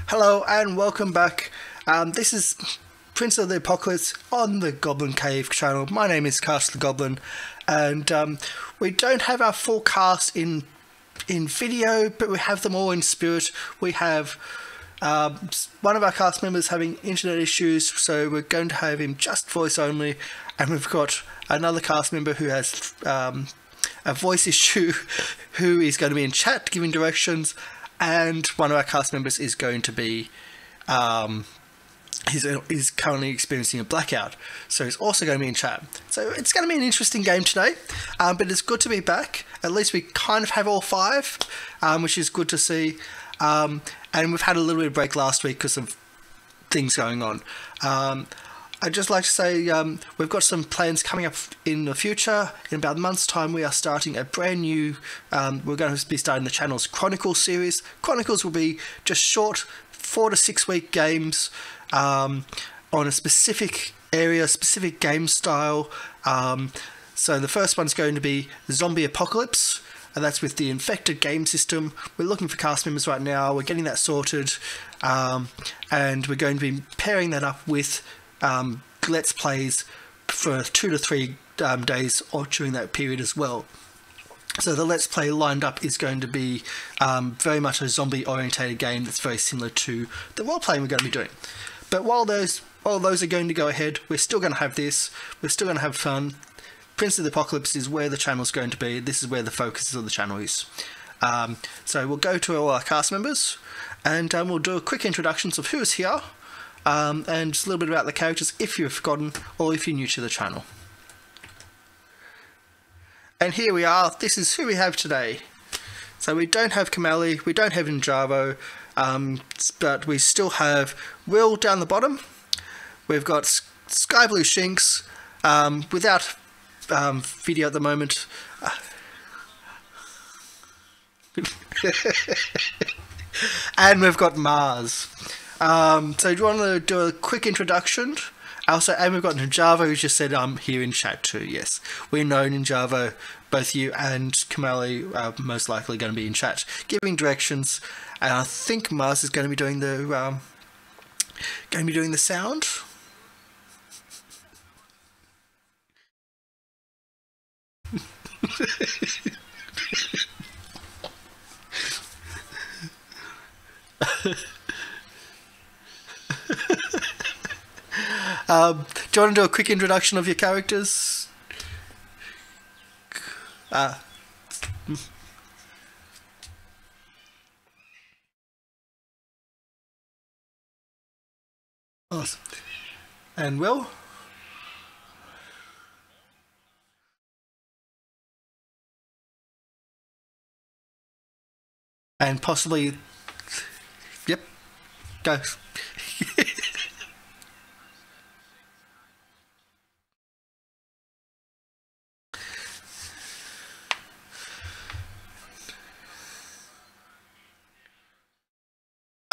Hello and welcome back. This is Prince of the Apocalypse on the Goblin Cave channel. My name is Cast the Goblin, and we don't have our full cast in video, but we have them all in spirit. We have one of our cast members having internet issues, so we're going to have him just voice only, and we've got another cast member who has a voice issue who is going to be in chat giving directions, and one of our cast members is going to be he's currently experiencing a blackout, so he's also going to be in chat. So it's going to be an interesting game today, but it's good to be back. At least we kind of have all five, which is good to see, and we've had a little bit of break last week because of things going on. I'd just like to say we've got some plans coming up in the future. In about a month's time, we are starting a brand new, we're going to be starting the channel's Chronicles series. Chronicles will be just short 4 to 6 week games on a specific area, specific game style. So the first one's going to be Zombie Apocalypse, and that's with the Infected game system. We're looking for cast members right now. We're getting that sorted, and we're going to be pairing that up with Let's Plays for 2 to 3 days or during that period as well. So the Let's Play lined up is going to be very much a zombie orientated game that's very similar to the role playing we're going to be doing. But while those are going to go ahead, we're still going to have this. We're still going to have fun. Prince of the Apocalypse is where the channel's going to be. This is where the focus of the channel is. So we'll go to all our cast members, and we'll do a quick introductions of who's here. And just a little bit about the characters if you've forgotten or if you're new to the channel. And here we are. This is who we have today. So we don't have Kamali, we don't have Njavo, but we still have Will down the bottom. We've got Sky Blue Shinx, without video at the moment. And we've got Mars. So do you want to do a quick introduction? Also, and we've got Ninjavo who just said I'm here in chat too. Yes, we know Ninjavo, both you and Kamali are most likely going to be in chat, giving directions. And I think Mars is going to be doing the sound. Do you want to do a quick introduction of your characters? Awesome. And Will? And possibly... Yep. Go.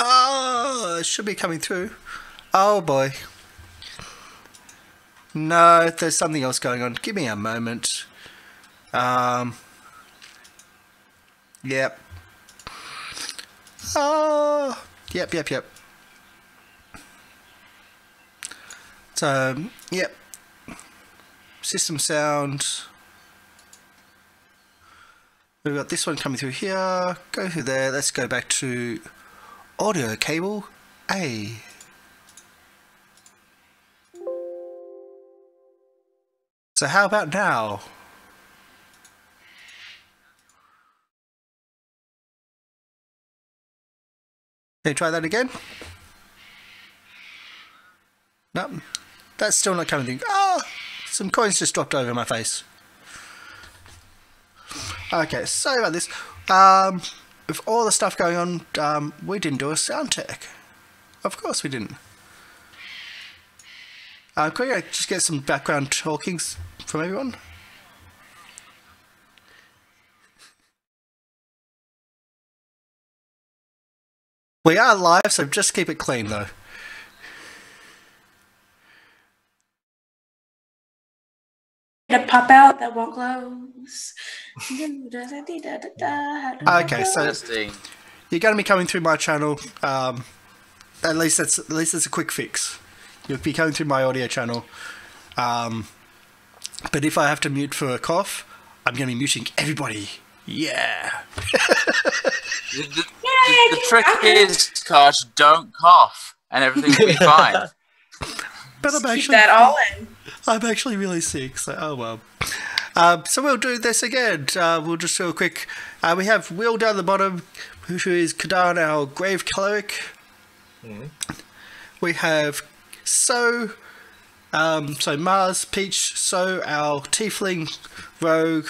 Oh, it should be coming through. Oh boy. No, there's something else going on. Give me a moment. Yep. Oh, yep. So, yep. System sound. We've got this one coming through here. Go through there. Let's go back to audio cable A. So how about now? Can you try that again? Nope. That's still not coming through. Oh! Some coins just dropped over my face. Okay, sorry about this. With all the stuff going on, we didn't do a sound check. Of course we didn't. Could we just get some background talkings from everyone? We are live, so just keep it clean though. To pop out that won't close. Okay, so you're going to be coming through my channel. at least that's a quick fix. You'll be coming through my audio channel. But if I have to mute for a cough, I'm going to be muting everybody. Yeah. The trick is, Kosh, don't cough, and everything will be fine. But I'm Keep that all in. I'm actually really sick, so oh well. So we'll do this again. We'll just do a quick. We have Will down the bottom, who is Kadan, our grave cleric. We have So Mars, Peach, our tiefling rogue,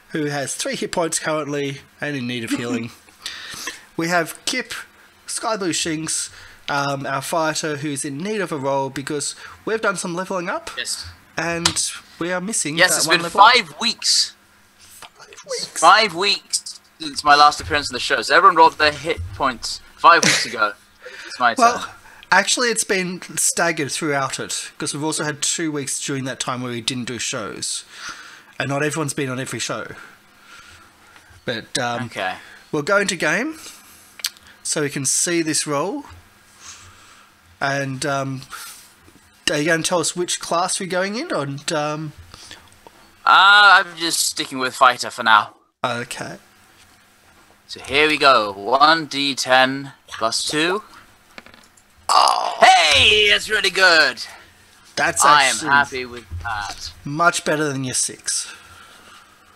who has 3 hit points currently and in need of healing. We have Kip, Sky Blue Shinx, our fighter, who's in need of a roll because we've done some leveling up. Yes. And we are missing. Yes, that it's one been level 5 weeks. 5 weeks since my last appearance on the show. So everyone rolled their hit points 5 weeks ago. It's my turn. Well, actually, it's been staggered throughout it because we've also had 2 weeks during that time where we didn't do shows, and not everyone's been on every show. But okay, we'll go into game so we can see this roll. And are you going to tell us which class we're going in? And I'm just sticking with fighter for now. okay. So here we go. 1d10 plus 2. Oh, hey, that's really good. That's I am actually happy with that. much better than your 6.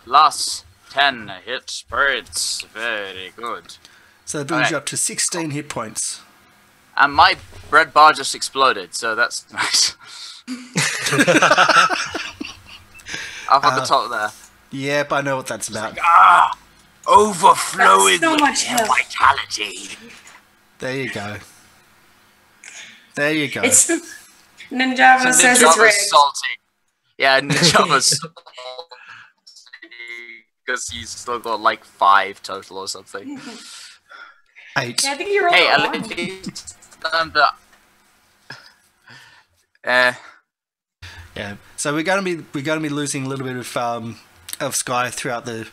Plus 10 hit points. Very good. So that brings Okay. you up to 16 hit points. And my red bar just exploded, so that's nice. Up at the top there. Yep, I know what that's about. Overflowing That's so with much health. vitality. There you go. There you go. It's Ninjava says it's Ninjava's rigged. salty. Yeah, Ninjava's salty. Because he's still got like 5 total or something. 8. Yeah, I think you rolled Hey, a at 1. least Yeah. So we're going to be losing a little bit of Sky throughout the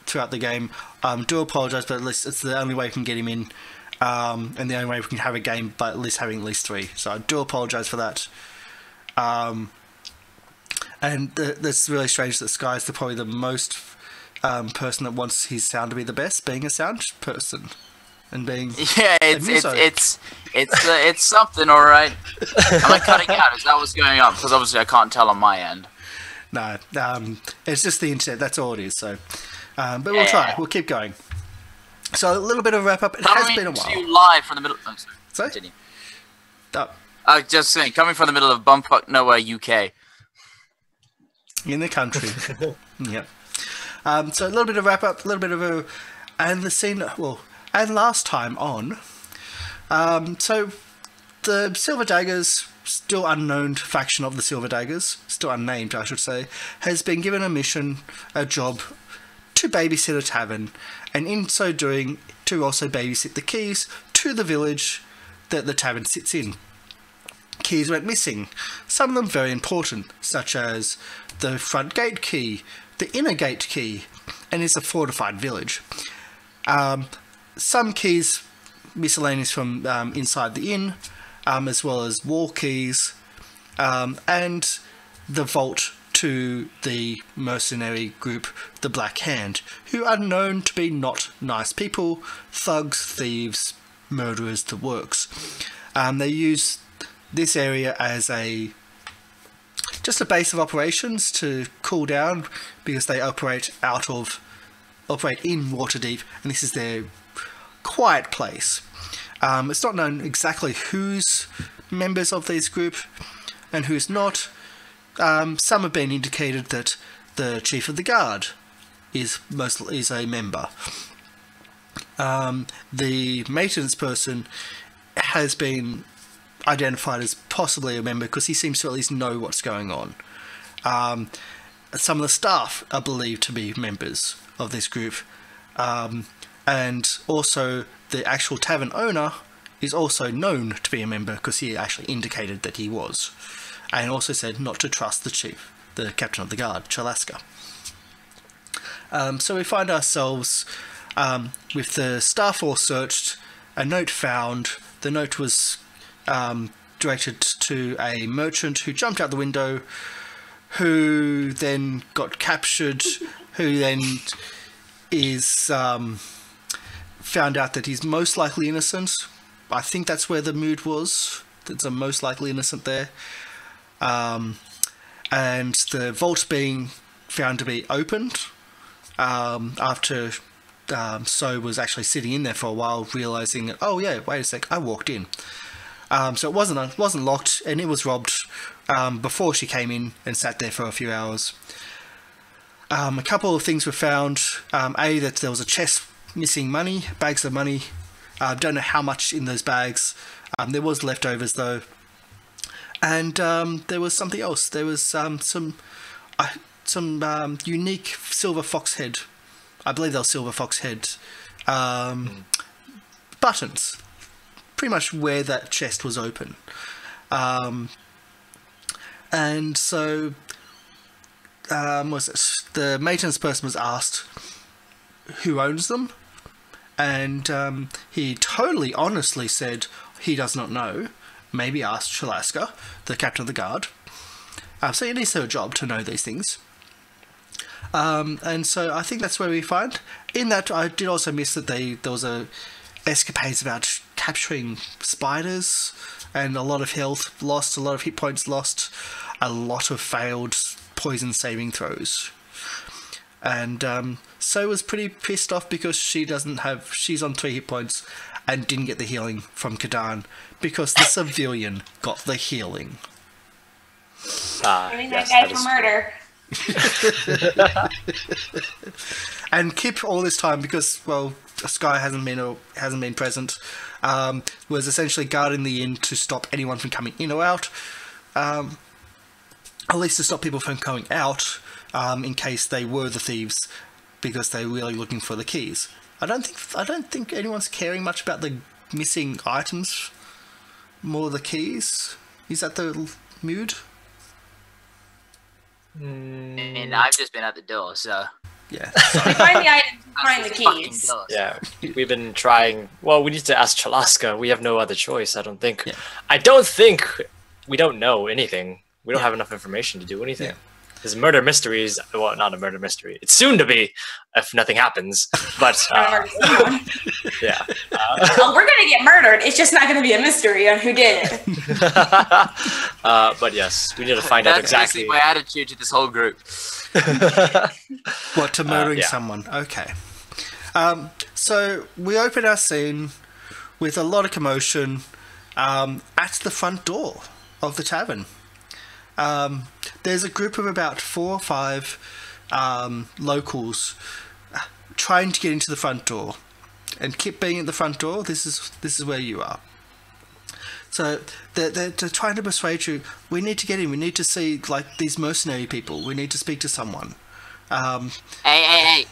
throughout the game. Do apologise, but at least it's the only way we can get him in, and the only way we can have a game, but at least having at least 3. So I do apologise for that. And that's really strange that Sky is probably the most person that wants his sound to be the best, being a sound person and being yeah, it's something, all right. Am I cutting out? Is that what's going on? Because obviously I can't tell on my end. No, it's just the internet. That's all it is. So, but we'll try. We'll keep going. So a little bit of a wrap up. It has been a while. Coming to you live from the middle. Oh, sorry. Sorry? Continue. Just saying, coming from the middle of bumfuck nowhere, UK. In the country. Yep. So a little bit of wrap up, a little bit of a, and the scene. Well, and last time on. So the Silver Daggers, still unknown faction of the Silver Daggers, still unnamed, I should say, has been given a mission, a job, to babysit a tavern, and in so doing, to also babysit the keys to the village that the tavern sits in. Keys went missing, some of them very important, such as the front gate key, the inner gate key, and it's a fortified village. Some keys miscellaneous from inside the inn, as well as wall keys, and the vault to the mercenary group, the Black Hand, who are known to be not nice people, thugs, thieves, murderers, the works. They use this area as just a base of operations to cool down, because they operate in Waterdeep, and this is their quiet place. It's not known exactly who's members of this group and who's not. Some have been indicated that the Chief of the Guard is a member. The maintenance person has been identified as possibly a member because he seems to at least know what's going on. Some of the staff are believed to be members of this group, and also the actual tavern owner is also known to be a member because he actually indicated that he was, and also said not to trust the captain of the guard, Chalaska. So we find ourselves with the staff all searched, a note found The note was directed to a merchant who jumped out the window, who then got captured, who then is found out that he's most likely innocent. I think that's where the mood was. That's a most likely innocent there. And the vault being found to be opened after So was actually sitting in there for a while, realizing, oh yeah, wait a sec, I walked in. So it wasn't locked, and it was robbed before she came in and sat there for a few hours. A couple of things were found. That there was a chest missing money, bags of money. Don't know how much in those bags. There was leftovers though, and there was something else. There was some unique silver fox head. I believe they were silver fox head buttons. Pretty much where that chest was open. And so the maintenance person was asked who owns them, and he totally honestly said he does not know. Maybe asked Chalaska, the captain of the guard. So it is her job to know these things. And so I think that's where we find. In that, I did also miss that there was a escapades about capturing spiders, and a lot of health lost, a lot of hit points lost, a lot of failed poison saving throws. And So was pretty pissed off because she's on 3 hit points and didn't get the healing from Kadan because the civilian got the healing. I mean, that guy for murder. And Kip all this time, because Sky hasn't been present, was essentially guarding the inn to stop anyone from coming in or out, at least to stop people from going out, in case they were the thieves, because they're really looking for the keys. I don't think anyone's caring much about the missing items, more the keys. Is that the mood? And I've just been at the door, so... Yeah. We find the items, we find the keys. Yeah, we've been trying... Well, we need to ask Chalaska. We have no other choice, I don't think. Yeah. I don't think... We don't know anything. We don't have enough information to do anything. Yeah. This murder mystery is... Well, not a murder mystery. It's soon to be, if nothing happens. But, yeah. Well, we're going to get murdered. It's just not going to be a mystery on who did it. But yes, we need to find out exactly... That's my attitude to this whole group. What, to murdering someone? Okay. So we open our scene with a lot of commotion at the front door of the tavern. There's a group of about 4 or 5 locals trying to get into the front door, and Kip being at the front door, this is where you are. So they're trying to persuade you, we need to get in, we need to see like these mercenary people, we need to speak to someone. Hey,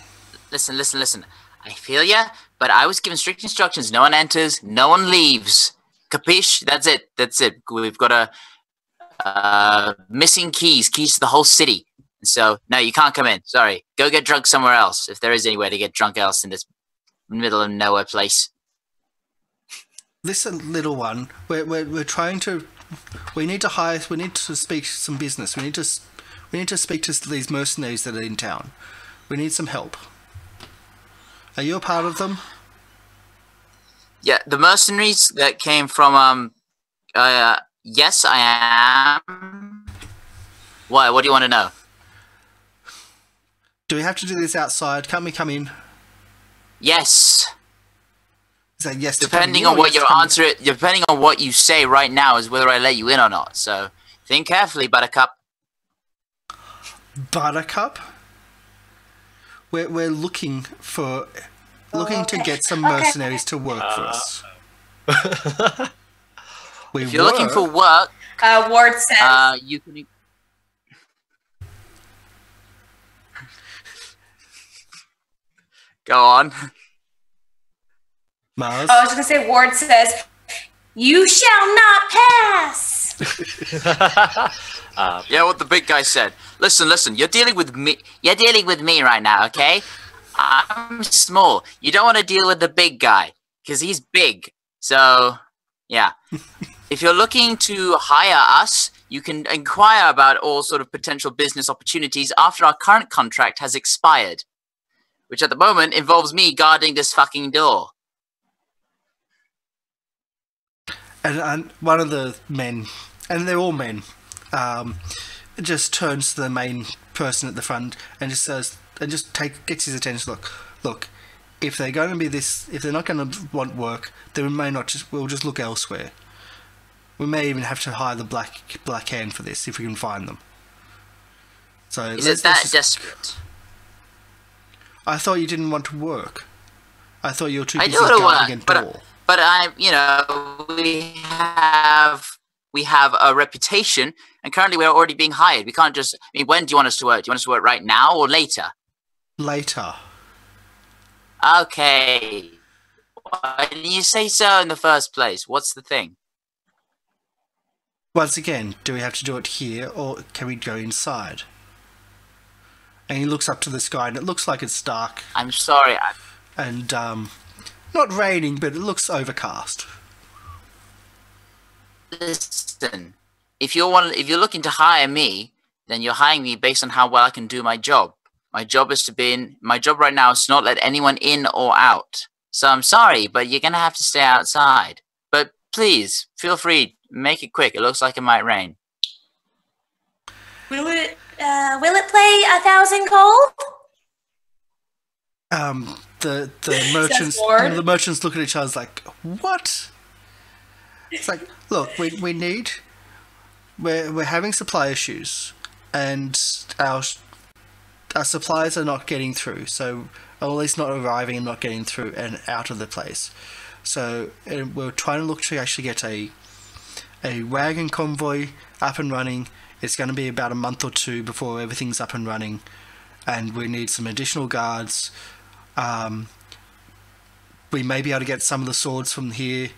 listen. I feel ya, but I was given strict instructions, no one enters, no one leaves. Capiche? That's it. We've got missing keys to the whole city. So, no, you can't come in. Sorry. Go get drunk somewhere else, if there is anywhere to get drunk else in this middle of nowhere place. Listen, little one, we're trying to... We need to speak some business. We need to speak to these mercenaries that are in town. We need some help. Are you a part of them? Yeah, the mercenaries that came from, yes, I am. Why? What do you want to know? Do we have to do this outside? Can't we come in? Yes. Is that yes? Depending on what your answer, depending on what you say right now, is whether I let you in or not. So think carefully, Buttercup. Buttercup? We're looking to get some mercenaries to work for us. If you're looking for work, Ward says. You can. Go on. Mars? I was going to say, Ward says, you shall not pass. Yeah, what the big guy said. Listen, you're dealing with me. You're dealing with me right now, okay? I'm small. You don't want to deal with the big guy, because he's big. So, Yeah. If you're looking to hire us, you can inquire about all sort of potential business opportunities after our current contract has expired, which at the moment involves me guarding this fucking door. And one of the men, and they're all men, just turns to the main person at the front and just says, and just gets his attention. Look. If they're going to be this, if they're not going to want work, then we'll just look elsewhere. We may even have to hire the black hand for this if we can find them. So is it that desperate? I thought you didn't want to work. I thought you were too busy guarding a door. But we have a reputation, and currently we're already being hired. We can't just. I mean, when do you want us to work? Do you want us to work right now or later? Later. Okay. Why didn't you say so in the first place? What's the thing? Once again, do we have to do it here, or can we go inside? And he looks up to the sky, and it looks like it's dark. I'm sorry. And, not raining, but it looks overcast. Listen, if you're looking to hire me, then you're hiring me based on how well I can do my job. My job right now is to not let anyone in or out. So I'm sorry, but you're gonna have to stay outside. But please, feel free, make it quick. It looks like it might rain. Will it play 1,000 Cold? The merchants look at each other like, what? It's like, look, we're having supply issues, and our supplies are not getting through, so, or at least not arriving and not getting through and out of the place. So we're trying to look to actually get a wagon convoy up and running. It's going to be about a month or two before everything's up and running, and we need some additional guards. We may be able to get some of the swords from here,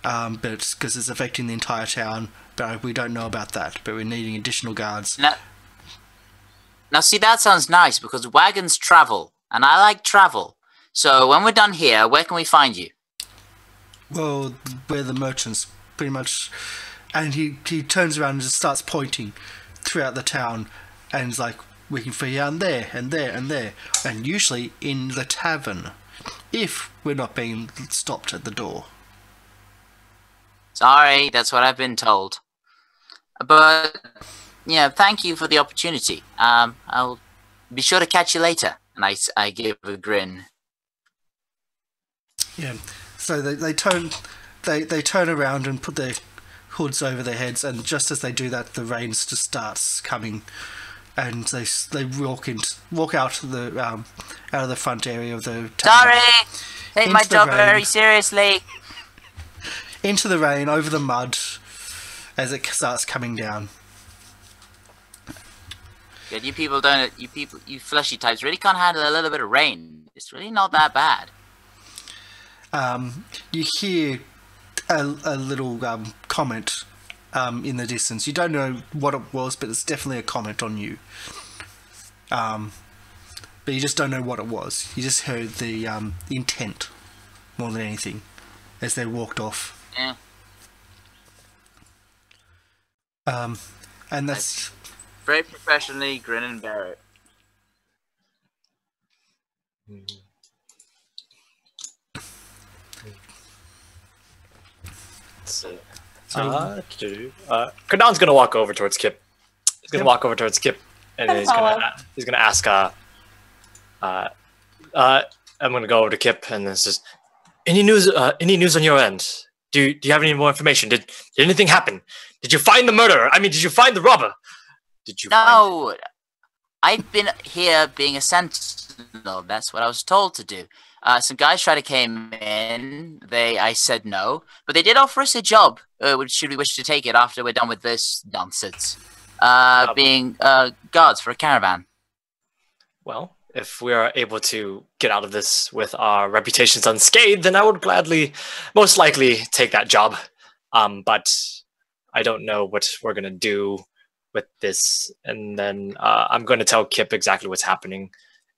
but because it's affecting the entire town, but we don't know about that. But we're needing additional guards. Now see, that sounds nice, because wagons travel, and I like travel. So when we're done here, where can we find you? Well, we're the merchants, pretty much. And he turns around and just starts pointing throughout the town, and he's like, we can find you down there, and there, and there. And usually in the tavern, if we're not being stopped at the door. Sorry, that's what I've been told. But, yeah, thank you for the opportunity. I'll be sure to catch you later. And I give a grin. Yeah, so they turn around and put their hoods over their heads, and just as they do that, the rain just starts coming, and they walk out of the front area of the town. Sorry, take my job very seriously. Into the rain, over the mud, as it starts coming down. Good, you fleshy types really can't handle a little bit of rain. It's really not that bad. You hear a little comment in the distance. You don't know what it was, but it's definitely a comment on you. But you just don't know what it was. You just heard the intent more than anything as they walked off. Yeah. And that's very professionally grin and bear it. So, Kardan's gonna walk over towards Kip. He's gonna walk over towards Kip, and he's gonna ask. I'm gonna go over to Kip, and this is any news on your end? Do you have any more information? Did anything happen? Did you find the murderer? I mean, did you find the robber? Did you? No, I've been here being a sentinel. That's what I was told to do. Some guys tried to came in. I said no, but they did offer us a job. Should we wish to take it after we're done with this nonsense? Being guards for a caravan. Well, if we are able to get out of this with our reputations unscathed, then I would gladly, most likely, take that job. But I don't know what we're gonna do with this, and then I'm going to tell Kip exactly what's happening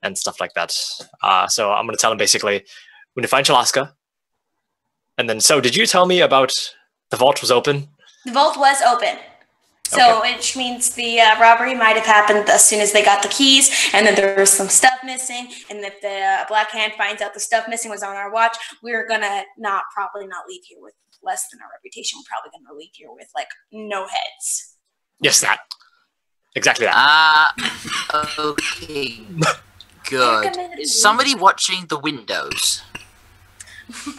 and stuff like that. So I'm going to tell him basically, when you find Chalaska, and then, so did you tell me about The vault was open? The vault was open. So, which means the robbery might have happened as soon as they got the keys, and then there was some stuff missing, and if the Black Hand finds out the stuff missing was on our watch, we're gonna probably not leave here with less than our reputation. We're probably gonna leave here with, like, no heads. Yes, that. Exactly that. Okay. Good. Is somebody watching the windows?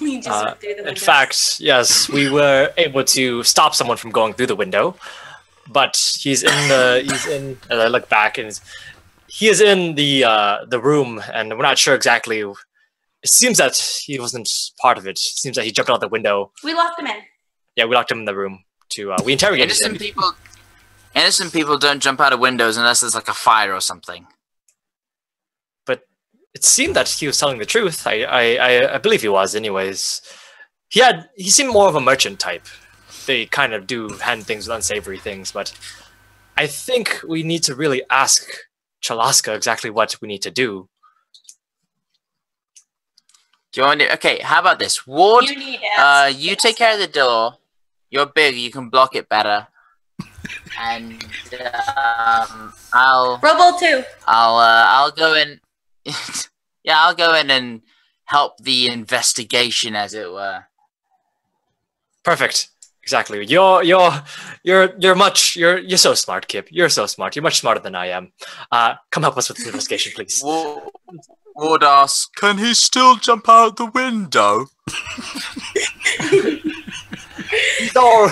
We just went through the windows. In fact, yes, we were able to stop someone from going through the window. But he's in. As I look back, and he is in the room, and we're not sure exactly. It seems that he wasn't part of it. It seems that he jumped out the window. We locked him in. Yeah, we locked him in the room we interrogated him. Innocent people don't jump out of windows unless there's like a fire or something. But it seemed that he was telling the truth. I believe he was. Anyways, he seemed more of a merchant type. They kind of do hand things with unsavory things, but I think we need to really ask Chalaska exactly what we need to do. Do you want to? Okay, how about this, Ward? You take care of the door. You're big. You can block it better. And Robo 2. I'll go in. Yeah, I'll go in and help the investigation, as it were. Perfect. Exactly. You're so smart, Kip. You're so smart. You're much smarter than I am. Come help us with the investigation, please. Ward asks, "Can he still jump out the window?" No.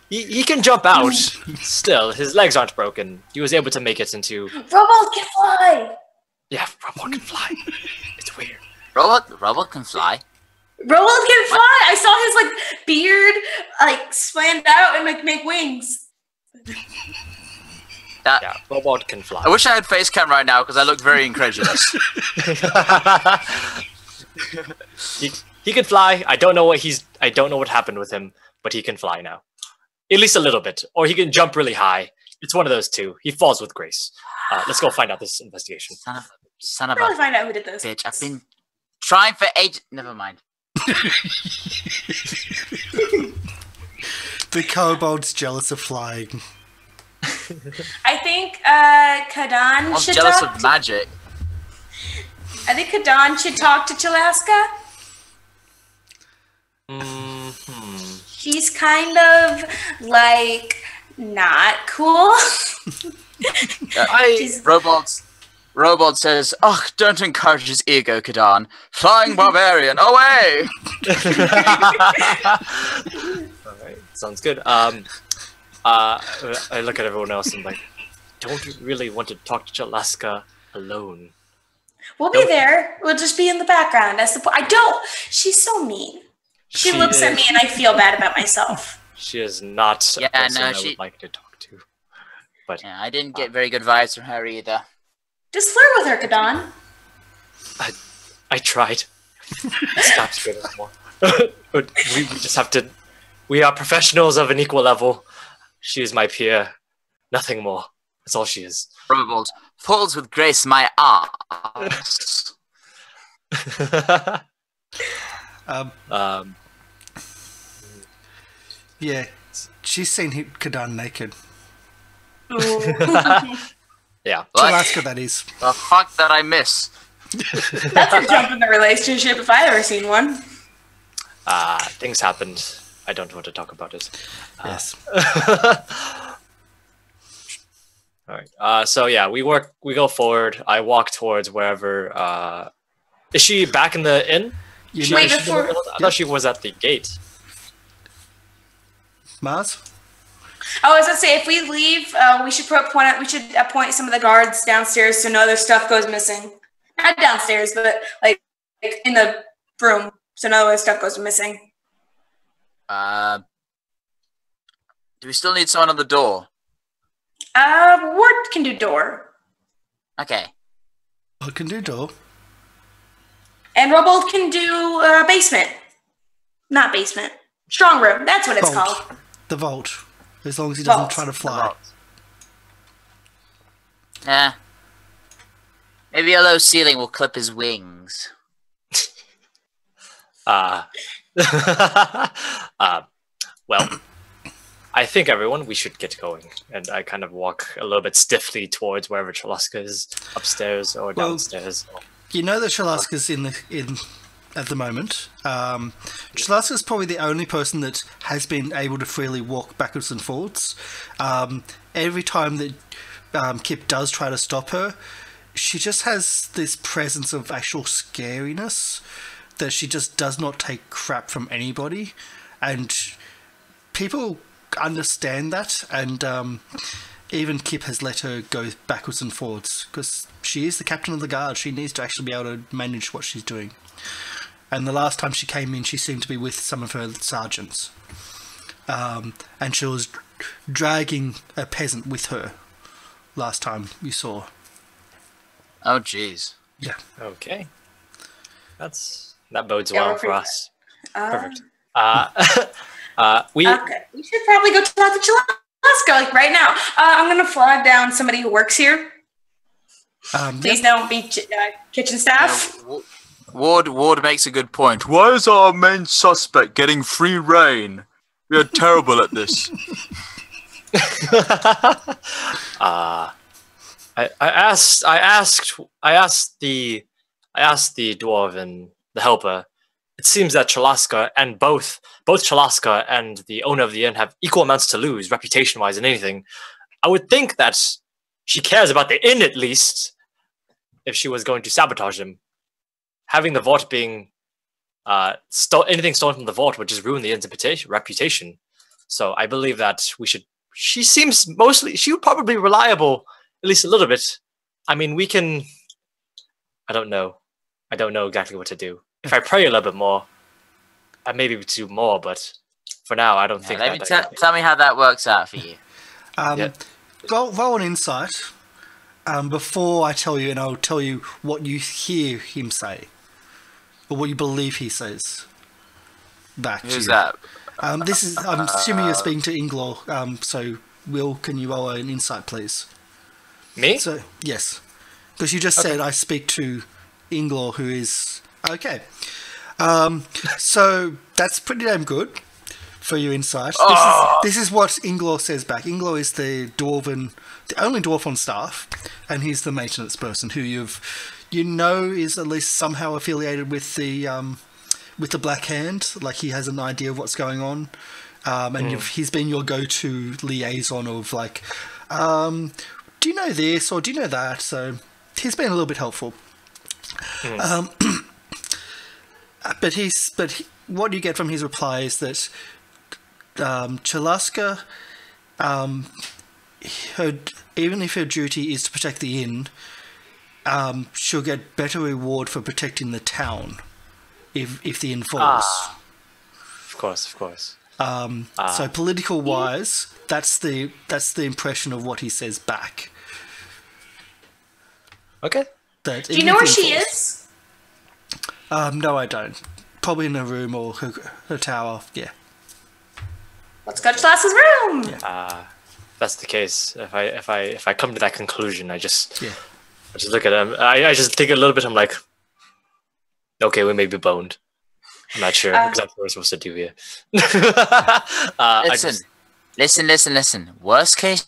He can jump out. Still, his legs aren't broken. He was able to make it into. Robot can fly. Yeah, Robot can fly. It's weird. Robot can fly. Robot can fly. I saw his like beard like slant out and like make wings. Yeah, Robot can fly. I wish I had face cam right now because I look very incredulous. He can fly. I don't know what happened with him, but he can fly now. At least a little bit. Or he can jump really high. It's one of those two. He falls with grace. Let's go find out this investigation. Son of Probably a find out who did this. bitch. I've been trying for age. Never mind. The kobold's jealous of flying. I think Kadan I'm should jealous talk of magic. I think Kadan should talk to Chalaska. She's kind of like not cool. Robot says, "Oh, don't encourage his ego, Kadan. Flying barbarian, away!" Alright, sounds good. I look at everyone else and like, don't really want to talk to Chalaska alone. We'll be there. We'll just be in the background. That's the point. I don't. She's so mean. She looks at me and I feel bad about myself. She is not a person I would like to talk to. But yeah, I didn't get very good vibes from her either. Just flirt with her, Kadan. I tried. Stop good anymore. But we just have to. We are professionals of an equal level. She is my peer. Nothing more. That's all she is. Robot falls with grace my arms. Yeah, she's seen Kadan naked. Yeah. Chalaska, that is. The fuck that I miss. That's a jump in the relationship if I ever seen one. Things happened. I don't want to talk about it. Yes. All right. So yeah, we go forward. I walk towards wherever. Is she back in the inn? Wait, before. I thought she was at the gate. Mars? I was gonna say if we leave, we should appoint some of the guards downstairs so no other stuff goes missing. Not downstairs, but like in the room, so no other stuff goes missing. Do we still need someone on the door? Ward can do door. Okay. I can do door. And Robold can do basement. Not basement. Strong room. That's what it's Vault. called. The vault. As long as he doesn't Vault. try to fly. Yeah. Maybe a low ceiling will clip his wings. Well, I think everyone, we should get going. And I kind of walk a little bit stiffly towards wherever Chalaska is, upstairs or downstairs. You know that Chalaska's in at the moment. Chalaska's probably the only person that has been able to freely walk backwards and forwards. Every time that Kip does try to stop her, she just has this presence of actual scariness that she just does not take crap from anybody, and people understand that, and even Kip has let her go backwards and forwards because she is the captain of the guard. She needs to actually be able to manage what she's doing. And the last time she came in, she seemed to be with some of her sergeants, and she was dragging a peasant with her last time you saw. Oh, jeez. Yeah. Okay. That bodes well for us. Perfect. We should probably go talk to Chalaska like right now. I'm gonna flag down somebody who works here. Please don't be kitchen staff. Ward makes a good point. Why is our main suspect getting free reign? We are terrible at this. I asked the dwarven, the helper. It seems that Chalaska and both Chalaska and the owner of the inn have equal amounts to lose, reputation-wise, and anything. I would think that she cares about the inn at least, if she was going to sabotage them. Having the vault being anything stolen from the vault would just ruin the inn's reputation. So I believe that we should. She would probably be reliable, at least a little bit. I mean, we can. I don't know exactly what to do. If I pray a little bit more, I maybe do more, but for now, I don't think. Tell me how that works out for you. Roll an insight before I tell you, and I'll tell you what you hear him say, or what you believe he says back to you. Who's that? I'm assuming you're speaking to Inglor. So, Will, can you roll an insight, please? Me? So, yes, because you just said I speak to Inglor, who is okay. So that's pretty damn good for your insight. This is what Inglor says back. Inglor is the only dwarf on staff, and he's the maintenance person who is at least somehow affiliated with the Black Hand. Like, he has an idea of what's going on, and he's been your go-to liaison of like, do you know this or do you know that? So he's been a little bit helpful. But what you get from his reply is that Chalaska, even if her duty is to protect the inn, she'll get better reward for protecting the town if the inn falls. Of course. So political wise, that's the impression of what he says back. Okay. Do you know where she is? No, I don't. Probably in her room or her tower. Yeah. Let's go to Chalaska's room. Yeah. If that's the case, if I come to that conclusion, I just look at him. I just think a little bit. I'm like, okay, we may be boned. I'm not sure exactly what we're supposed to do here. Listen. Worst case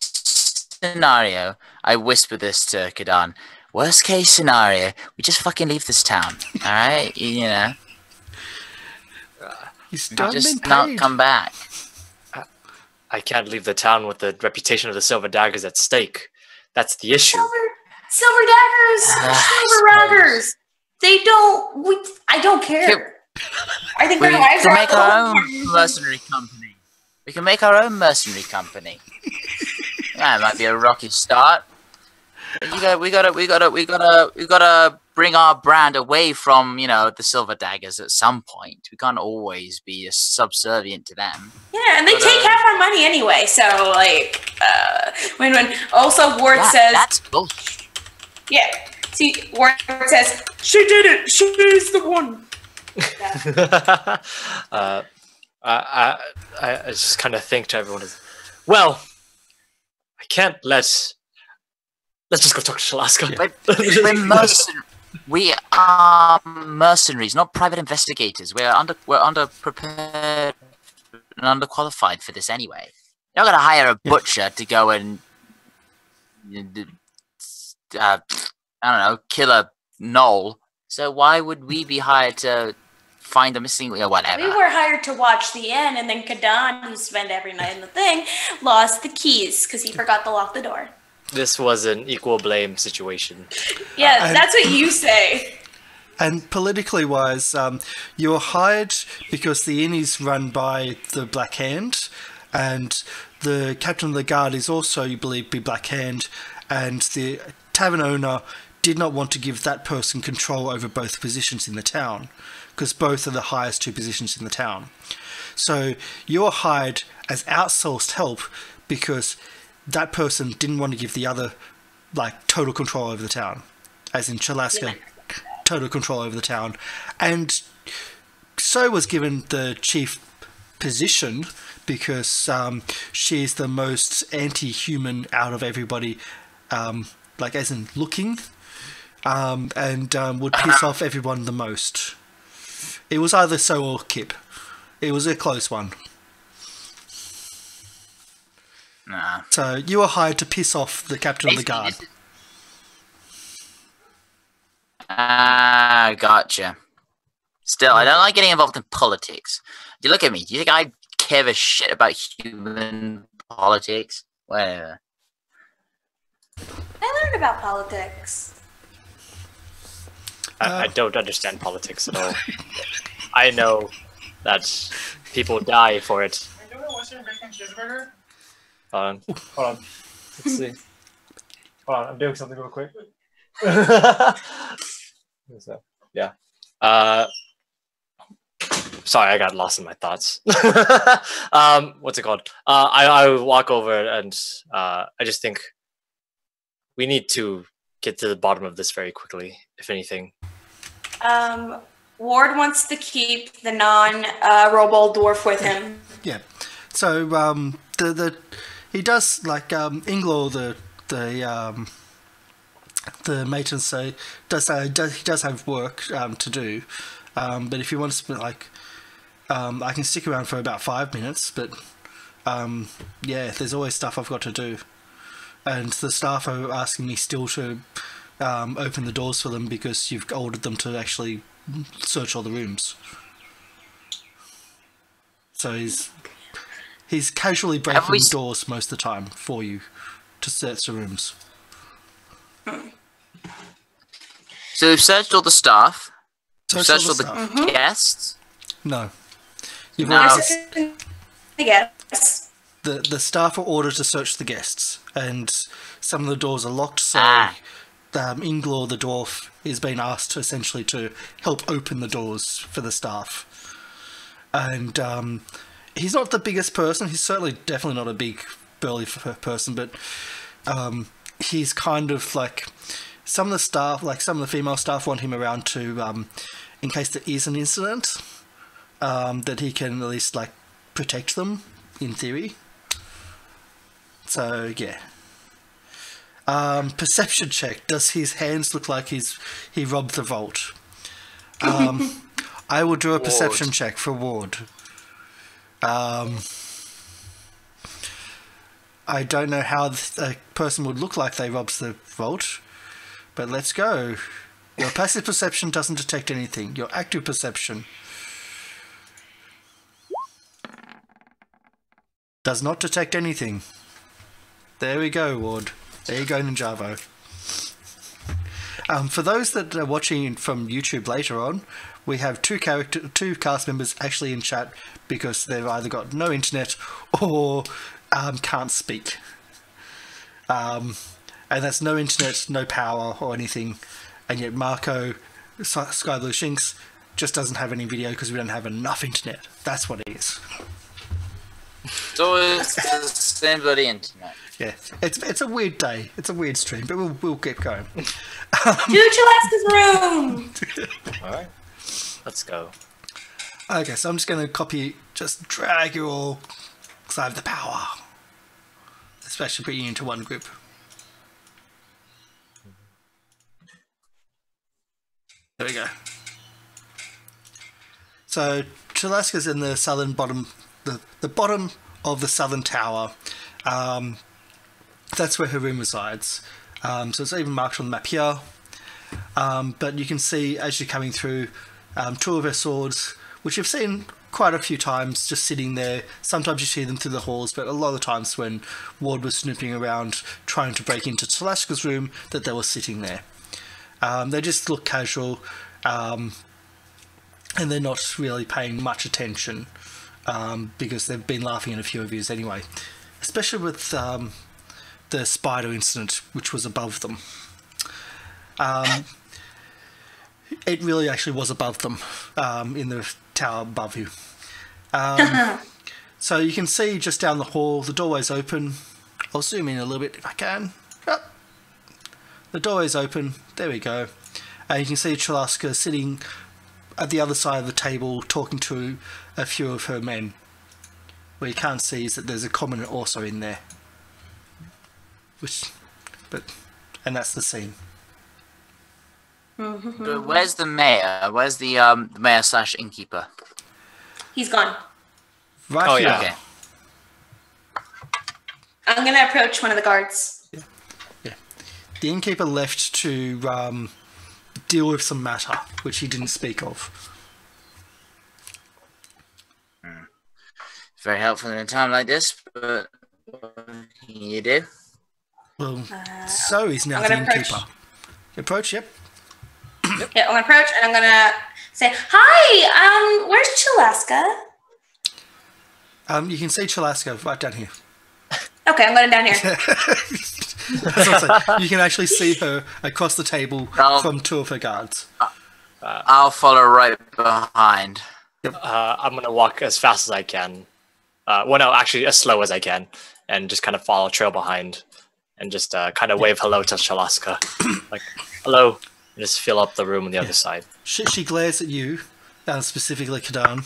scenario, I whisper this to Kadan. Worst case scenario, we just fucking leave this town. All right, you know. Just not come back. I can't leave the town with the reputation of the Silver Daggers at stake. That's the issue. Silver Daggers. They don't. I don't care. I think we can make our own mercenary company. We can make our own mercenary company. That might be a rocky start. We gotta bring our brand away from, the Silver Daggers at some point. We can't always be subservient to them. Yeah, and they take half our money anyway. So when also Ward says that's bullshit. Yeah, see, Ward says she did it. She's the one. I just kind of think to everyone well, I can't let's just go talk to Chalaska. We are mercenaries, not private investigators. We're underprepared and underqualified for this anyway. You're not gonna hire a butcher to go and I don't know, kill a knoll. So why would we be hired to find a missing or whatever? We were hired to watch the inn, and then Kadan, who spent every night in the thing, lost the keys because he forgot to lock the door. This was an equal blame situation. Yeah, that's what you say. And politically wise, you were hired because the inn is run by the Black Hand, and the captain of the guard is also, you believe, be Black Hand, and the tavern owner did not want to give that person control over both positions in the town, because both are the highest two positions in the town. So you were hired as outsourced help because that person didn't want to give the other, like, total control over the town, as in Chalaska, total control over the town. And so was given the chief position because she's the most anti-human out of everybody, like as in looking, and would piss off everyone the most. It was either So or Kip. It was a close one. Nah. So you were hired to piss off the captain of the guard. Gotcha. Still, I don't like getting involved in politics. You look at me. Do you think I care a shit about human politics? Whatever. I learned about politics. I don't understand politics at all. I know that people die for it. Can I do a Western bacon cheeseburger? Hold on. Let's see. Hold on, I'm doing something real quick. So, yeah. Sorry, I got lost in my thoughts. What's it called? I walk over and I just think we need to get to the bottom of this very quickly, if anything. Ward wants to keep the non-Robo dwarf with him. Yeah. So he does, like, Inglor, the matron say he does have work to do, but if you want to spend, like, I can stick around for about 5 minutes, but yeah, there's always stuff I've got to do, and the staff are asking me still to open the doors for them because you've ordered them to actually search all the rooms. So he's casually breaking doors most of the time for you to search the rooms. So we've searched all the staff. We've Searched searched all the guests. No. You've No. already, Yes. the staff are ordered to search the guests, and some of the doors are locked, so Inglor the dwarf is being asked essentially to help open the doors for the staff. And he's not the biggest person, he's definitely not a big burly person, but he's kind of like, some of the staff, like some of the female staff, want him around to, in case there is an incident, that he can at least, like, protect them, in theory. So, yeah. Perception check. Does his hands look like he robbed the vault? I will do a perception check for Ward. I don't know how a person would look like they robbed the vault, but let's go. Your passive perception doesn't detect anything. Your active perception does not detect anything. There we go, Ward. There you go, Ninjavo. For those that are watching from YouTube later on, we have two cast members actually in chat because they've either got no internet or can't speak. And that's no internet, no power or anything. And yet Marco, Sky Blue Shinx, just doesn't have any video because we don't have enough internet. That's what it is. So it's the same bloody internet. Yeah, it's a weird day. It's a weird stream, but we'll keep going. To Chalaska's room! Alright, let's go. Okay, so I'm just going to just drag you all, because I have the power. Especially putting you into one group. There we go. So Chalaska's in the southern bottom, the bottom of the southern tower. That's where her room resides. So it's even marked on the map here. But you can see as you're coming through, two of her swords, which you've seen quite a few times, just sitting there. Sometimes you see them through the halls, but a lot of the times when Ward was snooping around trying to break into Chalaska's room, that they were sitting there. They just look casual, and they're not really paying much attention, because they've been laughing at a few of yous anyway, especially with the spider incident, which was above them. It really actually was above them, in the tower above you. So you can see just down the hall, the doorway's open. I'll zoom in a little bit if I can. Yep. The doorway's open. There we go. And you can see Chalaska sitting at the other side of the table talking to a few of her men. What you can't see is that there's a commoner also in there. And that's the scene. But where's the mayor? Where's the mayor / innkeeper? He's gone. Right here. yeah. Okay. I'm gonna approach one of the guards. Yeah. The innkeeper left to deal with some matter, which he didn't speak of. Very helpful in a time like this, but what can you do? Well, so he's now I'm the gonna innkeeper. Approach, yep. Yeah, I'm gonna approach and I'm gonna say, "Hi, where's Chalaska?" You can see Chalaska right down here. Okay, I'm going down here. That's what I'm saying. You can actually see her across the table from two of her guards. I'll follow right behind. I'm gonna walk as fast as I can. Well, no, actually, as slow as I can, and just kind of follow trail behind, and just kind of wave hello to Chalaska, like hello, and just fill up the room on the other side. She glares at you, specifically Kadan,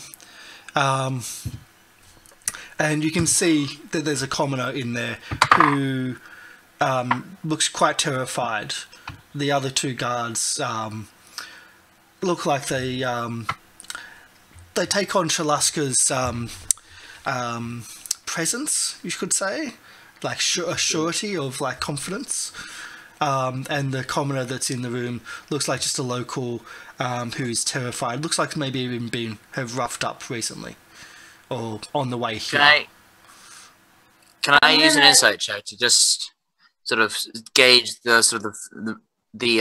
and you can see that there's a commoner in there who looks quite terrified. The other two guards look like they take on Chalaska's presence, you could say, like a surety of like confidence. And the commoner that's in the room looks like just a local who's terrified. Looks like maybe even have roughed up recently or on the way here. Can I use an insight check to just sort of gauge the sort of the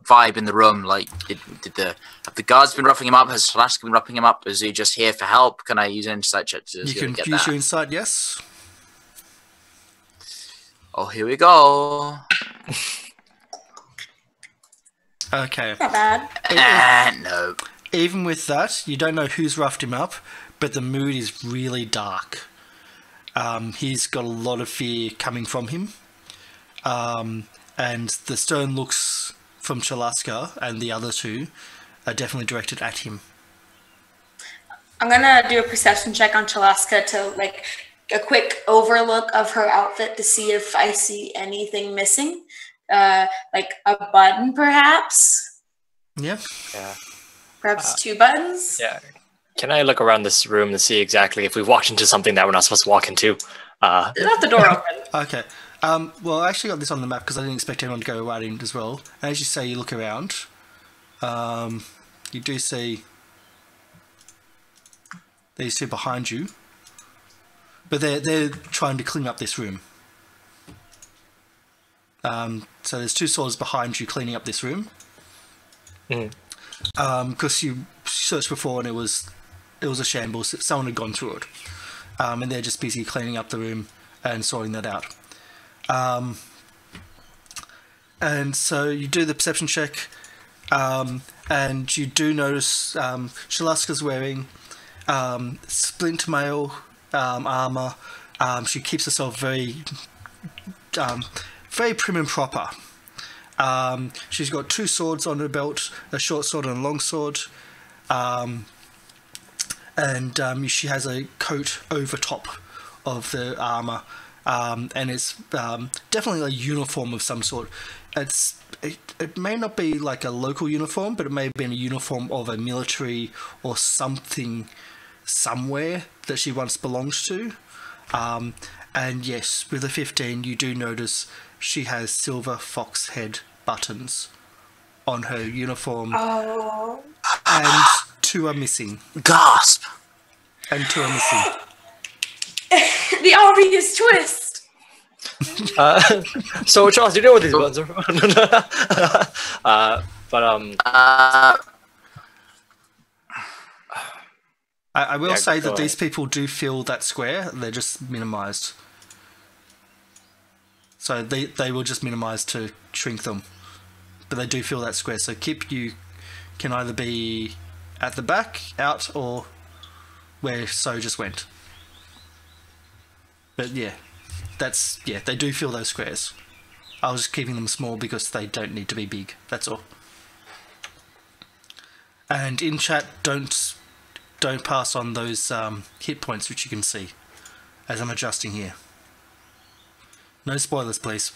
vibe in the room? Like, have the guards been roughing him up? Has Chalaska been roughing him up? Is he just here for help? Can I use an insight check to You can get use that? your insight, yes. Oh, here we go. Not Okay. bad. No. Even with that, you don't know who's roughed him up, but the mood is really dark. He's got a lot of fear coming from him. And the stern looks from Chalaska and the other two are definitely directed at him. I'm gonna do a perception check on Chalaska to like a quick overlook of her outfit to see if I see anything missing, like a button, perhaps. Yeah. Yeah. Perhaps two buttons. Yeah. Can I look around this room to see exactly if we've walked into something that we're not supposed to walk into? Left the door open. Okay. Well, I actually got this on the map because I didn't expect anyone to go right in as well. And as you say, you look around. You do see these two behind you, but they're trying to clean up this room. So there's two swords behind you cleaning up this room. Because you searched before and it was a shambles. Someone had gone through it, and they're just busy cleaning up the room and sorting that out. And so you do the perception check, and you do notice Chalaska's wearing splint mail armor. She keeps herself very prim and proper. She's got two swords on her belt, a short sword and a long sword, and she has a coat over top of the armor, and it's definitely a uniform of some sort. It may not be like a local uniform, but it may have been a uniform of a military or something somewhere that she once belonged to. And yes, with a 15, you do notice she has silver fox head buttons on her uniform. Oh. And 2 are missing. Gasp! And 2 are missing. The obvious twist. So Charles, do you know what these buttons are? I will say that go these ahead. people do fill that square. They're just minimized. So they will just minimize to shrink them. But they do fill that square. So Kip, you can either be at the back, out, or where So just went. But yeah, they do fill those squares. I was just keeping them small because they don't need to be big. That's all. And in chat, don't pass on those hit points which you can see as I'm adjusting here. No spoilers, please.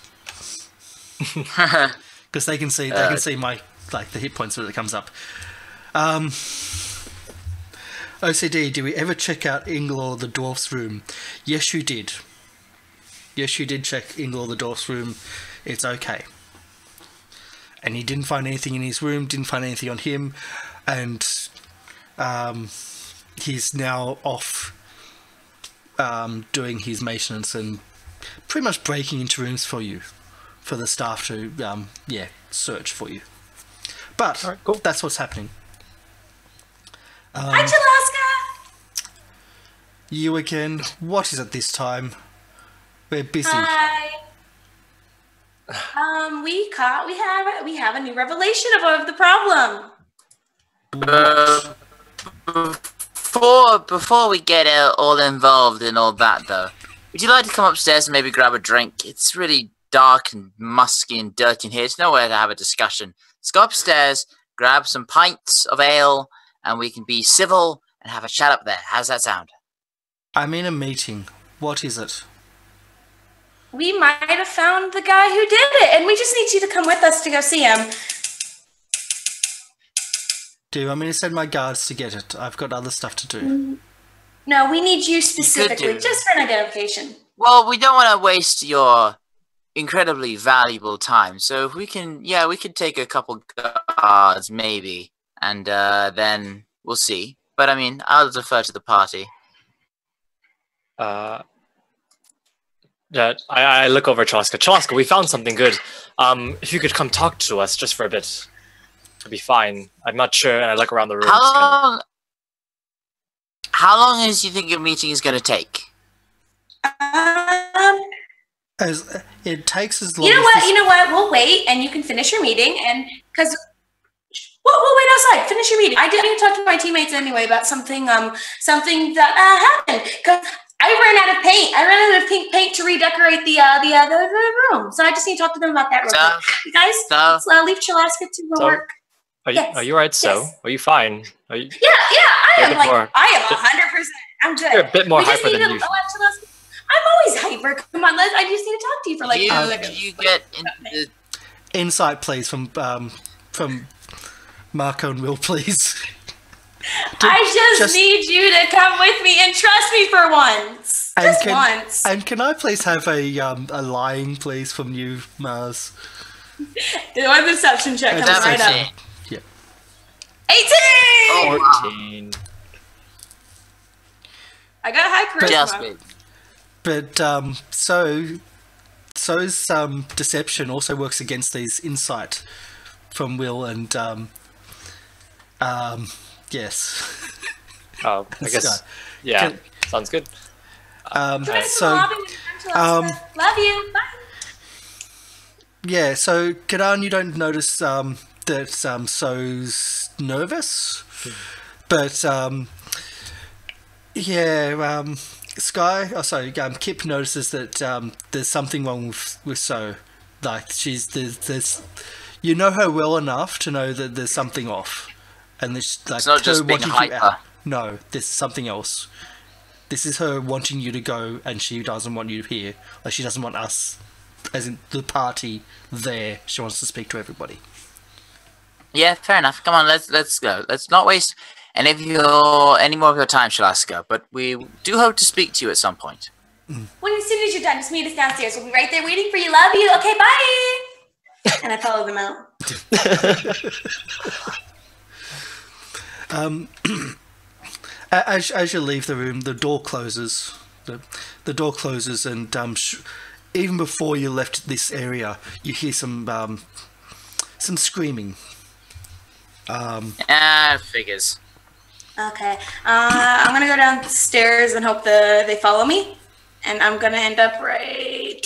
Because they can see my the hit points when it comes up. OCD, did we ever check out Inglor the dwarf's room? Yes, you did. Yes, you did check Inglor the dwarf's room. It's okay. And he didn't find anything in his room, didn't find anything on him, and he's now off doing his maintenance and pretty much breaking into rooms for you, for the staff to search for you. But All right, cool. That's what's happening. Hi, Chalaska. You again. What is it this time? We're busy. Hi. We have a new revelation of the problem. Before we get all involved in all that, though, would you like to come upstairs and maybe grab a drink? It's really dark and musky and dirty in here. It's nowhere to have a discussion. Let's go upstairs, grab some pints of ale, and we can be civil and have a chat up there. How's that sound? I'm in a meeting. What is it? We might have found the guy who did it, and we just need you to come with us to go see him. Do you want me to send my guards to get it? I've got other stuff to do. No, we need you specifically, do. just for an identification. Well, we don't want to waste your incredibly valuable time. So if we can, we could take a couple guards, maybe, and then we'll see. But I mean, I'll defer to the party. I look over at Chalaska. Chalaska, we found something good. If you could come talk to us just for a bit, it'd be fine. I'm not sure, and I look around the room. How long do you think your meeting is going to take? As it takes as long. You know as what? this- You know what? We'll wait, and you can finish your meeting, and because we'll wait outside. Finish your meeting. I didn't talk to my teammates anyway about something that happened because I ran out of paint. I ran out of pink paint to redecorate the room, so I just need to talk to them about that real quick. You guys, let's leave Chalaska to work. Are you right? So, Yes. are you fine? Are you? Yeah, I You're a am bit like more- I am 100%. I'm good. You're a bit more We just hyper need than to usual. let Chalaska. I'm always hyper. Come on, I just need to talk to you for like. You get into the Insight, please, from Marco and Will, please. I just- need you to come with me and trust me for once. Just once. And can I please have a lying, please, from you, Mars? One deception check Is comes that right okay? up. Yeah. 18! Oh, wow. 14. I got high Just charisma. wait. But So's deception also works against these insight from Will and yes. Oh, I This guess. guy. Yeah, Can- sounds good. Join us in the so lobby when you come to us. Love you. Bye. yeah, so Kadan, you don't notice that So's nervous, but Kip notices that there's something wrong with So. Like there's you know her well enough to know that there's something off, and there's like It's not just her being wanting you hyper. No, there's something else. this is her wanting you to go, and she doesn't want you here. Like, she doesn't want us, as in the party, there. She wants to speak to everybody. Yeah, fair enough. Come on, let's go. Let's not waste any more of your time, Shalaska. But we do hope to speak to you at some point. When as soon as you're done, just meet us downstairs. We'll be right there waiting for you. Love you. Okay, bye. And I follow them out. As you leave the room, the door closes. The door closes, and even before you left this area, you hear some screaming. Figures. Okay. I'm gonna go downstairs and hope they follow me. And I'm gonna end up right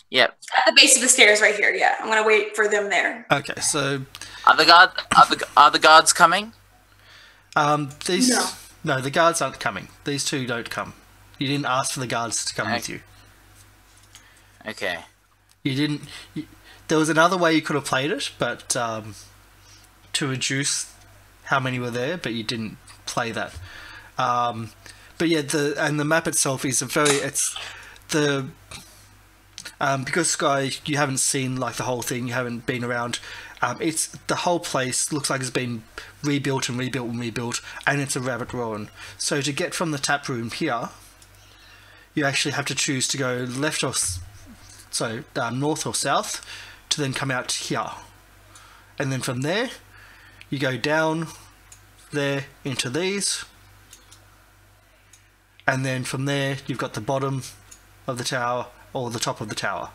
Yep. at the base of the stairs right here. Yeah, I'm gonna wait for them there. Okay, so Are the guards coming? these no, the guards aren't coming. These two don't come. You didn't ask for the guards to come with you. Okay. You didn't. There was another way you could have played it, but to reduce how many were there, but you didn't play that. But yeah, the map itself is because Sky, you haven't seen like the whole thing. You haven't been around. It's the whole place looks like it's been rebuilt and rebuilt and rebuilt, and it's a rabbit warren. So to get from the tap room here, you actually have to choose to go left or north or south, to then come out here, and then from there you go down there into these, and then from there you've got the bottom of the tower or the top of the tower,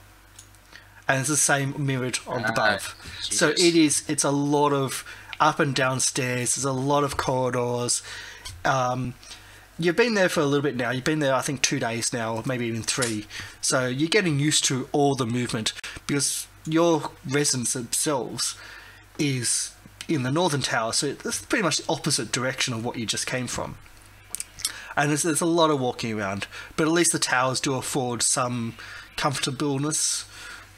and it's the same mirrored on the above. So it's a lot of up and down stairs. There's a lot of corridors. You've been there for a little bit now. You've been there, I think, 2 days now, or maybe even 3. So you're getting used to all the movement, because your residence themselves is in the northern tower, so it's pretty much the opposite direction of what you just came from. And there's a lot of walking around, but at least the towers do afford some comfortableness.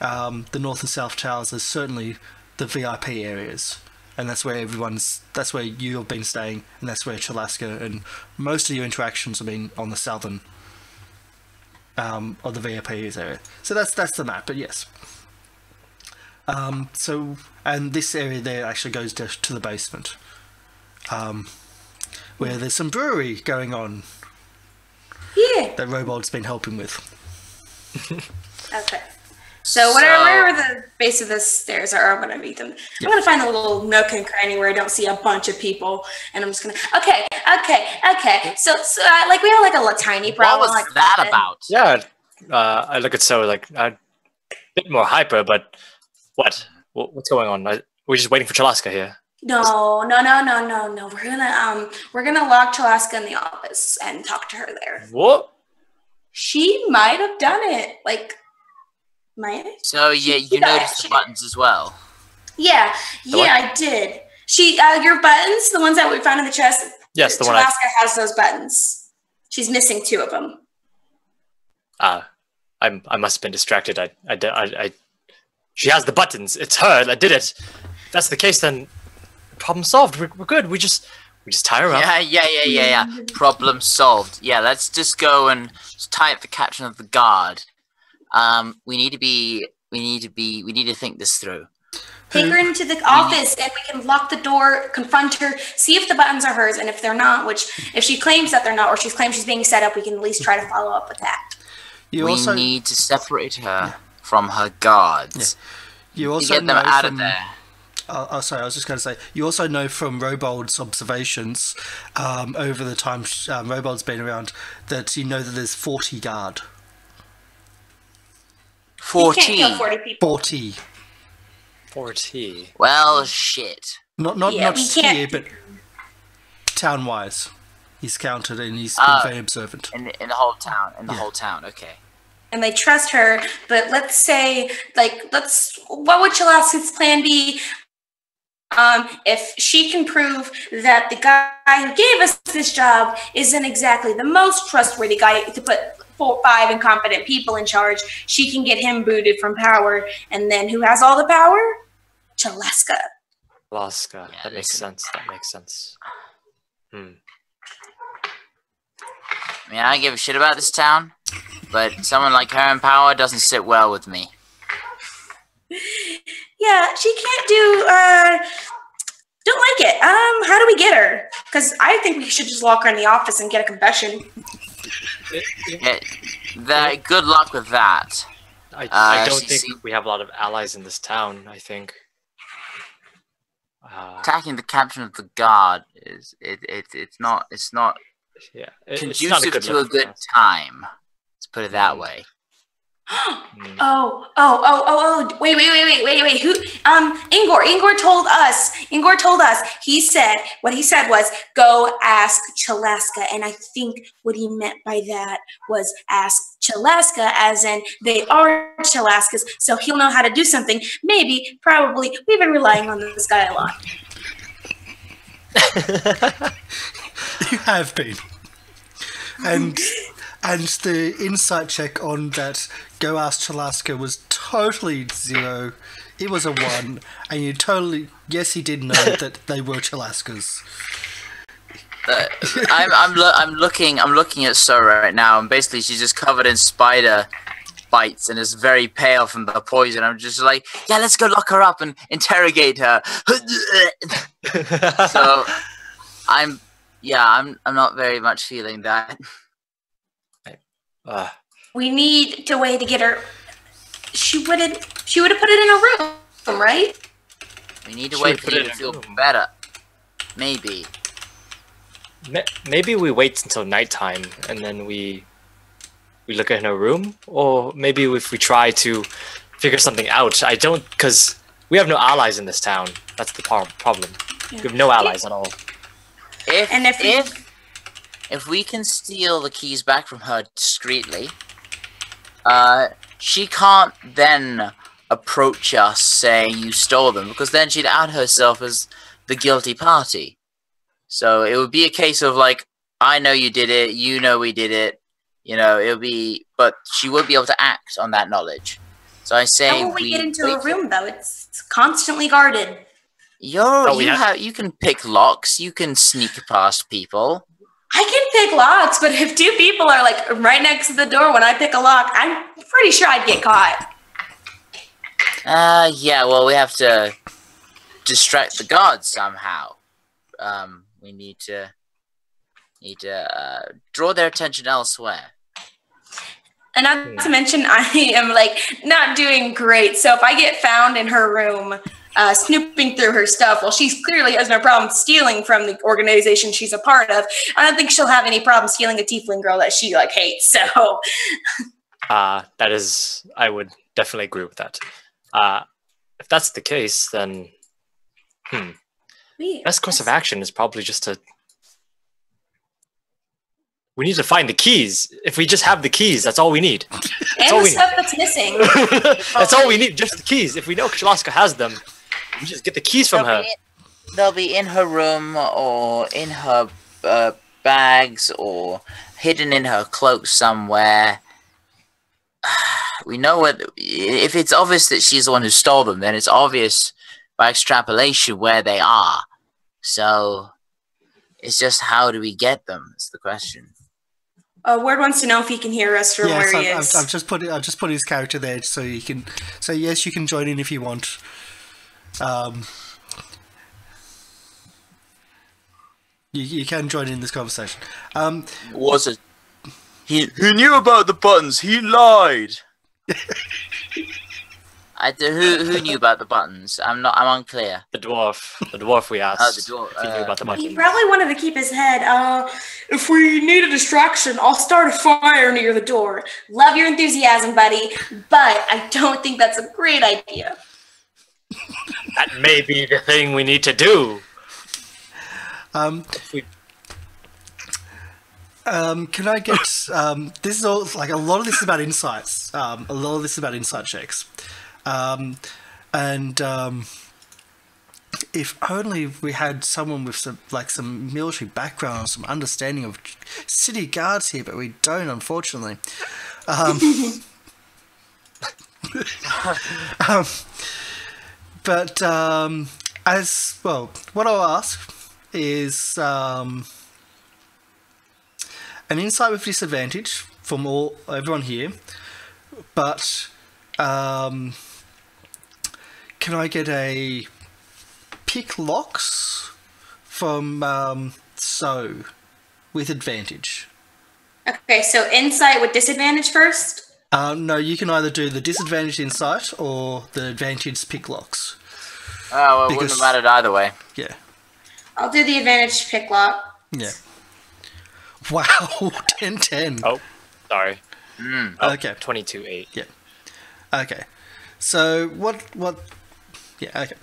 The north and south towers are certainly the VIP areas, and that's where you have been staying, and that's where Chalaska and most of your interactions have been on the southern of the VIP area. So that's the map, but yes. And this area there actually goes to the basement, where there's some brewery going on. Yeah. That Robold's been helping with. Okay. So wherever the base of the stairs are, I'm gonna meet them. Yep. I'm gonna find a little nook and cranny where I don't see a bunch of people, and I'm just gonna. Okay. So like we have like a tiny problem. What was that about? Yeah, I look at so like a bit more hyper, but what's going on? We're just waiting for Chalaska here. No. We're gonna lock Chalaska in the office and talk to her there. What? She might have done it. Like. So yeah, you noticed the buttons as well. Yeah, I did. Your buttons, the ones that we found in the chest. Yes, the one. Alaska has those buttons. She's missing 2 of them. I must have been distracted. She has the buttons. It's her that did it. If that's the case, then problem solved. We're good. We just tie her up. Yeah. Problem solved. Yeah, let's just go and tie up the captain of the guard. We need to think this through. Take her into the office and we can lock the door, confront her, see if the buttons are hers, and if they're not, which if she claims that they're not, or she claims she's being set up, we can at least try to follow up with that. We need to separate her from her guards. Yeah. You also get them out of there. Sorry, I was just going to say, you also know from Robold's observations over the time Robold's been around, that you know that there's 40 guard. 40. You can't kill 40 people. 40. Well, shit. Not here, but town-wise. He's counted and he's been very observant. In the whole town. In the whole town, okay. And they trust her, but let's say, what would Chalaska's plan be? If she can prove that the guy who gave us this job isn't exactly the most trustworthy guy to put 4 or 5 incompetent people in charge, she can get him booted from power. And then who has all the power? Chalaska. Chalaska. That makes sense. I mean, I don't give a shit about this town, but someone like her in power doesn't sit well with me. Yeah, she can't do. Don't like it. How do we get her? Because I think we should just lock her in the office and get a confession. Good luck with that. I don't think we have a lot of allies in this town. I think attacking the captain of the guard is it's not yeah, conducive to a good time. Let's put it that way. Wait. Who? Ingor told us. He said, what he said was, go ask Chalaska. And I think what he meant by that was ask Chalaska, as in they are Chalaskas, so he'll know how to do something. Maybe, probably. We've been relying on this guy a lot. You have been. And the insight check on that go ask Chalaska was totally 0. It was a 1, and you totally he did know that they were Chalaskas. I'm looking at Sora right now, and basically she's just covered in spider bites and is very pale from the poison. I'm just like, yeah, let's go lock her up and interrogate her. So I'm not very much feeling that. We need a way to get her. She would have put it in her room, right? We need to wait for you to feel better. Maybe. Maybe we wait until nighttime and then we look in her room, or maybe if we try to figure something out. I don't, because we have no allies in this town. That's the problem. Yeah. We have no allies at all. If we can steal the keys back from her discreetly, she can't then approach us saying you stole them, because then she'd out herself as the guilty party. So it would be a case of like, I know you did it, you know we did it, but she would be able to act on that knowledge. So I say, how will we get into her room though? It's constantly guarded. You can pick locks, you can sneak past people. I can pick locks, but if 2 people are like right next to the door when I pick a lock, I'm pretty sure I'd get caught. Yeah, well, we have to distract the guards somehow. We need to draw their attention elsewhere. And not to mention, I am like not doing great. So if I get found in her room, snooping through her stuff, well, she clearly has no problem stealing from the organization she's a part of. I don't think she'll have any problem stealing a tiefling girl that she like hates. So, that is, I would definitely agree with that. If that's the case, then best course of action is probably just to. We need to find the keys. If we just have the keys, that's all we need. That's and the stuff that's missing. That's all we need, just the keys. If we know Chalaska has them, we just get the keys from her. They'll be in her room, or in her bags, or hidden in her cloak somewhere. We know if it's obvious that she's the one who stole them, then it's obvious by extrapolation where they are. So it's just, how do we get them? That's the question. Ward wants to know if he can hear us from where he is. I've just put his character there so you can. So yes, you can join in if you want. You can join in this conversation. Was it? He knew about the buttons. He lied. Who knew about the buttons? I'm unclear. The dwarf we asked. Oh, the dwarf. If he knew about the buttons. He probably wanted to keep his head. If we need a distraction, I'll start a fire near the door. Love your enthusiasm, buddy, but I don't think that's a great idea. That may be the thing we need to do. Can I get this is all like a lot of this is about insights. A lot of this is about insight checks. If only we had someone with some military background, some understanding of city guards here, but we don't, unfortunately. As well, what I'll ask is an insight with disadvantage from everyone here, but can I get a pick locks from So with advantage? Okay, so insight with disadvantage first? No, you can either do the disadvantage insight or the advantage pick locks. Oh, well, it Because- wouldn't have mattered either way. Yeah. I'll do the advantage pick lock. Yeah. Wow, 10-10. Oh, sorry. Okay. 22-8. Yeah. Okay. So what? Yeah. Okay.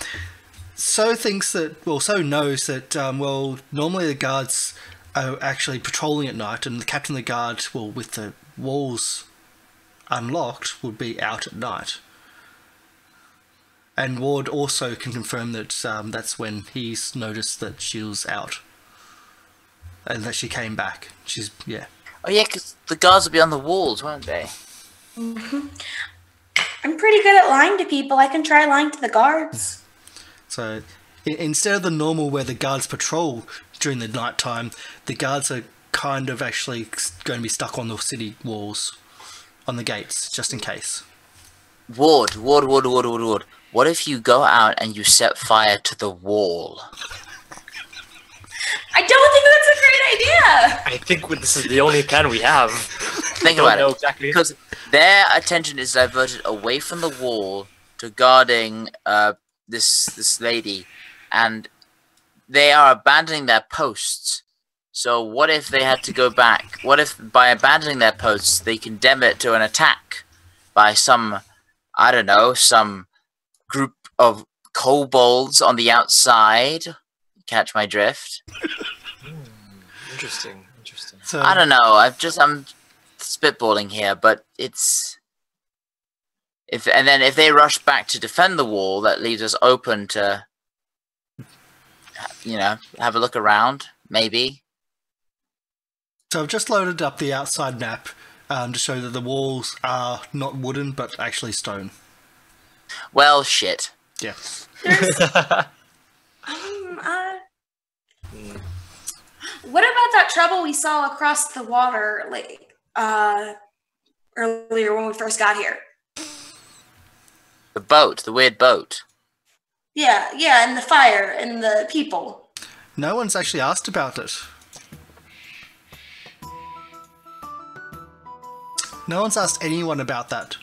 So thinks that. Well, So knows that. Normally the guards are actually patrolling at night, and the captain of the guard, with the walls unlocked, would be out at night. And Ward also can confirm that that's when he's noticed that she was out, and that she came back. Oh yeah, because the guards will be on the walls, won't they? I'm pretty good at lying to people. I can try lying to the guards. So instead of the normal where the guards patrol during the night time, the guards are kind of actually going to be stuck on the city walls, on the gates, just in case. Ward. What if you go out and you set fire to the wall? I don't think that's a great idea. I think this is the only plan we have. Think Don't about know it. exactly. Because their attention is diverted away from the wall to guarding this lady, and they are abandoning their posts. So what if they had to go back? What if by abandoning their posts they condemn it to an attack by some, I don't know, some group of kobolds on the outside? Catch my drift? Interesting. So I don't know. I'm spitballing here, but it's if they rush back to defend the wall, that leaves us open to, have a look around, maybe. So I've just loaded up the outside map to show that the walls are not wooden but actually stone. Well, shit. Yeah. What about that trouble we saw across the water, earlier when we first got here? The weird boat. Yeah, and the fire and the people. No one's actually asked about it. No one's asked anyone about that.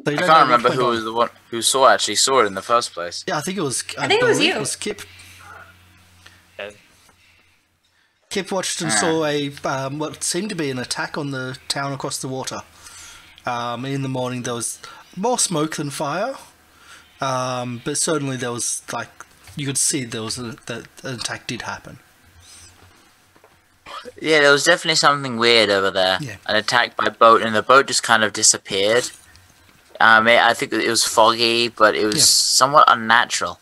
They I don't can't know remember what who went was the one who saw it in the first place. Yeah, I think it was. I think it was believe you. It was Kip. Yeah. Kip watched and saw a what seemed to be an attack on the town across the water. In the morning, there was more smoke than fire, but certainly there was you could see there was that an attack did happen. Yeah, there was definitely something weird over there. Yeah. An attack by boat, and the boat just kind of disappeared. I think it was foggy, but it was somewhat unnatural.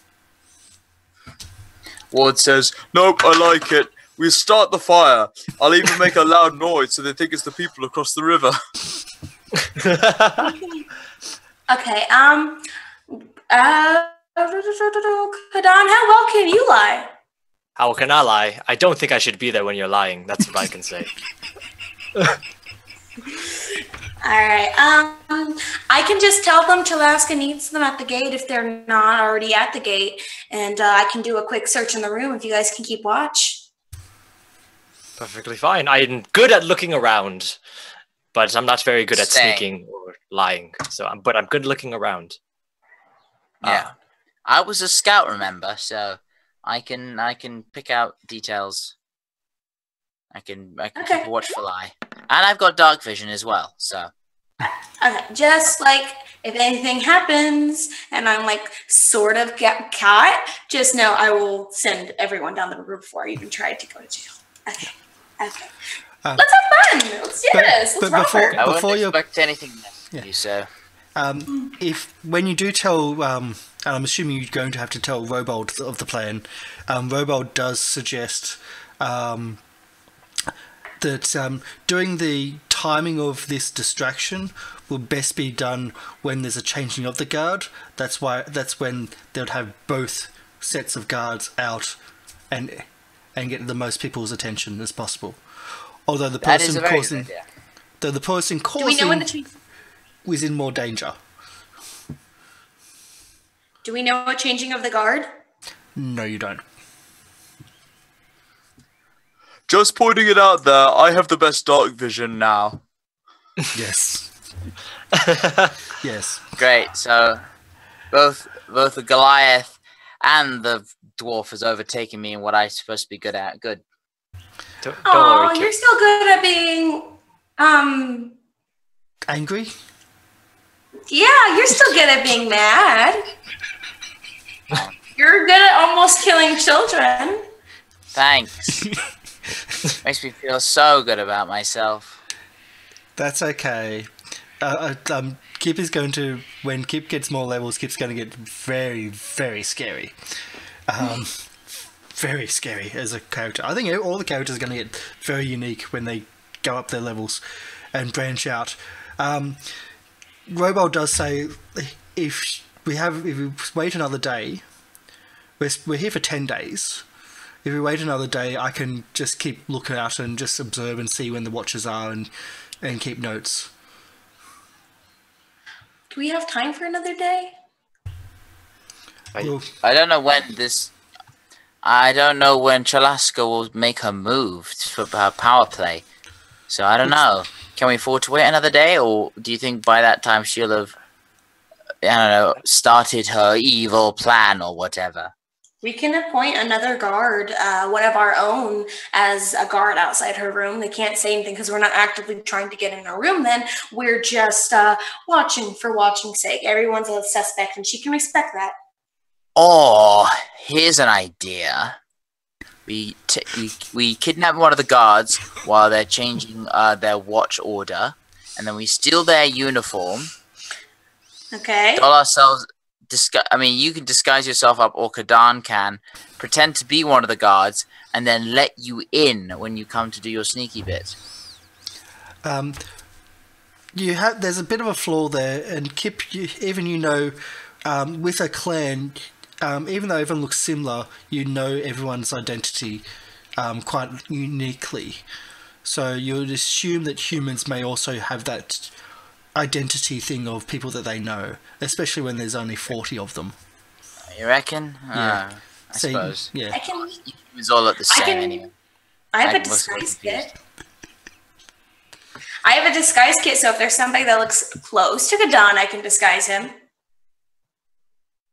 Ward says, "Nope, I like it. We'll start the fire. I'll even make a loud noise so they think it's the people across the river." Okay, Kadan, how well can you lie? How can I lie? I don't think I should be there when you're lying. That's what I can say. Alright, I can just tell them Chalaska needs them at the gate if they're not already at the gate, and I can do a quick search in the room if you guys can keep watch. Perfectly fine. I'm good at looking around, but I'm not very good at Same. sneaking or lying. But I'm good looking around. Yeah, I was a scout, remember? So I can pick out details. I can Okay. keep a watchful eye, and I've got dark vision as well. So Okay, just if anything happens and I'm sort of get caught, just know I will send everyone down the river before I even try to go to jail. Okay. Let's have fun. Let's do this. Let's but rock. I Before wouldn't you- expect anything less from you, so. When you do tell, and I'm assuming you're going to have to tell Robold of the plan, Robold does suggest that doing the timing of this distraction will best be done when there's a changing of the guard. That's when they would have both sets of guards out, and and get the most people's attention as possible. Although the That is person a very good causing, idea. though the person Do we know when causing the was in more danger. Do we know a changing of the guard? No, you don't. Just pointing it out there, I have the best dark vision now. Yes. Yes. Great. So both the Goliath and the dwarf has overtaken me in what I'm supposed to be good at. Good. Don't Oh, worry, you're still good at being Angry? yeah, you're still good at being mad. You're good at almost killing children. Thanks. Makes me feel so good about myself. That's okay. Kip is going to, when Kip gets more levels, Kip's going to get very, very scary. Very scary as a character. I think all the characters are going to get very unique when they go up their levels and branch out. Robol does say if we wait another day, we're here for 10 days. If we wait another day, I can just keep looking out and just observe and see when the watches are and keep notes. Do we have time for another day? Well, I don't know when Chalaska will make her move for her power play. So I don't know. Can we afford to wait another day, or do you think by that time she'll have, I don't know, started her evil plan or whatever? We can appoint another guard, one of our own, as a guard outside her room. They can't say anything because we're not actively trying to get in her room then. We're just watching for watching's sake. Everyone's a suspect, and she can respect that. Or, here's an idea. We kidnap one of the guards while they're changing their watch order, and then we steal their uniform. Okay. Doll ourselves. You can disguise yourself up, or Kadan can pretend to be one of the guards, and then let you in when you come to do your sneaky bit. There's a bit of a flaw there, and Kip, with a clan, even though everyone looks similar, you know everyone's identity quite uniquely. So you would assume that humans may also have that identity thing of people that they know, especially when there's only 40 of them. You reckon? Yeah. I suppose. Yeah. It was all look the same anyway. I have a disguise kit. I have a disguise kit, so if there's somebody that looks close to Kadan, I can disguise him.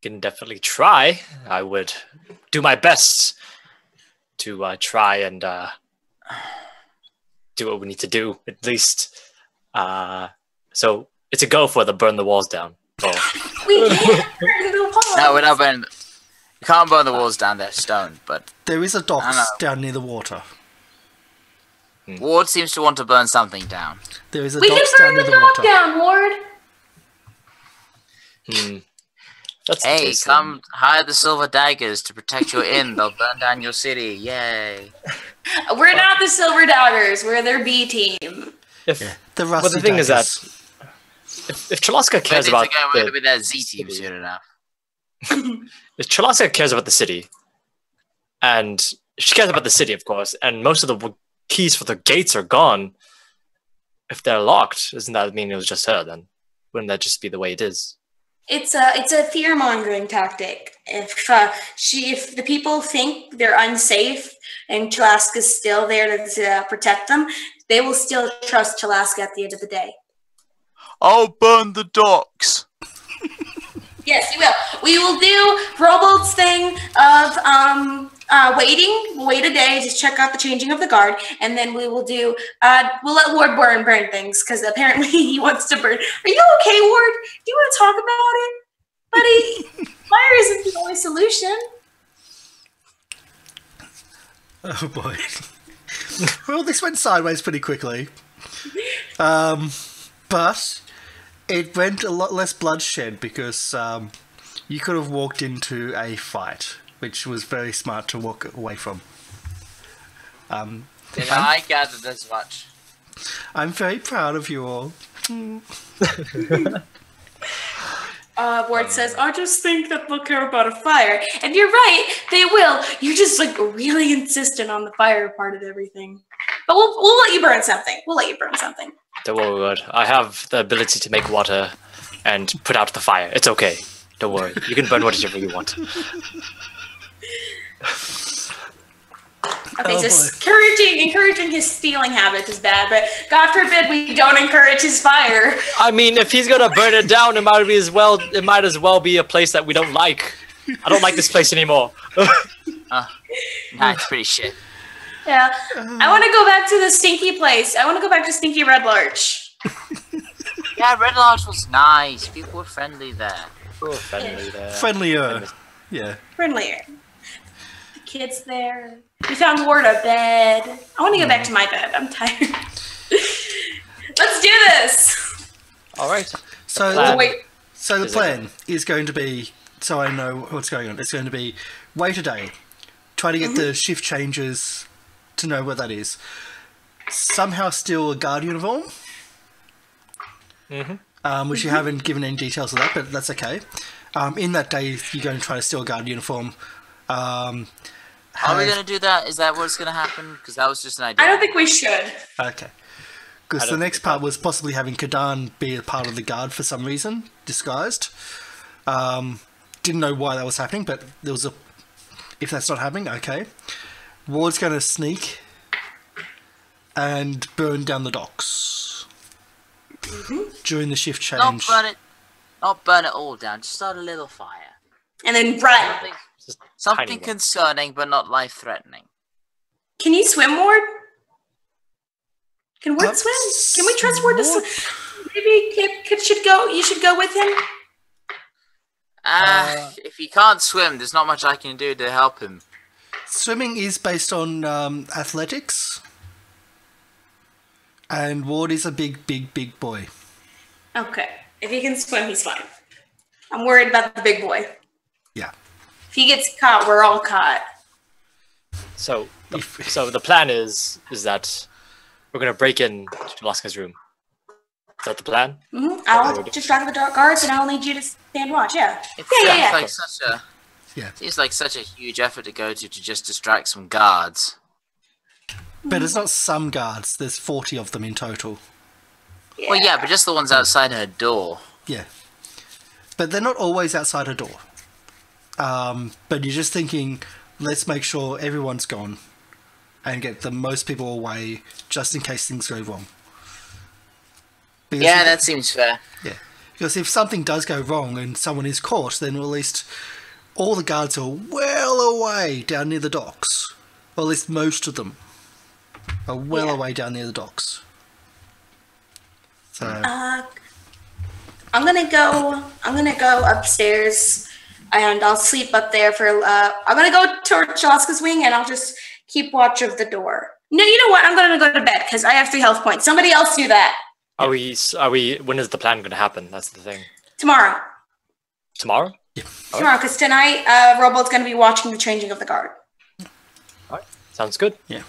can definitely try. I would do my best to try and do what we need to do, at least. So it's a go for the burn the walls down. We can't burn the walls. No, we're not burning. You can't burn the walls down, they're stone, but... There is a docks down near the water. Ward seems to want to burn something down. There is a We can docks down burn near the the dock water. down, Ward. That's Hey, interesting. come hide the silver daggers to protect your inn. They'll burn down your city. Yay. We're not the Silver Daggers. We're their B team. If, The But rusty the thing is that daggers. if Chalaska cares about We're going to the, be that Z team soon enough. if Chalaska cares about the city, and she cares about the city, of course, and most of the keys for the gates are gone. If they're locked, doesn't that mean it was just her? Then wouldn't that just be the way it is? It's a fear mongering tactic. If the people think they're unsafe and Chalaska's still there to protect them, they will still trust Chalaska at the end of the day. I'll burn the docks. Yes, you will. We will do Robolt's thing of wait a day to check out the changing of the guard, and then we will do we'll let Ward burn things because apparently he wants to burn. Are you okay, Ward? Do you want to talk about it, buddy? Fire isn't the only solution. Oh boy. Well, this went sideways pretty quickly. But it went a lot less bloodshed because you could have walked into a fight, which was very smart to walk away from. I gathered as much. I'm very proud of you all. Ward says, I just think that they'll care about a fire. And you're right, they will. You're just like really insistent on the fire part of everything. But we'll let you burn something. We'll let you burn something. Don't worry, Ward. I have the ability to make water and put out the fire. It's okay. Don't worry. You can burn whatever you want. Okay, so encouraging his stealing habit is bad, but God forbid we don't encourage his fire. I mean, if he's gonna burn it down, it might as well be a place that we don't like. I don't like this place anymore. Nah, it's pretty shit. Yeah, I want to go back to the stinky place. I want to go back to Stinky Red Larch. Yeah, Red Lodge was nice. People were friendly there. Friendlier. Yeah. Friendlier. The kids there. We found Ward a bed. I want to go back to my bed. I'm tired. Let's do this. All right. So the plan is going to be, so I know what's going on. It's going to be wait a day, try to get the shift changes to know what that is. Somehow steal a guard uniform, which you haven't given any details of that, but that's okay. In that day, you're going to try to steal a guard uniform. Are we going to do that? Is that what's going to happen? Because that was just an idea. I don't think we should. Okay. Because the next part was possibly having Kadan be a part of the guard for some reason, disguised. Didn't know why that was happening, but there was a... If that's not happening, okay. Ward's going to sneak and burn down the docks during the shift change. Not burn it all down. Just start a little fire. And then run. Something concerning, but not life-threatening. Can you swim, Ward? Can Ward swim? Can we trust Ward to swim? Maybe Kip should go. You should go with him. If he can't swim, there's not much I can do to help him. Swimming is based on athletics, and Ward is a big boy. Okay, if he can swim, he's fine. I'm worried about the big boy. Yeah. If he gets caught, we're all caught. So the plan is that we're gonna break in to Laska's room. Is that the plan? I'll just talk to the dark guards, and I'll need you to stand watch. Yeah. Seems like such a huge effort to go to just distract some guards. But it's not some guards. There's 40 of them in total. Yeah. Well, yeah, but just the ones outside her door. Yeah. But they're not always outside her door. But you're just thinking, let's make sure everyone's gone and get the most people away just in case things go wrong. Because that seems fair. Yeah. Because if something does go wrong and someone is caught, then at least all the guards are well away down near the docks. Or at least most of them are well away down near the docks. So I'm gonna go upstairs and I'll sleep up there for I'm gonna go to Chaska's wing and I'll just keep watch of the door. No, you know what? I'm gonna go to bed because I have 3 health points. Somebody else do that. Are we when is the plan gonna happen? That's the thing. Tomorrow. Tomorrow? Yeah. Tomorrow, because tonight Robo's gonna be watching the changing of the guard. Alright. Sounds good. Yeah.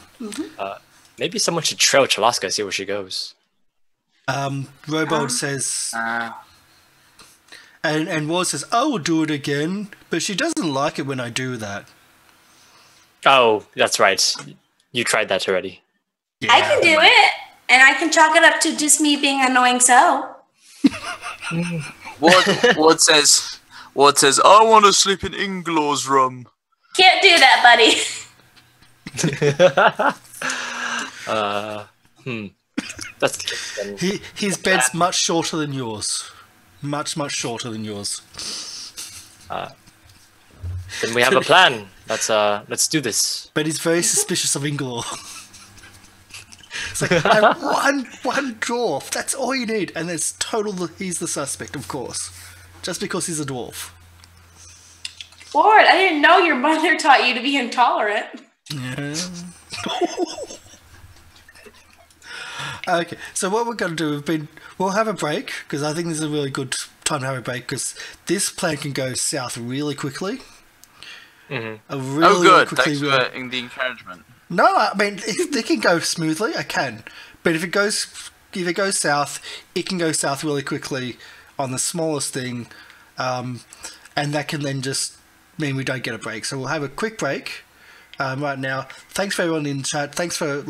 Maybe someone should trail Chalaska, see where she goes. Robold says and Ward says, I will do it again, but she doesn't like it when I do that. Oh, that's right. You tried that already. Yeah. I can do it, and I can chalk it up to just me being annoying so. Ward says, I want to sleep in Inglaw's room. Can't do that, buddy. That's the case then. His bed's much shorter than yours. Much shorter than yours. Then we have a plan. Let's do this. But he's very suspicious of Inglaw. It's like, I have one dwarf. That's all you need. And it's he's the suspect, of course. Just because he's a dwarf. Lord, I didn't know your mother taught you to be intolerant. Yeah. Okay, so what we're going to do, we'll have a break, because I think this is a really good time to have a break, because this plan can go south really quickly. Good. Thanks for the encouragement. No, I mean, it can go smoothly, I can. But if it goes south, it can go south really quickly on the smallest thing. and that can then just mean we don't get a break. So we'll have a quick break right now. Thanks for everyone in chat. Thanks for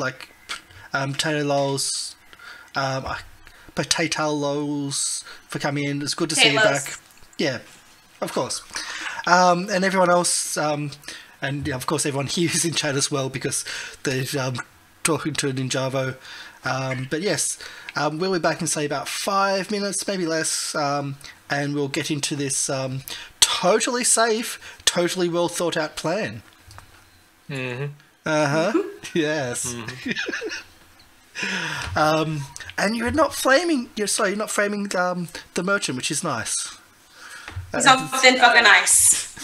Potato Lols for coming in. It's good to see you back. Yeah, of course. And everyone else, and of course everyone here is in chat as well because they're talking to Ninjavo. But yes, we'll be back in say about 5 minutes, maybe less, and we'll get into this totally safe, totally well thought out plan. Mm-hmm. Yes. And you're not framing. You're not framing the merchant, which is nice. Something fucking nice.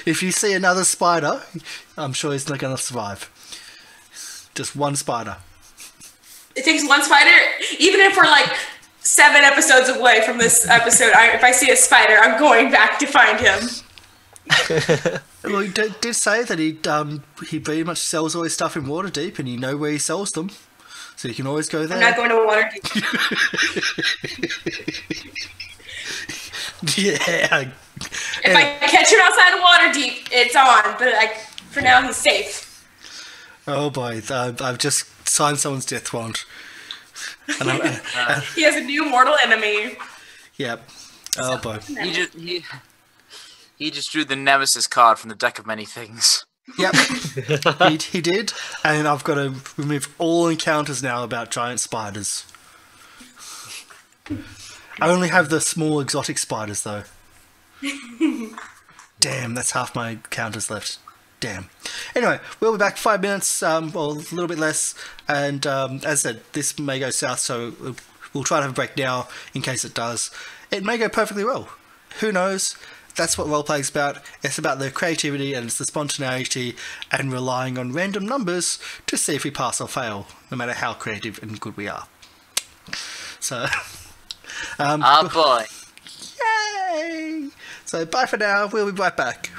If you see another spider, I'm sure he's not going to survive. Just one spider. It takes one spider, even if we're like 7 episodes away from this episode. If I see a spider, I'm going back to find him. Well, he did say that he pretty much sells all his stuff in Waterdeep, and you know where he sells them, so you can always go there. I'm not going to Waterdeep. Yeah. If I catch him outside of Waterdeep, it's on. But for now, he's safe. Oh boy, I've just signed someone's death warrant. And he has a new mortal enemy. Yep. Oh boy. He just drew the Nemesis card from the deck of many things. Yep. he did, and I've got to remove all encounters now about giant spiders. I only have the small exotic spiders though. Damn, that's half my encounters left. Damn. Anyway, we'll be back 5 minutes, well, a little bit less, and as I said, this may go south, so we'll try to have a break now in case it does. It may go perfectly well. Who knows? That's what roleplay is about. It's about the creativity and it's the spontaneity and relying on random numbers to see if we pass or fail, no matter how creative and good we are. So, oh boy. Yay! So bye for now. We'll be right back.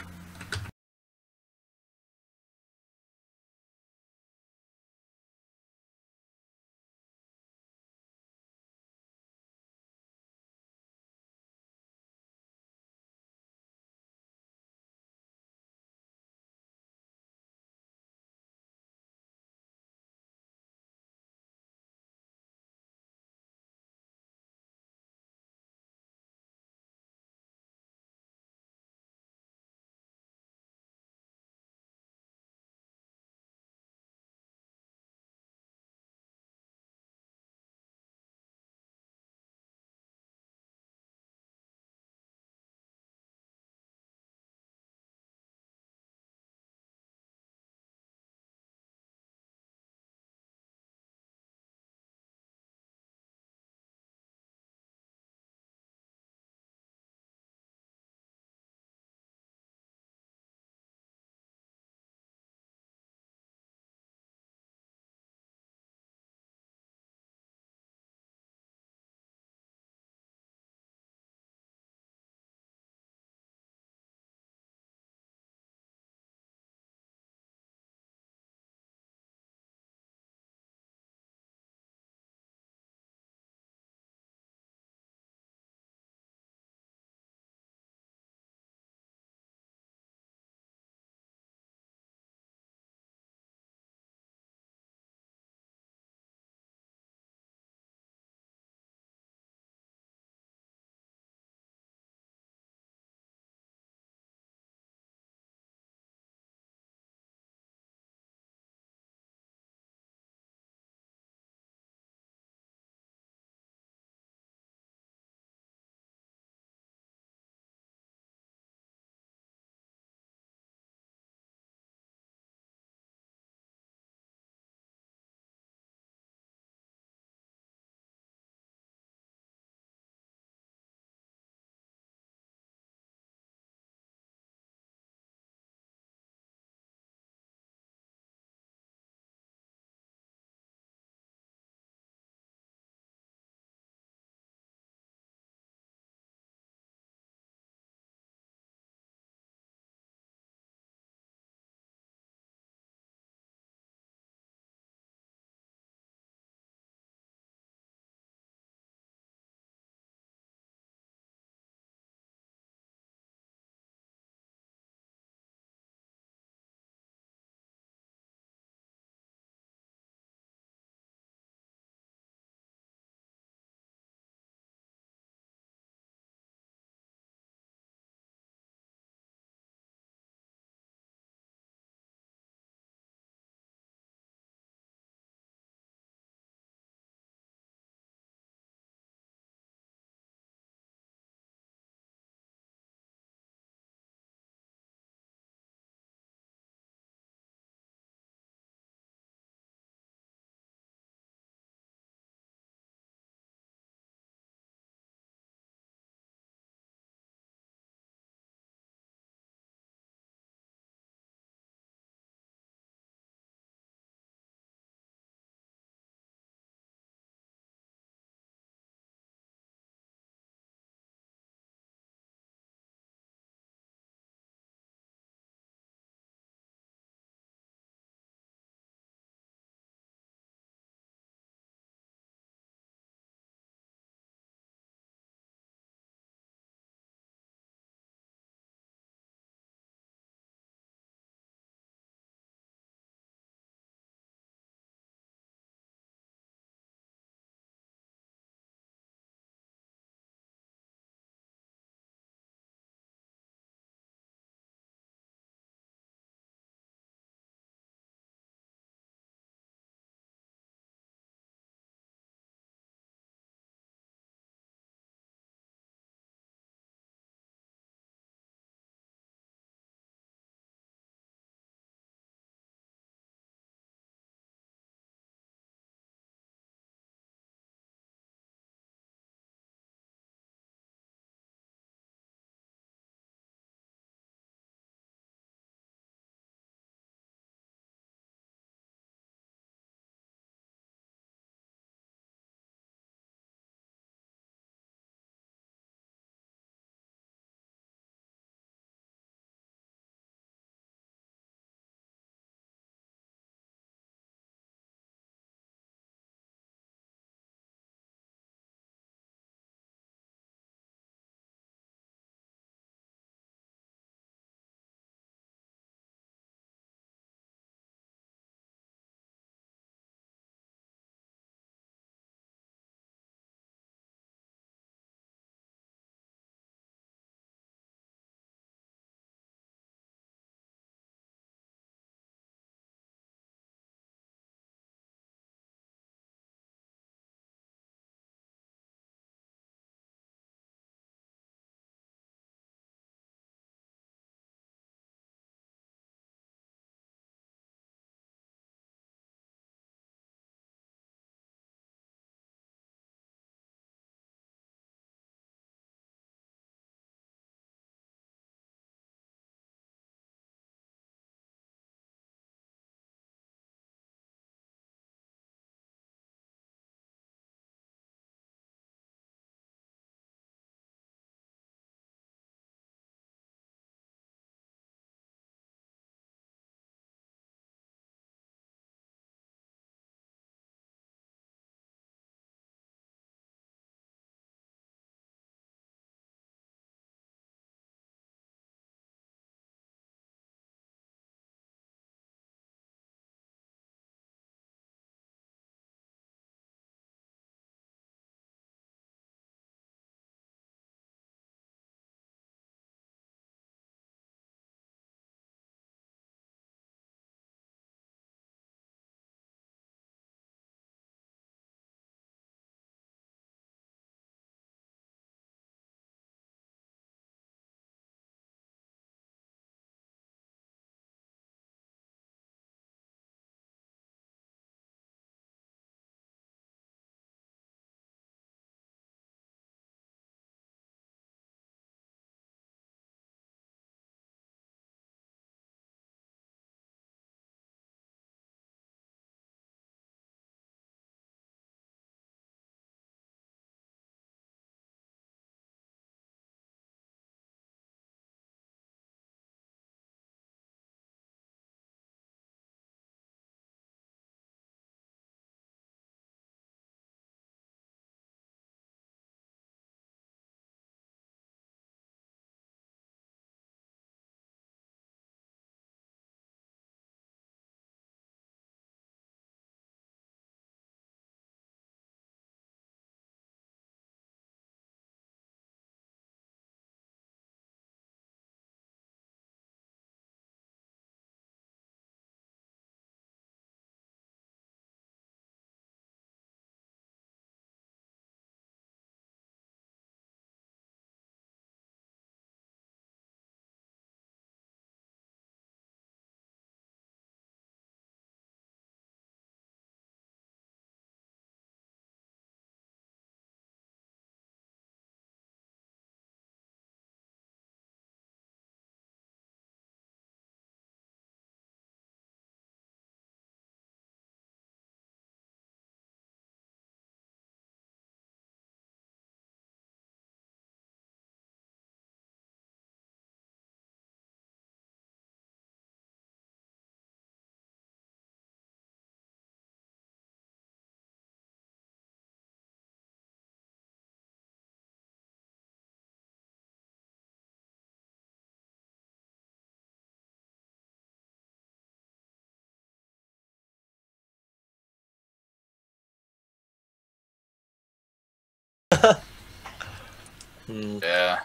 Yeah.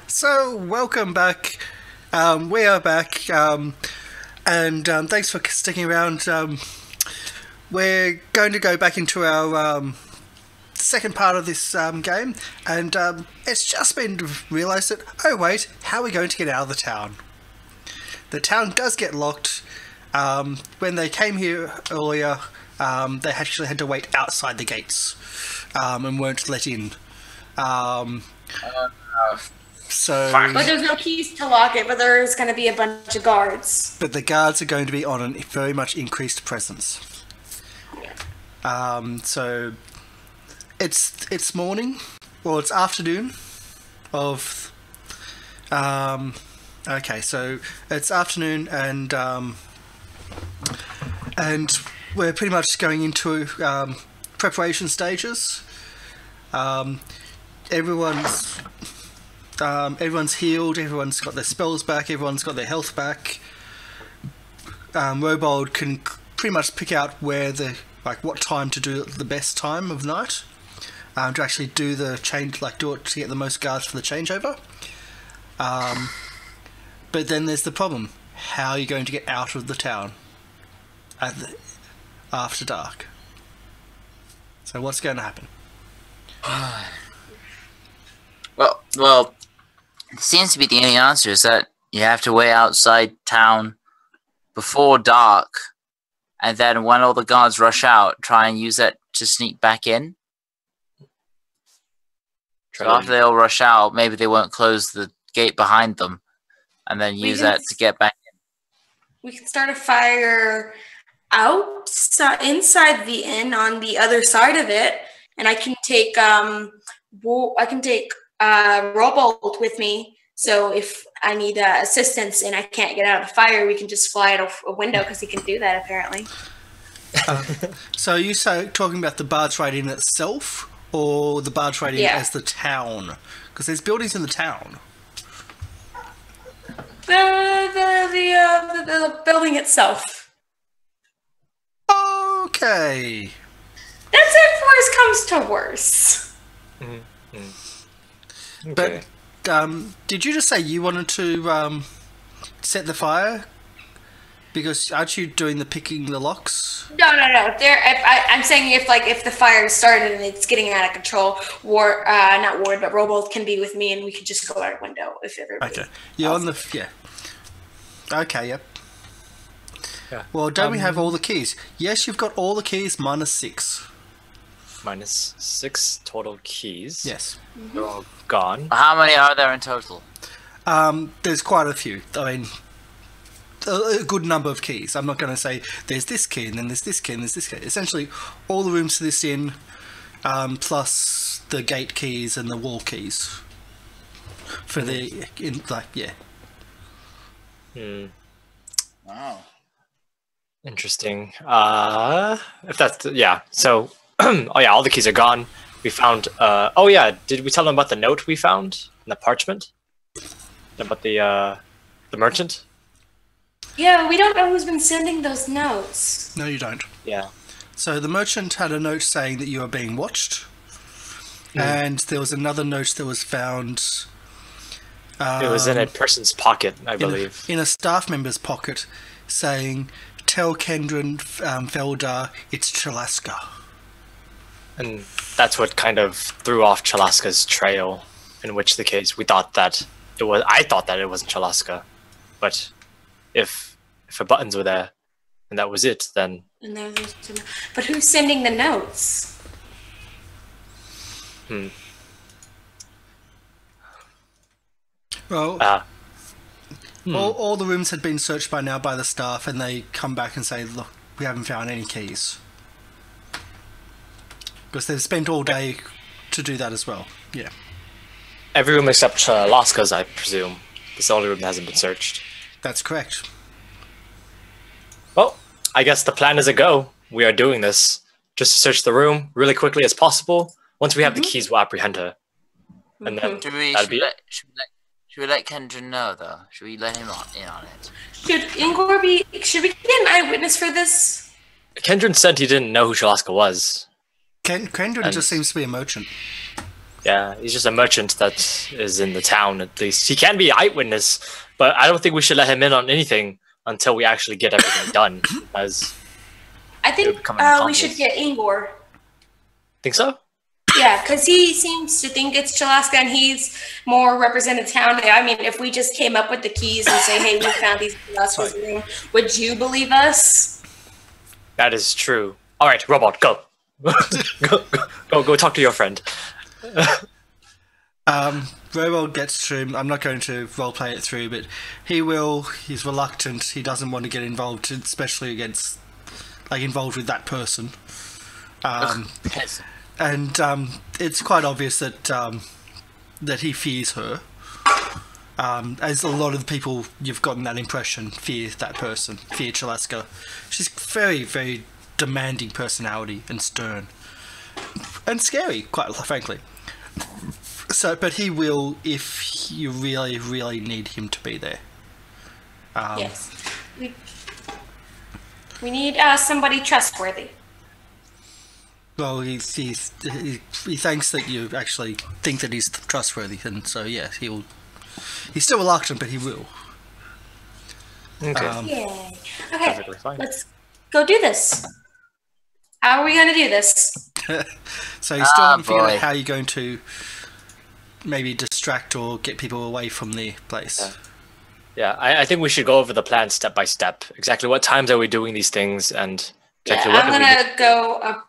So, welcome back. We are back, and thanks for sticking around. We're going to go back into our second part of this game, and it's just been realised that, oh wait, how are we going to get out of the town? The town does get locked. When they came here earlier, they actually had to wait outside the gates and weren't let in. So, But there's no keys to lock it, but there's going to be a bunch of guards. but the guards are going to be on a very much increased presence. So it's morning, or it's afternoon of. Okay, so it's afternoon, and we're pretty much going into preparation stages. Everyone's healed, everyone's got their spells back, everyone's got their health back. Robold can pretty much pick out where what time to do the best time of night, to actually do the change, do it to get the most guards for the changeover. But then there's the problem: how are you going to get out of the town after dark? So what's going to happen? Well, it seems to be the only answer is that you have to wait outside town before dark, and then when all the guards rush out, try and use that to sneak back in. So after they all rush out, maybe they won't close the gate behind them, and then use that to get back in. We can start a fire inside the inn on the other side of it, and I can take Robold with me. So if I need assistance and I can't get out of the fire, we can just fly out a window because he can do that apparently. So you talking about the barge ride in itself, or the barge ride in as the town? Because there's buildings in the town. The building itself. Okay. That's if worse comes to worse. Okay. But did you just say you wanted to set the fire? Because aren't you doing the picking the locks? No. I'm saying if the fire started and it's getting out of control, not Ward, but Robold can be with me and we could just go out a window if everybody. Okay. You're on the Okay. Yep. Yeah. Well, don't we have all the keys? Yes, you've got all the keys minus 6. Minus 6 total keys. Yes. They're all gone. How many are there in total? There's quite a few. I mean, a good number of keys. I'm not going to say there's this key and then there's this key and there's this key. Essentially, all the rooms to this inn, plus the gate keys and the wall keys. For Wow. Interesting. If that's so all the keys are gone. We found did we tell them about the note we found in the parchment? About the merchant? Yeah, we don't know who's been sending those notes. No, you don't. Yeah. So the merchant had a note saying that you are being watched, and there was another note that was found. It was in a person's pocket, I believe. In a staff member's pocket, saying, "Tell Kendron Feldar it's Chalaska." And that's what kind of threw off Chalaska's trail, in which the case we thought that it was. I thought that it wasn't Chalaska, but if her buttons were there, and that was it, then. And but who's sending the notes? Well, all the rooms had been searched by now by the staff, and they come back and say, "Look, we haven't found any keys." Because they've spent all day to do that as well. Yeah. Every room except Chalaska's, I presume. It's the only room that hasn't been searched. That's correct. Well, I guess the plan is a go. We are doing this just to search the room really quickly as possible. Once we have the keys, we'll apprehend her. And then Should we let Kendra know, though? Should we let him in on it? Should we get an eyewitness for this? Kendron said he didn't know who Chalaska was. Kendra just seems to be a merchant. Yeah, he's just a merchant that is in the town, at least. He can be an eyewitness, but I don't think we should let him in on anything until we actually get everything done. As I think we should get Ingor. Think so? Yeah, because he seems to think it's Chalaska, and he's more represented town. I mean, if we just came up with the keys and say, "Hey, we found these in Chalaska's room," would you believe us? That is true. All right, Robot, go. go talk to your friend. Robot gets to him. I'm not going to roleplay it through, but he's reluctant. He doesn't want to get involved, especially involved with that person. And it's quite obvious that he fears her. As a lot of the people you've gotten that impression fear that person, fear Chalaska. She's very, very demanding personality and stern and scary, quite frankly. So, but he will if you really, really need him to be there. Yes, we need somebody trustworthy. Well, he thanks that you actually think that he's trustworthy, and so yeah, he's still reluctant, but he will. Okay. Yay. Okay, let's go do this. How are we going to do this? So you still haven't figured out how you're going to maybe distract or get people away from the place. Yeah, I think we should go over the plan step by step. Exactly what times are we doing these things, and exactly what I'm going to go up.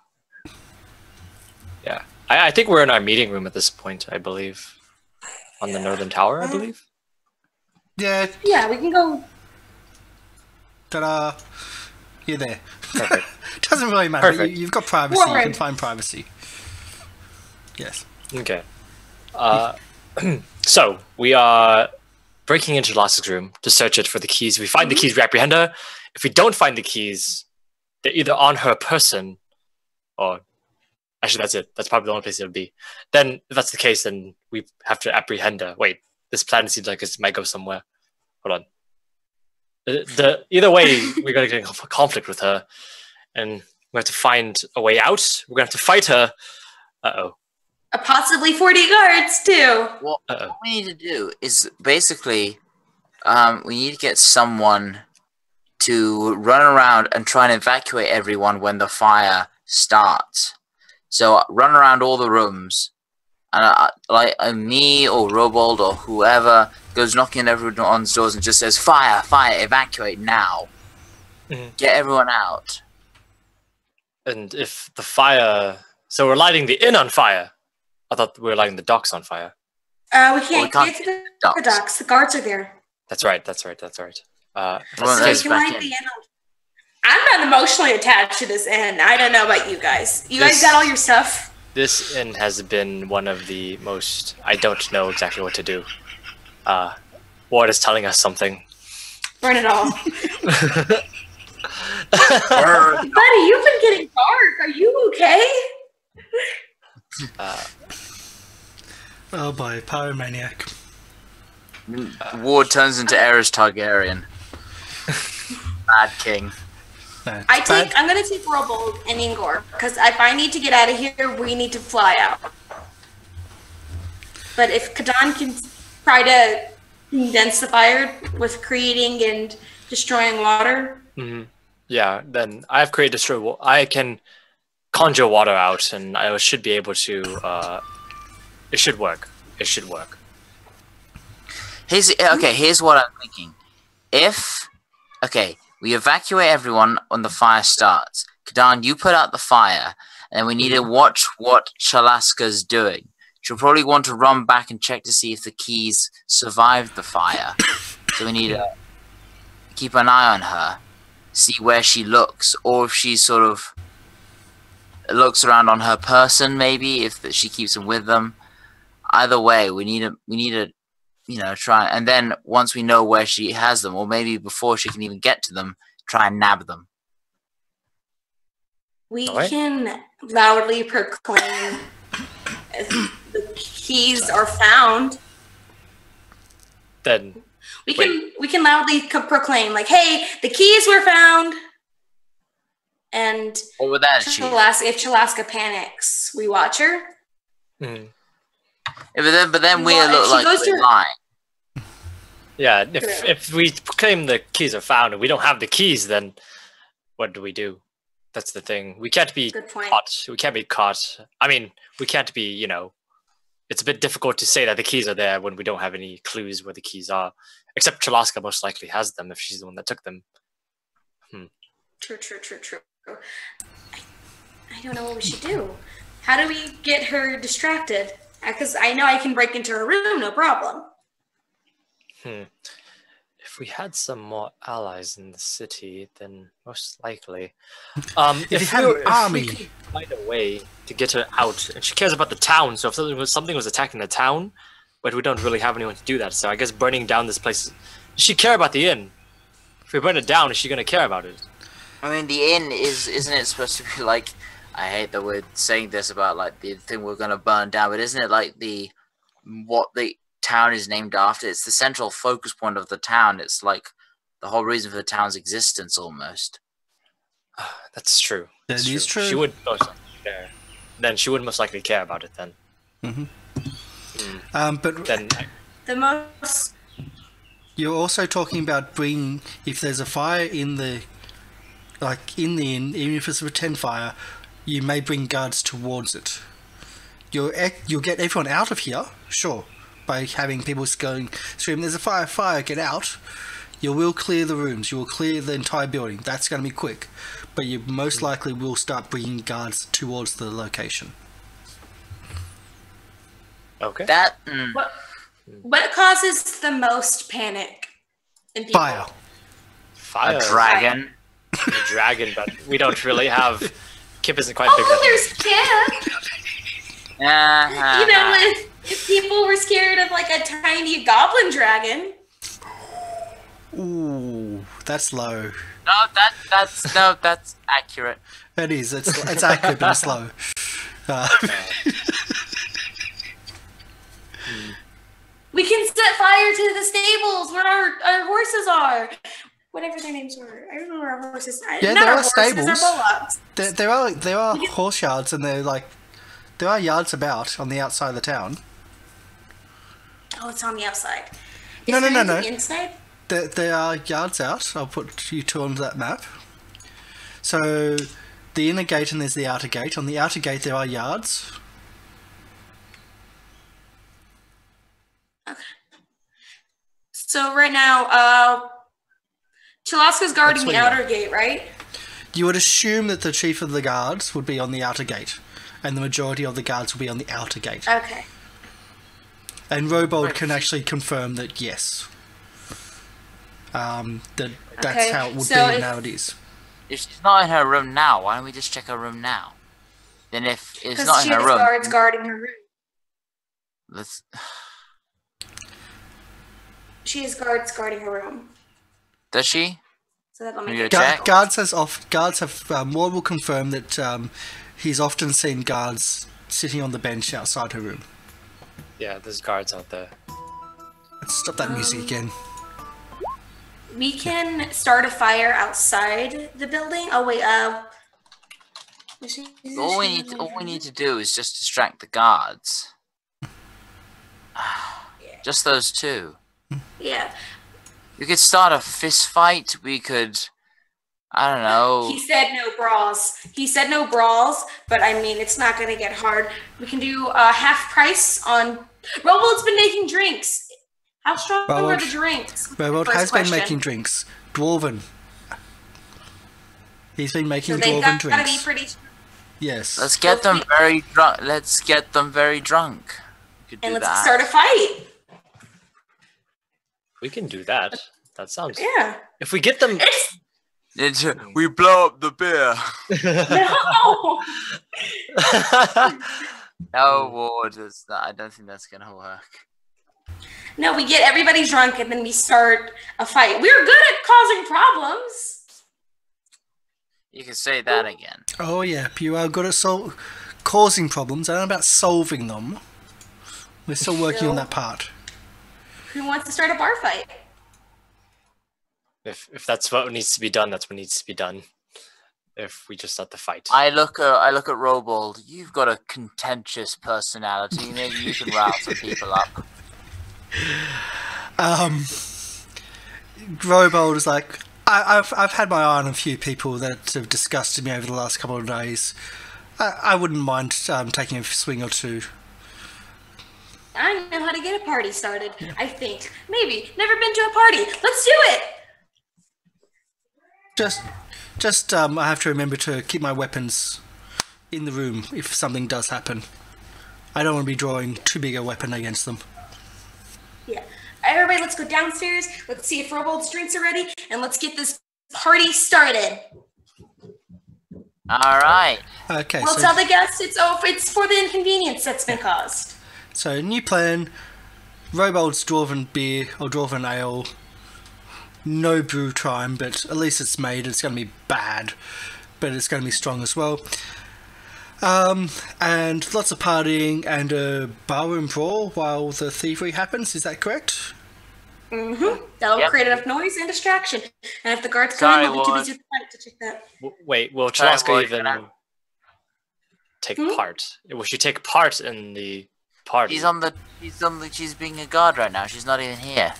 Yeah, I think we're in our meeting room at this point, I believe. On the Northern Tower, I believe. Yeah. Yeah, we can go. Ta-da! You're there. Perfect. Doesn't really matter. Perfect. You've got privacy. You can find privacy. Yes. Okay. So, we are breaking into Lassa's room to search it for the keys. If we find the keys, we apprehend her. If we don't find the keys, they're either on her person or... Actually, that's it. That's probably the only place it would be. Then, if that's the case, then we have to apprehend her. Wait, this plan seems like it might go somewhere. Hold on. Either way, we're going to get in conflict with her. And we have to find a way out. We're going to have to fight her. Uh-oh. Possibly 40 guards, too. What we need to do is basically, we need to get someone to run around and try and evacuate everyone when the fire starts. So run around all the rooms, and me or Robold or whoever goes knocking on everyone's doors and just says, "Fire, fire, evacuate now." Get everyone out. And if the fire... So we're lighting the inn on fire. I thought we were lighting the docks on fire. We can't get to the docks. The guards are there. That's right. So you can light the inn on. I'm not emotionally attached to this inn. I don't know about you guys. You guys got all your stuff? This inn has been one of the most... I don't know exactly what to do. Ward is telling us something. Burn it all. Buddy, you've been getting dark. Are you okay? Oh boy, pyromaniac. Ward turns into Aerys Targaryen. Bad king. No, I'm gonna take Robold and Ingor because if I need to get out of here, we need to fly out. But if Kadan can try to condense the fire with creating and destroying water, yeah, then I have created destroy. I can conjure water out, and I should be able to. It should work. It should work. Here's what I'm thinking. We evacuate everyone when the fire starts. Kadan, you put out the fire, and we need to watch what Chalaska's doing. She'll probably want to run back and check to see if the keys survived the fire. So we need to keep an eye on her, see where she looks, or if she sort of looks around on her person, maybe if she keeps them with them. Either way, we need to try, and then once we know where she has them, or maybe before she can even get to them, try and nab them. We can loudly proclaim if the keys are found. Then we can loudly proclaim, like, "Hey, the keys were found." And What would that achieve? If Chalaska panics, we watch her. Mm. Yeah, but then we look she like goes we're to- lying. Yeah, if we claim the keys are found and we don't have the keys, then what do? That's the thing. We can't be Good point. caught. We can't be caught. I mean, we can't be, you know, it's a bit difficult to say that the keys are there when we don't have any clues where the keys are. Except Chalaska most likely has them if she's the one that took them. True. I don't know what we should do. How do we get her distracted? Because I know I can break into her room, no problem. If we had some more allies in the city, then most likely. If you had an army. we could find a way to get her out, and she cares about the town. So if something was attacking the town, but we don't really have anyone to do that. So I guess burning down this place. Does she care about the inn? If we burn it down, is she gonna care about it? I mean, the inn isn't it supposed to be like? I hate that we're saying this about like the thing we're gonna burn down, but isn't it like what the town is named after? It's the central focus point of the town. It's like the whole reason for the town's existence, almost. That's true. That is true. She would most likely care. Then she would most likely care about it then. But Then The most. you're also talking about bringing, if there's a fire in the inn, even if it's a pretend fire, you may bring guards towards it. You'll get everyone out of here, sure, by having people going, scream, there's a fire, get out. You will clear the rooms, you will clear the entire building. That's going to be quick. But you most likely will start bringing guards towards the location. okay. That What causes the most panic in people? Fire. Fire. a dragon. A dragon, but we don't really have. Kip isn't quite big Oh, enough. there's Kip! You know, if people were scared of like a tiny goblin dragon. Ooh, that's low. No, that's accurate. It is. It's accurate, but it's low. We can set fire to the stables where our horses are. Whatever their names were. I don't know where our horses are. Yeah, Not there our are horses, stables. our bullocks. There are horse yards, and there are yards about on the outside of the town. Oh, it's on the outside. No. Inside? There are yards out. I'll put you two onto that map. So, the inner gate and there's the outer gate. On the outer gate there are yards. Okay. So right now, Chalaska's guarding the outer gate, right? You would assume that the chief of the guards would be on the outer gate, and the majority of the guards will be on the outer gate. Okay. And Robold can actually confirm that yes. That's Okay, how it would so be if- nowadays. If she's not in her room now, why don't we just check her room now? Then if it's Because not she in her has room, guards guarding her room. let's. She has guards guarding her room. Does she? So that'll make You're it. check. Guards have more will confirm that he's often seen guards sitting on the bench outside her room. Yeah, there's guards out there. Let's stop that music again. We can start a fire outside the building. Oh wait, All we need to do is just distract the guards. Just those two. Yeah. We could start a fist fight. We could, I don't know. He said no brawls, but I mean it's not gonna get hard. We can do half price on. Robold's been making drinks. How strong are the drinks? Robold First has question. been making drinks. Dwarven. He's been making So they've dwarven got to drinks. be pretty. Yes. Let's get them very drunk. Let's get them very drunk. We could do And let's that. start a fight. We can do that. That sounds. Yeah. If we get them. We blow up the beer. No. No, Ward, I don't think that's gonna work. No, we get everybody drunk and then we start a fight. We're good at causing problems. You can say that again. Oh yeah, you are good at causing problems. I don't know about solving them. We're still working on that part. Who wants to start a bar fight? If that's what needs to be done, that's what needs to be done. if we just start the fight. I look at Robold. You've got a contentious personality. Maybe you can rile some people up. Robold is like, I've had my eye on a few people that have disgusted me over the last couple of days. I wouldn't mind taking a swing or two. I know how to get a party started. Yeah. I think maybe never been to a party. Let's do it. Just I have to remember to keep my weapons in the room if something does happen. I don't want to be drawing too big a weapon against them. Yeah. Everybody, let's go downstairs. Let's see if Robold's drinks are ready, and let's get this party started. All right. Okay. We'll tell the guests it's for the inconvenience that's been caused. So, new plan. Robold's dwarven beer or dwarven ale. No brew time, but at least it's made. It's going to be bad, but it's going to be strong as well. And lots of partying and a barroom brawl while the thievery happens. Is that correct? Mm-hmm. That'll create enough noise and distraction. And if the guards come in, we'll be too busy with the fight to check that. Wait, will Chalaska even take part? Will she take part in the party? She's being a guard right now. She's not even here.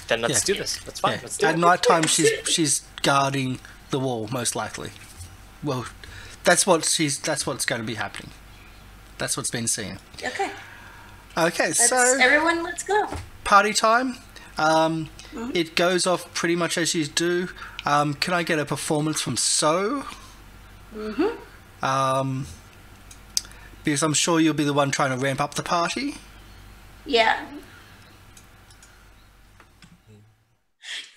Then let's do this. That's fine. Yeah. Let's do At it. night time, she's guarding the wall, most likely. Well, that's what's going to be happening. That's what's been seen. Okay. Okay, so everyone, let's go. Party time. It goes off pretty much as you do. Can I get a performance from So? Because I'm sure you'll be the one trying to ramp up the party. Yeah.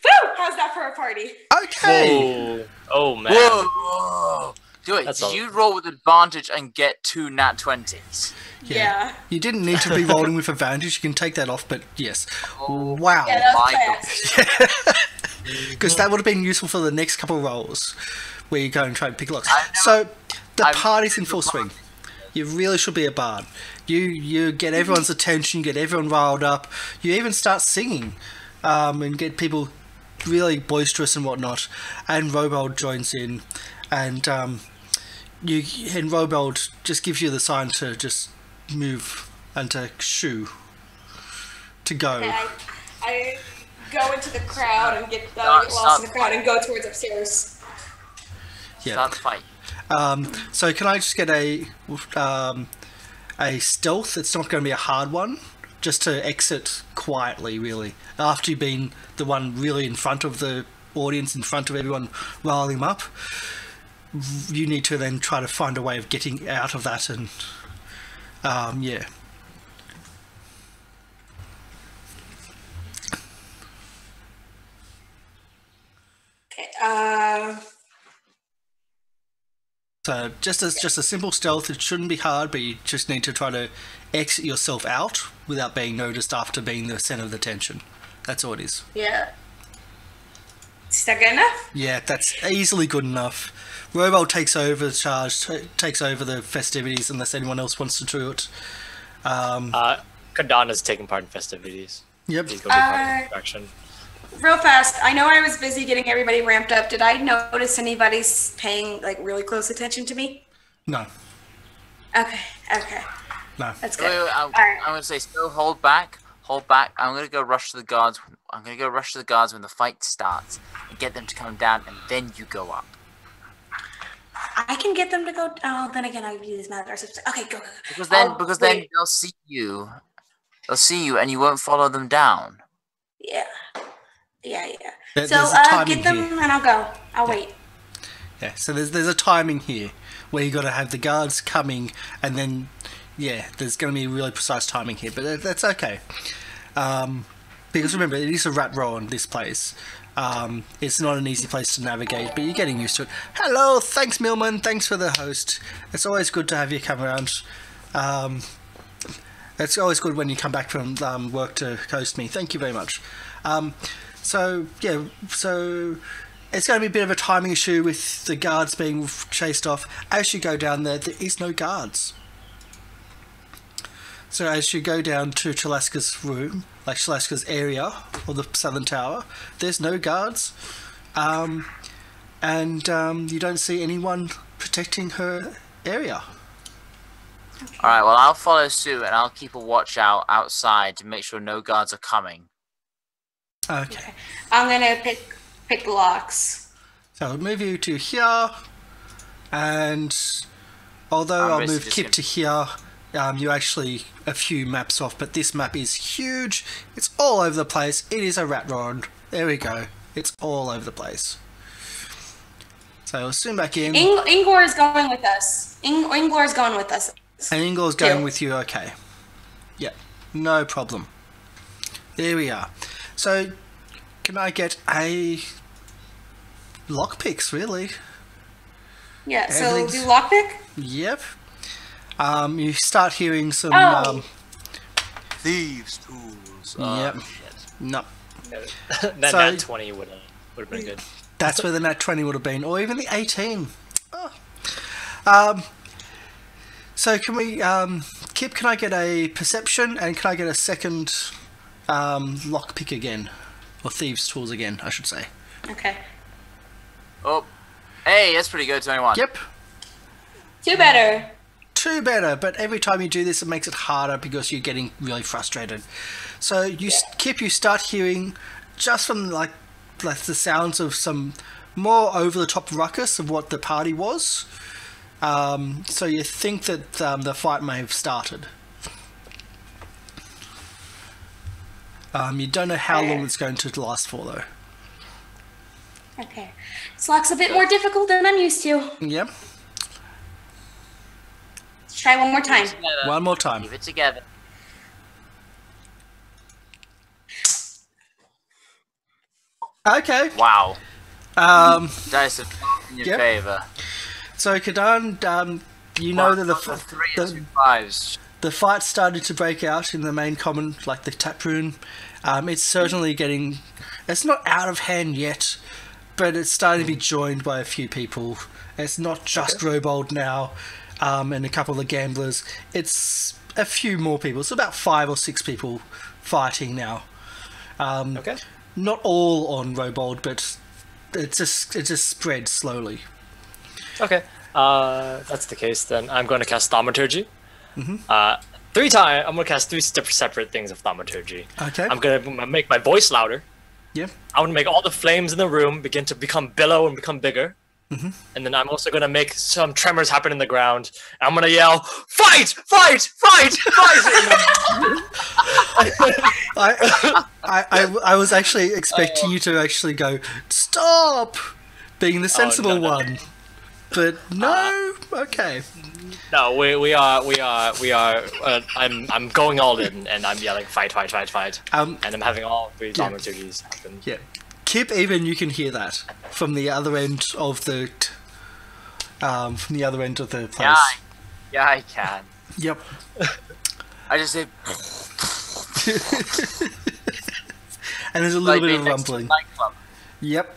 Woo! How's that for a party? Okay. Whoa. Oh man. Whoa. Do it. Did you roll with advantage and get 2 nat 20s? Yeah. You didn't need to be rolling with advantage. You can take that off, but yes. Oh, wow. Yeah, that Because that would have been useful for the next couple of rolls where you go and try and pick locks. So the party's in full swing. You really should be a bard. You get everyone's attention, you get everyone riled up. You even start singing and get people really boisterous and whatnot. And Robold joins in, and Robold just gives you the sign to just move and to shoo, to go. Okay, I go into the crowd and get lost in the crowd and go towards upstairs. Yeah. Start the fight. So can I just get a stealth? It's not going to be a hard one, just to exit quietly, really. After you've been the one really in front of the audience, in front of everyone, riling them up, you need to then try to find a way of getting out of that, and yeah. Okay. So just a simple stealth. It shouldn't be hard, but you just need to try to exit yourself out without being noticed after being the center of the tension. That's all it is. Yeah. Is that good enough? Yeah, that's easily good enough. Robold takes over the charge, takes over the festivities unless anyone else wants to do it. Kadana's taking part in festivities. Yep. He's going to be part of the distraction. Real fast, I know I was busy getting everybody ramped up. Did I notice anybody's paying like really close attention to me? No. Okay. No. That's good. Wait, I'm Alright. going to say, still hold back. I'm going to go rush to the guards. I'm going to go rush to the guards when the fight starts and get them to come down, and then you go up. I can get them to go. Oh, then again, I use matters. Okay, go. Because then they'll see you. They'll see you, and you won't follow them down. Yeah. There's So a timing get them, here. and I'll go. I'll wait. Yeah, so there's a timing here where you got to have the guards coming, and then there's going to be really precise timing here, but that's okay. Because remember, it is a rat roll in this place. It's not an easy place to navigate, but you're getting used to it. Hello, thanks Millman, thanks for the host. It's always good to have you come around. It's always good when you come back from work to host me. Thank you very much. So it's going to be a bit of a timing issue with the guards being chased off. As you go down there is no guards. So as you go down to Chalaska's room, like Chalaska's area, or the southern tower, there's no guards. and you don't see anyone protecting her area. All right. Well, I'll follow suit and I'll keep a watch out outside to make sure no guards are coming. Okay. I'm gonna pick locks. So I'll move you to here, and although I'll move Kip to here, you're actually a few maps off, but this map is huge. It's all over the place. It is a rat rod. There we go. It's all over the place. So I'll zoom back in. Ingor is going with us. Ingor is going with us. And Ingor's going with you, okay. Yep, no problem. There we are. So, can I get a lockpicks, really? Yeah, so do lockpick? Yep. You start hearing some Thieves' tools. Yep. No. That 20 would have been good. That's where the nat 20 would have been, or even the 18. Oh. So can we, Kip, can I get a perception, and can I get a second lockpick again? Or thieves' tools again, I should say. Okay. Oh, hey, that's pretty good, 21. Yep. 2 better. 2 better, but every time you do this it makes it harder because you're getting really frustrated. So you, Kip, you start hearing, just from like the sounds of some more over-the-top ruckus of what the party was. So you think that the fight may have started. You don't know how long it's going to last for, though. Okay. This lock's a bit more difficult than I'm used to. Yep. Let's try one more time. One more time. Keep it together. Okay. Wow. Dice have gone in your favor. So Kadan, you know that the fight started to break out in the main common, like the tap room. It's certainly getting, it's not out of hand yet, but it's starting to be joined by a few people. It's not just Robold now, and a couple of gamblers. It's a few more people. It's about 5 or 6 people fighting now. Not all on Robold, but it just spread slowly. Okay, that's the case. Then I'm going to cast Thaumaturgy. 3 times. I'm going to cast 3 separate things of Thaumaturgy. Okay. I'm going to make my voice louder. Yep. I'm going to make all the flames in the room begin to become billow and become bigger. And then I'm also going to make some tremors happen in the ground. I'm going to yell, "Fight! Fight! Fight! Fight!" I was actually expecting you to actually go, "Stop!" being the sensible one. But no, okay. No, we are. I'm going all in, and I'm yelling, "Fight! Fight! Fight! Fight!" And I'm having all 3 thaumaturgies happen. Yeah, Kip, even you can hear that from the other end of the place. Yeah, I can. Yep. I just say. And there's a little bit of rumbling. Yep.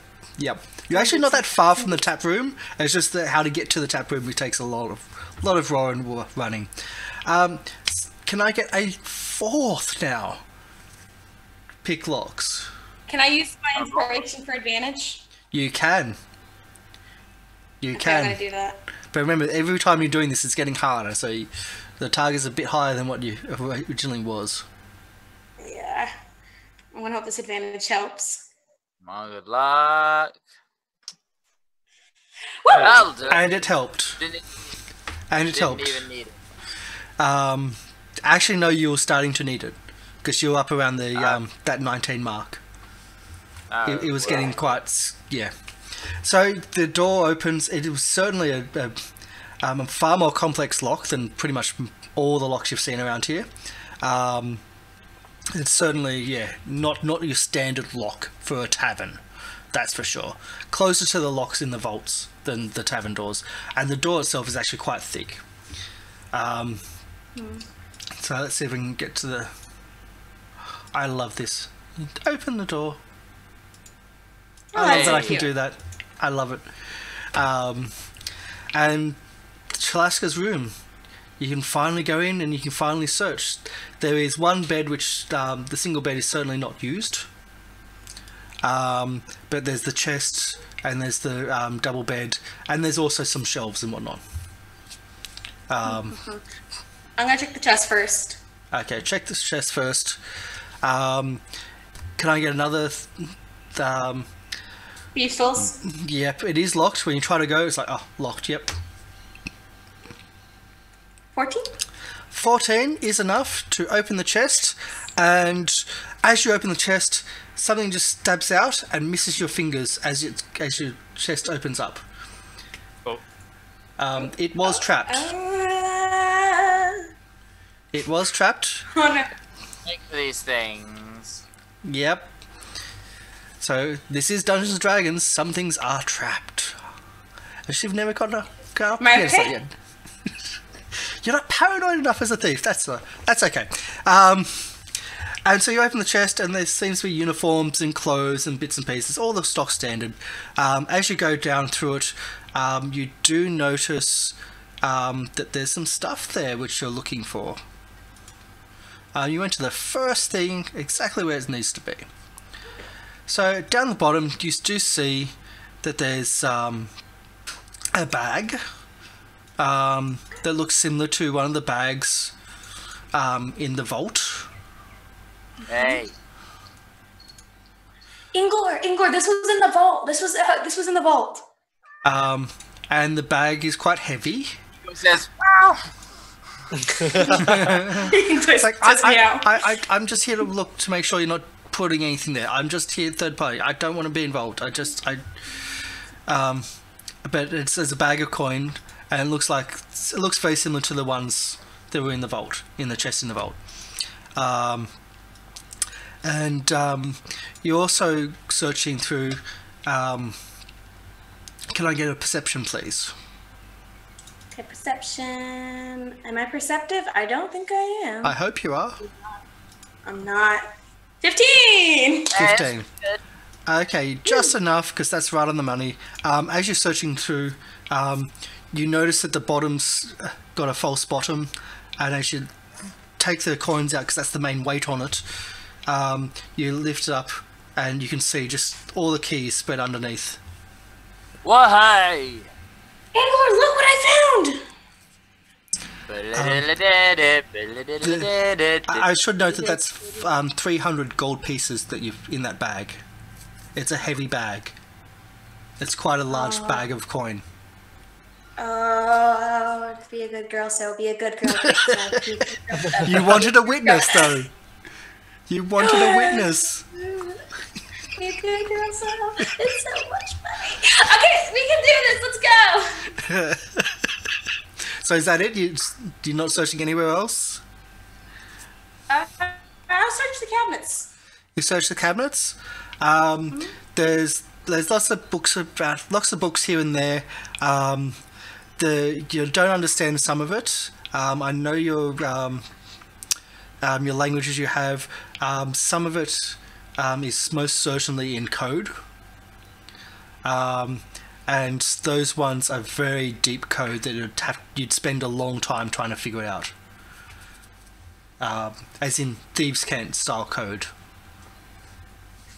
You're actually not that far from the tap room. It's just that how to get to the tap room, which takes a lot of roaring running. Can I get a 4th now? Pick locks. Can I use my inspiration for advantage? You can. I'm gonna do that. But remember, every time you're doing this, it's getting harder. So the target's a bit higher than what you originally was. Yeah. I want to hope this advantage helps. Well, good luck. Woo! That'll do. And it helped. Didn't helped. even need it. Actually, no, you were starting to need it because you were up around the that 19 mark. It was getting quite, yeah. So the door opens. It was certainly a far more complex lock than pretty much all the locks you've seen around here. It's certainly, yeah, not your standard lock for a tavern, that's for sure. Closer to the locks in the vaults than the tavern doors, and the door itself is actually quite thick. So let's see if we can get to the... I love this. Open the door. I love that I can do that. I love it. And Chalaska's room. You can finally go in and you can finally search. There is one bed which the single bed is certainly not used. But there's the chest, and there's the double bed, and there's also some shelves and whatnot. I'm gonna check the chest first. Okay, check this chest first. Can I get another? Pistols. Yep, it is locked. When you try to go, it's like, oh, locked. Yep. 14. 14 is enough to open the chest, and as you open the chest, something just stabs out and misses your fingers as your chest opens up. Oh. It was trapped. It was trapped. Oh no. Make these things. Yep. So this is Dungeons and Dragons. Some things are trapped. And you've never got a car. Am I okay? You're not paranoid enough as a thief. That's okay. And so you open the chest, and there seems to be uniforms and clothes and bits and pieces, all the stock standard. As you go down through it, you do notice that there's some stuff there which you're looking for. You went to the first thing exactly where it needs to be. So down the bottom, you do see that there's a bag that looks similar to one of the bags in the vault. Hey. Ingor, this was in the vault. This was in the vault. And the bag is quite heavy. It says, wow. It's like, I'm just here to look to make sure you're not putting anything there. I'm just here third party. I don't want to be involved. But it says a bag of coin, and it looks very similar to the ones that were in the vault, in the chest in the vault. And you're also searching through. Can I get a perception, please? Okay, perception. Am I perceptive? I don't think I am. I hope you are. I'm not. 15! 15. Okay, just enough, because that's right on the money. As you're searching through, you notice that the bottom's got a false bottom, and as you take the coins out, because that's the main weight on it, you lift it up, and you can see just all the keys spread underneath. Why? Angler, look what I found! I should note that that's 300 gold pieces that you've in that bag. It's a heavy bag. It's quite a large bag of coin. Oh, be a good girl, so be a good girl. You wanted a witness, though. You wanted a witness. Be a good girl, so it's so much money. Okay, we can do this. Let's go. So is that it? You're not searching anywhere else? I'll search the cabinets. You search the cabinets. There's lots of books here and there. You don't understand some of it. I know your languages you have. Some of it is most certainly in code. And those ones are very deep code that you'd spend a long time trying to figure it out. As in Thieves' Cant style code.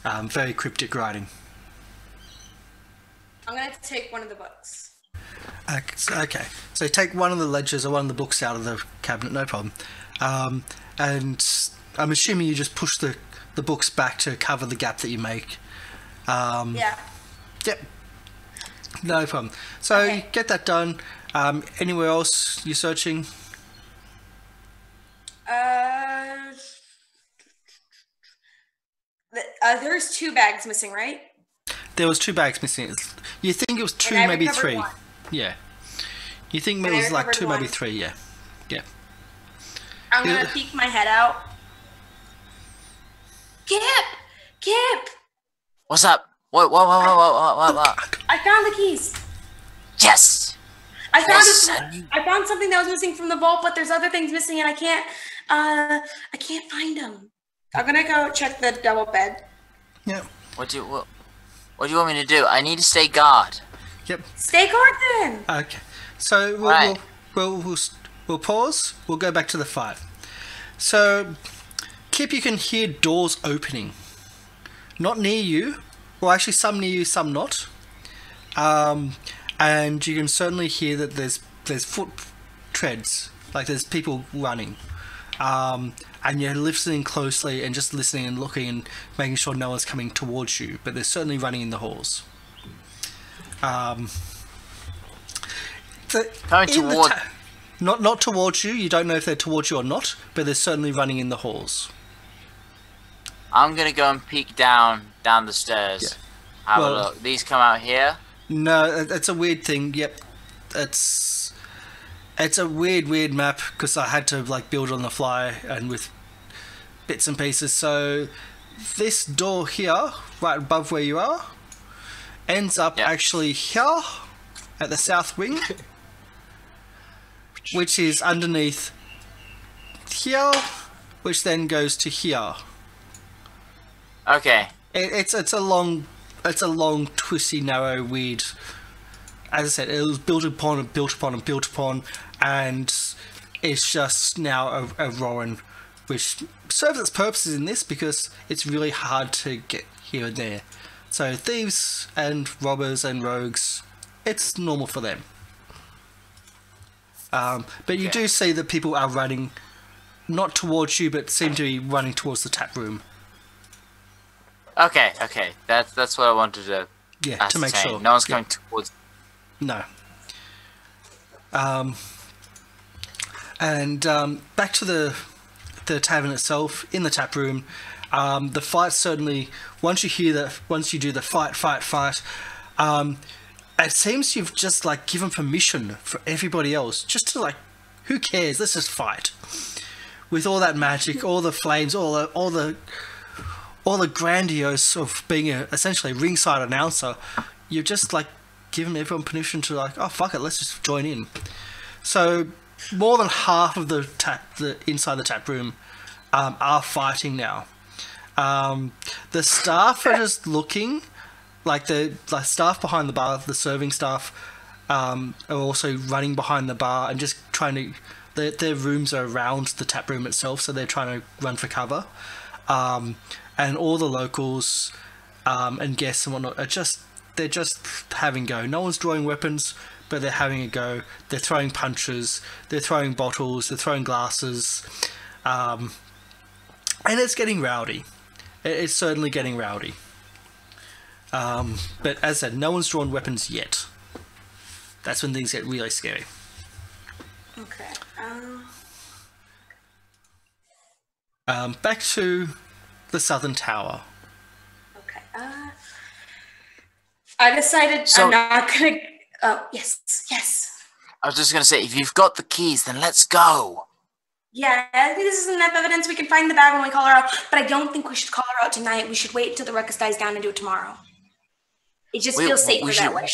Very cryptic writing. I'm going to take one of the books. Okay, so take one of the ledgers or one of the books out of the cabinet, no problem. And I'm assuming you just push the books back to cover the gap that you make. Yeah. Yep. No problem. So Okay. get that done. Anywhere else you're searching? There's 2 bags missing, right? There was 2 bags missing. You think it was 2, And I maybe recovered 3. one. Yeah. You think it And I was like recovered 2, maybe one. 3, yeah. Yeah. I'm going to peek my head out. Kip! What's up? What? I found the keys. Yes! I found Yes. I found something that was missing from the vault, but there's other things missing, and I can't find them. I'm gonna go check the double bed. Yeah. What do you want me to do? I need to stay guard. Yep. Stay guard then. Okay. So Right. we'll pause. We'll go back to the fight. So, Kip, you can hear doors opening. Not near you, Well, actually, some near you, some not. And you can certainly hear that there's foot treads, like there's people running. And you're listening closely and just listening and looking and making sure no one's coming towards you, but they're certainly running in the halls. Coming toward... Not towards you. You don't know if they're towards you or not, but they're certainly running in the halls. I'm gonna go and peek down the stairs. Yeah. Have a look. These come out here. No, it's a weird thing. Yep, it's a weird map because I had to like build on the fly and with bits and pieces. So this door here, right above where you are, ends up actually here at the south wing. Which is underneath here, which then goes to here. Okay. It's a long, twisty, narrow, weird. As I said, it was built upon and built upon and built upon, and it's just now a ruin, which serves its purposes in this because it's really hard to get here and there. So thieves and robbers and rogues, it's normal for them. But you do see that people are running, not towards you, but seem to be running towards the tap room. Okay. That's what I wanted to ascertain. To make sure. No one's coming towards... No. And back to the tavern itself, in the tap room, the fight certainly, once you do the fight, it seems you've just like given permission for everybody else just to like, who cares? Let's just fight. With all that magic, all the flames, all the grandiose of being essentially a ringside announcer, you've just like given everyone permission to like, oh fuck it, let's just join in. So more than half of the inside the tap room are fighting now. The staff are just looking. Like the staff behind the bar, the serving staff, are also running behind the bar and just trying to. Their rooms are around the tap room itself, so they're trying to run for cover. And all the locals and guests and whatnot they're just having a go. No one's drawing weapons, but they're having a go. They're throwing punches. They're throwing bottles. They're throwing glasses, and it's getting rowdy. It's certainly getting rowdy. But as I said, no one's drawn weapons yet. That's when things get really scary. Okay. Back to the southern tower. Okay. I decided I'm not gonna. Oh, yes. I was just gonna say, if you've got the keys, then let's go. Yeah, I think this is enough evidence. We can find the bag when we call her out. But I don't think we should call her out tonight. We should wait until the ruckus dies down and do it tomorrow. It just feels safer that way.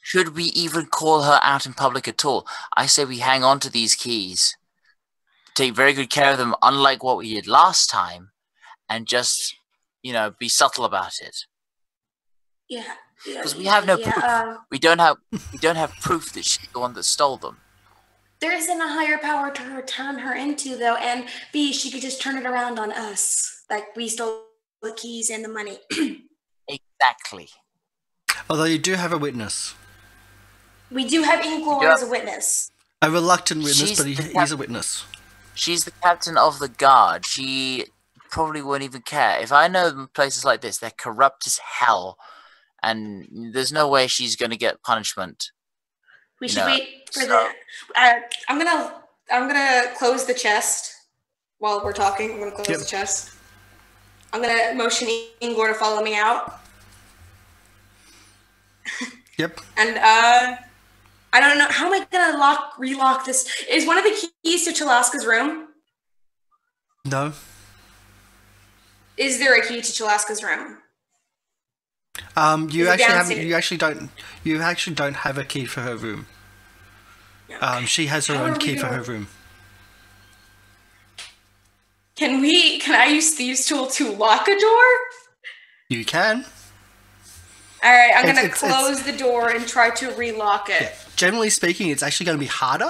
Should we even call her out in public at all? I say we hang on to these keys, take very good care of them, unlike what we did last time, and just, be subtle about it. Yeah. Because we have no proof. We don't have proof that she's the one that stole them. There isn't a higher power to turn her into, though, and B, she could just turn it around on us, like we stole the keys and the money. Exactly. Although you do have a witness. We do have Inglor as a witness. A reluctant witness, but he's a witness. She's the captain of the guard. She probably won't even care. If I know places like this, they're corrupt as hell, and there's no way she's going to get punishment. We should wait for the. I'm gonna close the chest while we're talking. I'm gonna close the chest. I'm gonna motion Inglor to follow me out. Yep. And I don't know, how am I gonna relock this? Is one of the keys to Chalaska's room? No. Is there a key to Chalaska's room? You actually don't have a key for her room. Okay. She has her own key for her room. Can I use Thieves' Tool to lock a door? You can. Alright, I'm going to close the door and try to relock it. Yeah. Generally speaking, it's actually going to be harder,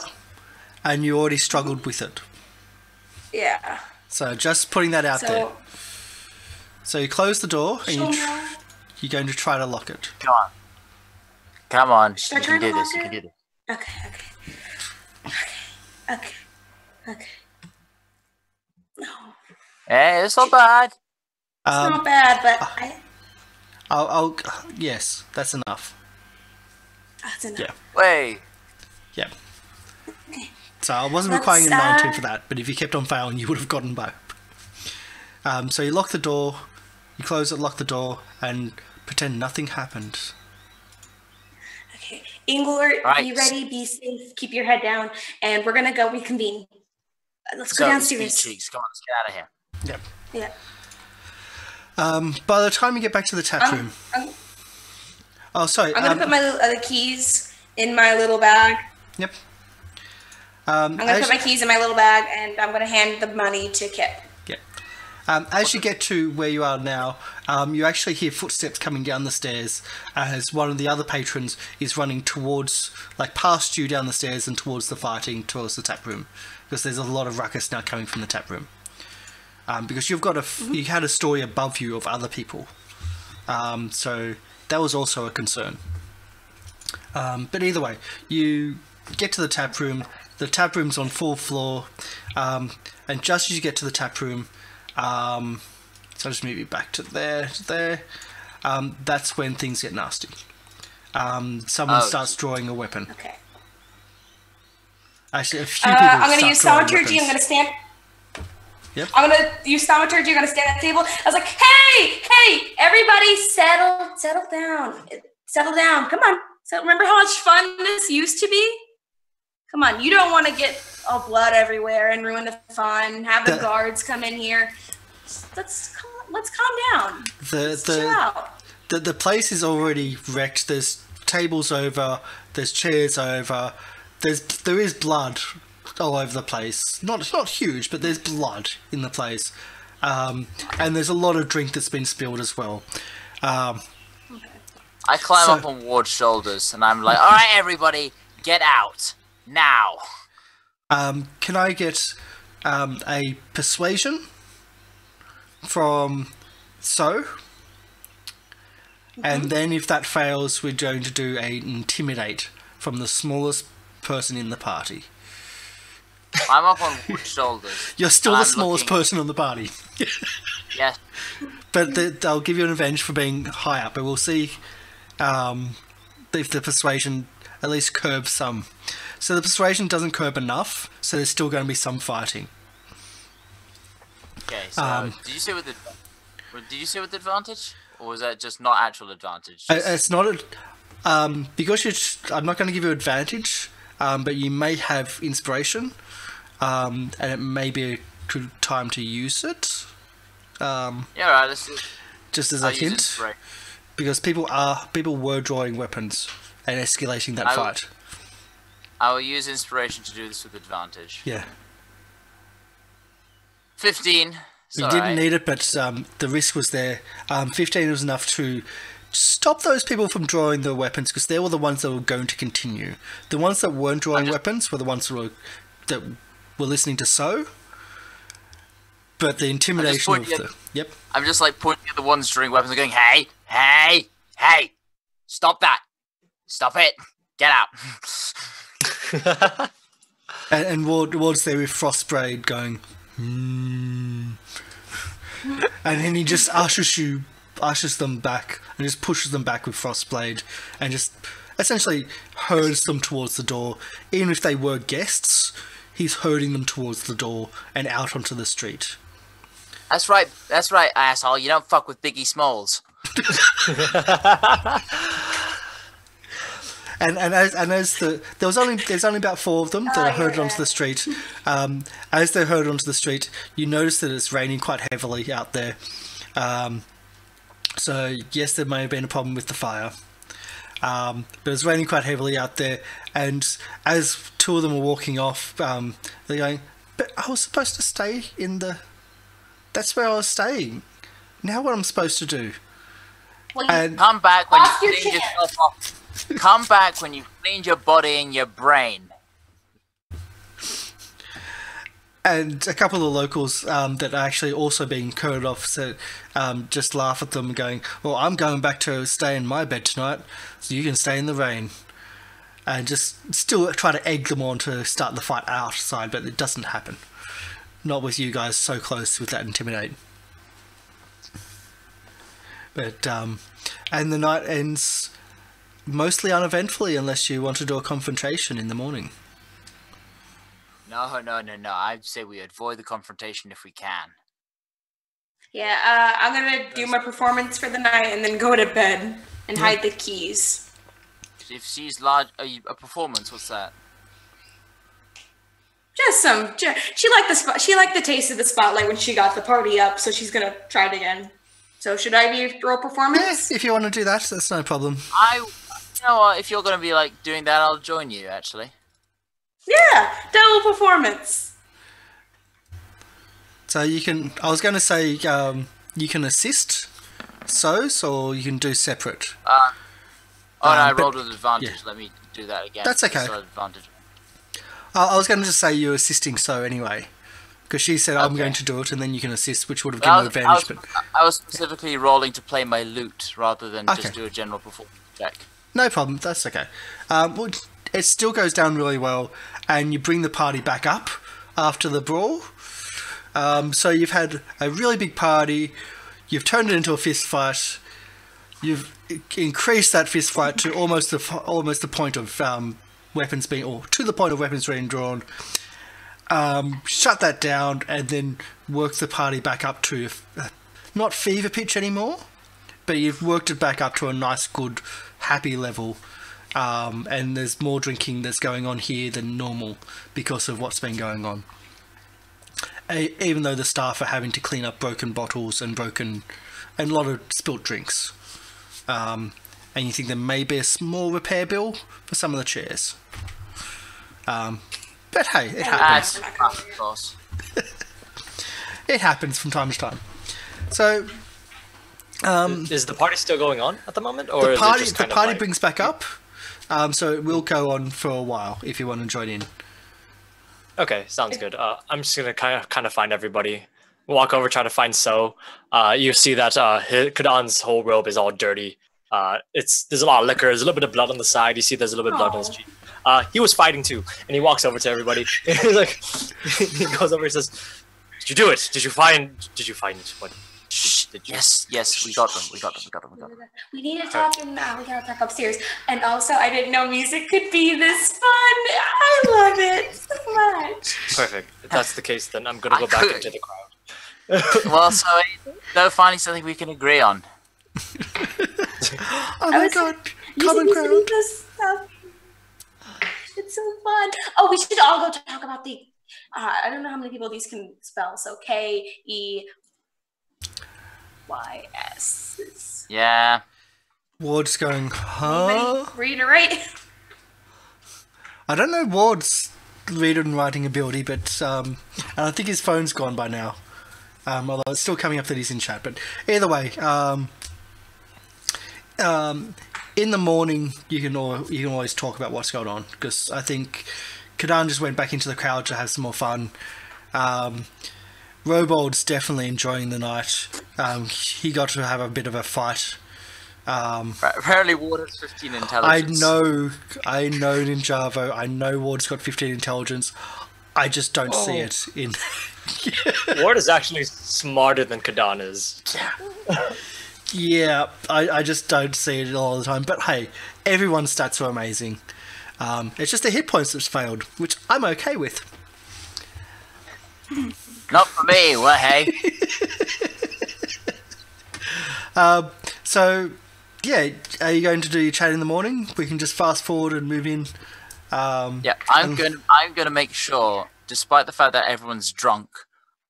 and you already struggled with it. Yeah. So just putting that out there. So you close the door, and you're going to try to lock it. Come on. Come on. Should I You try can to do this. lock You it? can do this. Okay. No, Hey, it's not bad. it's not bad, but I'll yes, that's enough. that's enough. Yeah. Wait. Yeah. Okay. So I wasn't Let's, requiring a 19 for that, but if you kept on failing, you would have gotten both. So you lock the door, you close it, lock the door, and pretend nothing happened. Okay. Inglor, Right. be ready, be safe, keep your head down, and we're gonna go reconvene. Let's go So, downstairs. speed cheeks. Come on, let's get out of here. Yep. Yeah. By the time you get back to the tap room... Oh, sorry. I'm gonna put my the keys in my little bag. Yep. I'm gonna put my keys in my little bag, and I'm gonna hand the money to Kip. Yep. As you get to where you are now, you actually hear footsteps coming down the stairs as one of the other patrons is running towards, like past you down the stairs and towards the fighting, towards the tap room. Because there's a lot of ruckus now coming from the tap room. Because you've got you had a story above you of other people. So that was also a concern. But either way, you get to the tap room. The tap room's on full floor. And just as you get to the tap room, so I'll just move you back to there, that's when things get nasty. Someone starts drawing a weapon. Okay. Actually, a few people I'm gonna start use drawing thaumaturgy. weapons. I'm gonna stand. Yep. I'm gonna use thaumaturgy. I'm gonna stand at the table. I was like, hey, everybody, settle down. Come on. So remember how much fun this used to be? Come on, you don't want to get all blood everywhere and ruin the fun. Have the guards come in here. Let's calm down. Let's chill out. The place is already wrecked. There's tables over. There's chairs over. There is blood all over the place. Not huge, but there's blood in the place. And there's a lot of drink that's been spilled as well. I climb up on Ward's shoulders and I'm like, all right, everybody, get out now. Can I get a persuasion from So? And then if that fails, we're going to do a intimidate from the smallest person in the party. I'm up on Wood's shoulders. You're still the smallest person on the party. Yes. But they'll give you an advantage for being high up, but we'll see if the persuasion at least curbs some. So the persuasion doesn't curb enough, so there's still going to be some fighting. Okay, so did you say with advantage? Or was that just not actual advantage? It's not because I'm not going to give you advantage, but you may have inspiration, and it may be a good time to use it. Yeah, right. Let's just as a hint, because people were drawing weapons and escalating that fight. I will use inspiration to do this with advantage. Yeah. 15. You didn't need it, but the risk was there. 15 was enough to stop those people from drawing their weapons, because they were the ones that were going to continue. The ones that weren't drawing weapons were the ones that were listening to So. But the intimidation of the... Yep. I'm just like pointing at the ones drawing weapons and going, hey, hey, hey, stop that. Stop it. Get out. and Ward's there with Frostbraid going... And then he just ushers them back and just pushes them back with Frostblade and just essentially herds them towards the door. Even if they were guests, he's herding them towards the door and out onto the street. That's right, asshole. You don't fuck with Biggie Smalls. There's only about 4 of them that are herded onto the street. As they're herded onto the street, you notice that it's raining quite heavily out there. So yes, there may have been a problem with the fire, but it's raining quite heavily out there. And as 2 of them are walking off, they're going, "But I was supposed to stay in the. That's where I was staying. Now what I'm supposed to do?" And come back when you cleaned yourself off. Come back when you've cleaned your body and your brain. And a couple of locals that are actually also being curled off just laugh at them, going, "Well, I'm going back to stay in my bed tonight, so you can stay in the rain." And just still try to egg them on to start the fight outside, but it doesn't happen. Not with you guys so close with that intimidate. But and the night ends mostly uneventfully, unless you want to do a confrontation in the morning. No. I'd say we avoid the confrontation if we can. Yeah, I'm gonna do my performance for the night and then go to bed and hide the keys. If she's large, a performance, what's that? Just some. She liked the spot. She liked the taste of the spotlight when she got the party up, so she's gonna try it again. So should I be throw performance? Yes, if you want to do that, that's no problem. You know what? If you're gonna be like doing that, I'll join you. Actually. Yeah, double performance. So you can. I was going to say you can assist Sos, or you can do separate. Oh no, I but- rolled with advantage. yeah. Let me do that again. That's okay. So advantage. I was going to just say you're assisting So anyway, because she said I'm Okay. going to do it, and then you can assist, which would have given advantage. But I was specifically rolling to play my loot rather than Okay. just do a general performance check. no problem. That's okay. Well, it still goes down really well, and you bring the party back up after the brawl. So you've had a really big party. You've turned it into a fist fight. You've increased that fist fight to almost the point of weapons being, or to the point of weapons being drawn. Shut that down, and then work the party back up to not fever pitch anymore, but you've worked it back up to a nice, good, happy level. And there's more drinking that's going on here than normal because of what's been going on. Even though the staff are having to clean up broken bottles and a lot of spilt drinks. And you think there may be a small repair bill for some of the chairs. But hey, it happens. Of course. It happens from time to time. So Is the party still going on at the moment, or the is party it just kind party of like... brings back up. So it will go on for a while if you want to join in. Okay, sounds good. I'm just gonna kind of find everybody. Walk over, try to find So. You see that Kadan's whole robe is all dirty. There's a lot of liquor. There's a little bit of blood on the side. You see there's a little bit of blood on his cheek. He was fighting too, and he walks over to everybody. He's like, he goes over and says, "Did you do it? Did you find what? Yes, we got them. We need to talk we gotta talk upstairs. And also, I didn't know music could be this fun. I love it so much. Perfect. If that's the case, then I'm gonna go back into the crowd. Well, so finding something we can agree on. Oh my god, common ground. It's so fun. Oh, we should all go talk about the. I don't know how many people these can spell. So KEYS. Yeah. Ward's going, huh? Read it right. I don't know Ward's reading and writing ability, but and I think his phone's gone by now. Although it's still coming up that he's in chat. But either way, in the morning you can always talk about what's going on, because I think Kadan just went back into the crowd to have some more fun. Robold's definitely enjoying the night. He got to have a bit of a fight. Apparently Ward has 15 I intelligence. know Ninjavo. I know Ward's got 15 intelligence. I just don't see it in. Ward is actually smarter than Kadan is. Yeah, I just don't see it all the time. But hey, everyone's stats are amazing. It's just the hit points that's failed, which I'm okay with. Not for me. Well, hey. So, yeah, are you going to do your chat in the morning? We can just fast forward and move in. Yeah, I'm gonna make sure, despite the fact that everyone's drunk,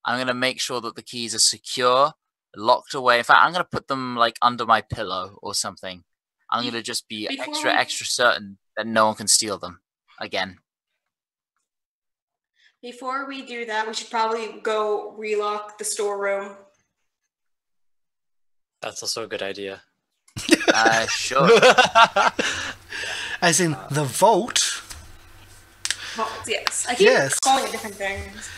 I'm gonna make sure that the keys are secure, locked away. In fact, I'm gonna put them like under my pillow or something. I'm gonna just be extra certain that no one can steal them again. Before we do that, we should probably go relock the storeroom. That's also a good idea. Sure. As in the vault. Yes. I keep calling it different things.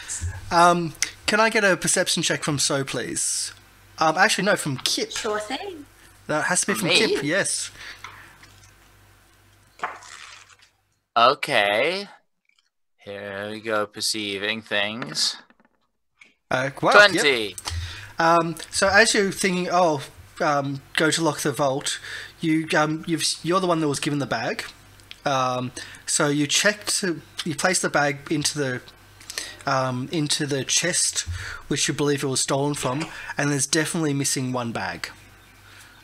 Can I get a perception check from So, please? Actually, no, from Kip. Sure thing. No, it has to be from Me? Kip, yes. Okay. Here we go, perceiving things. Wow, 20. Yep. So as you're thinking, go to lock the vault, you're the one that was given the bag. So you place the bag into the chest, which you believe it was stolen from, and there's definitely missing one bag.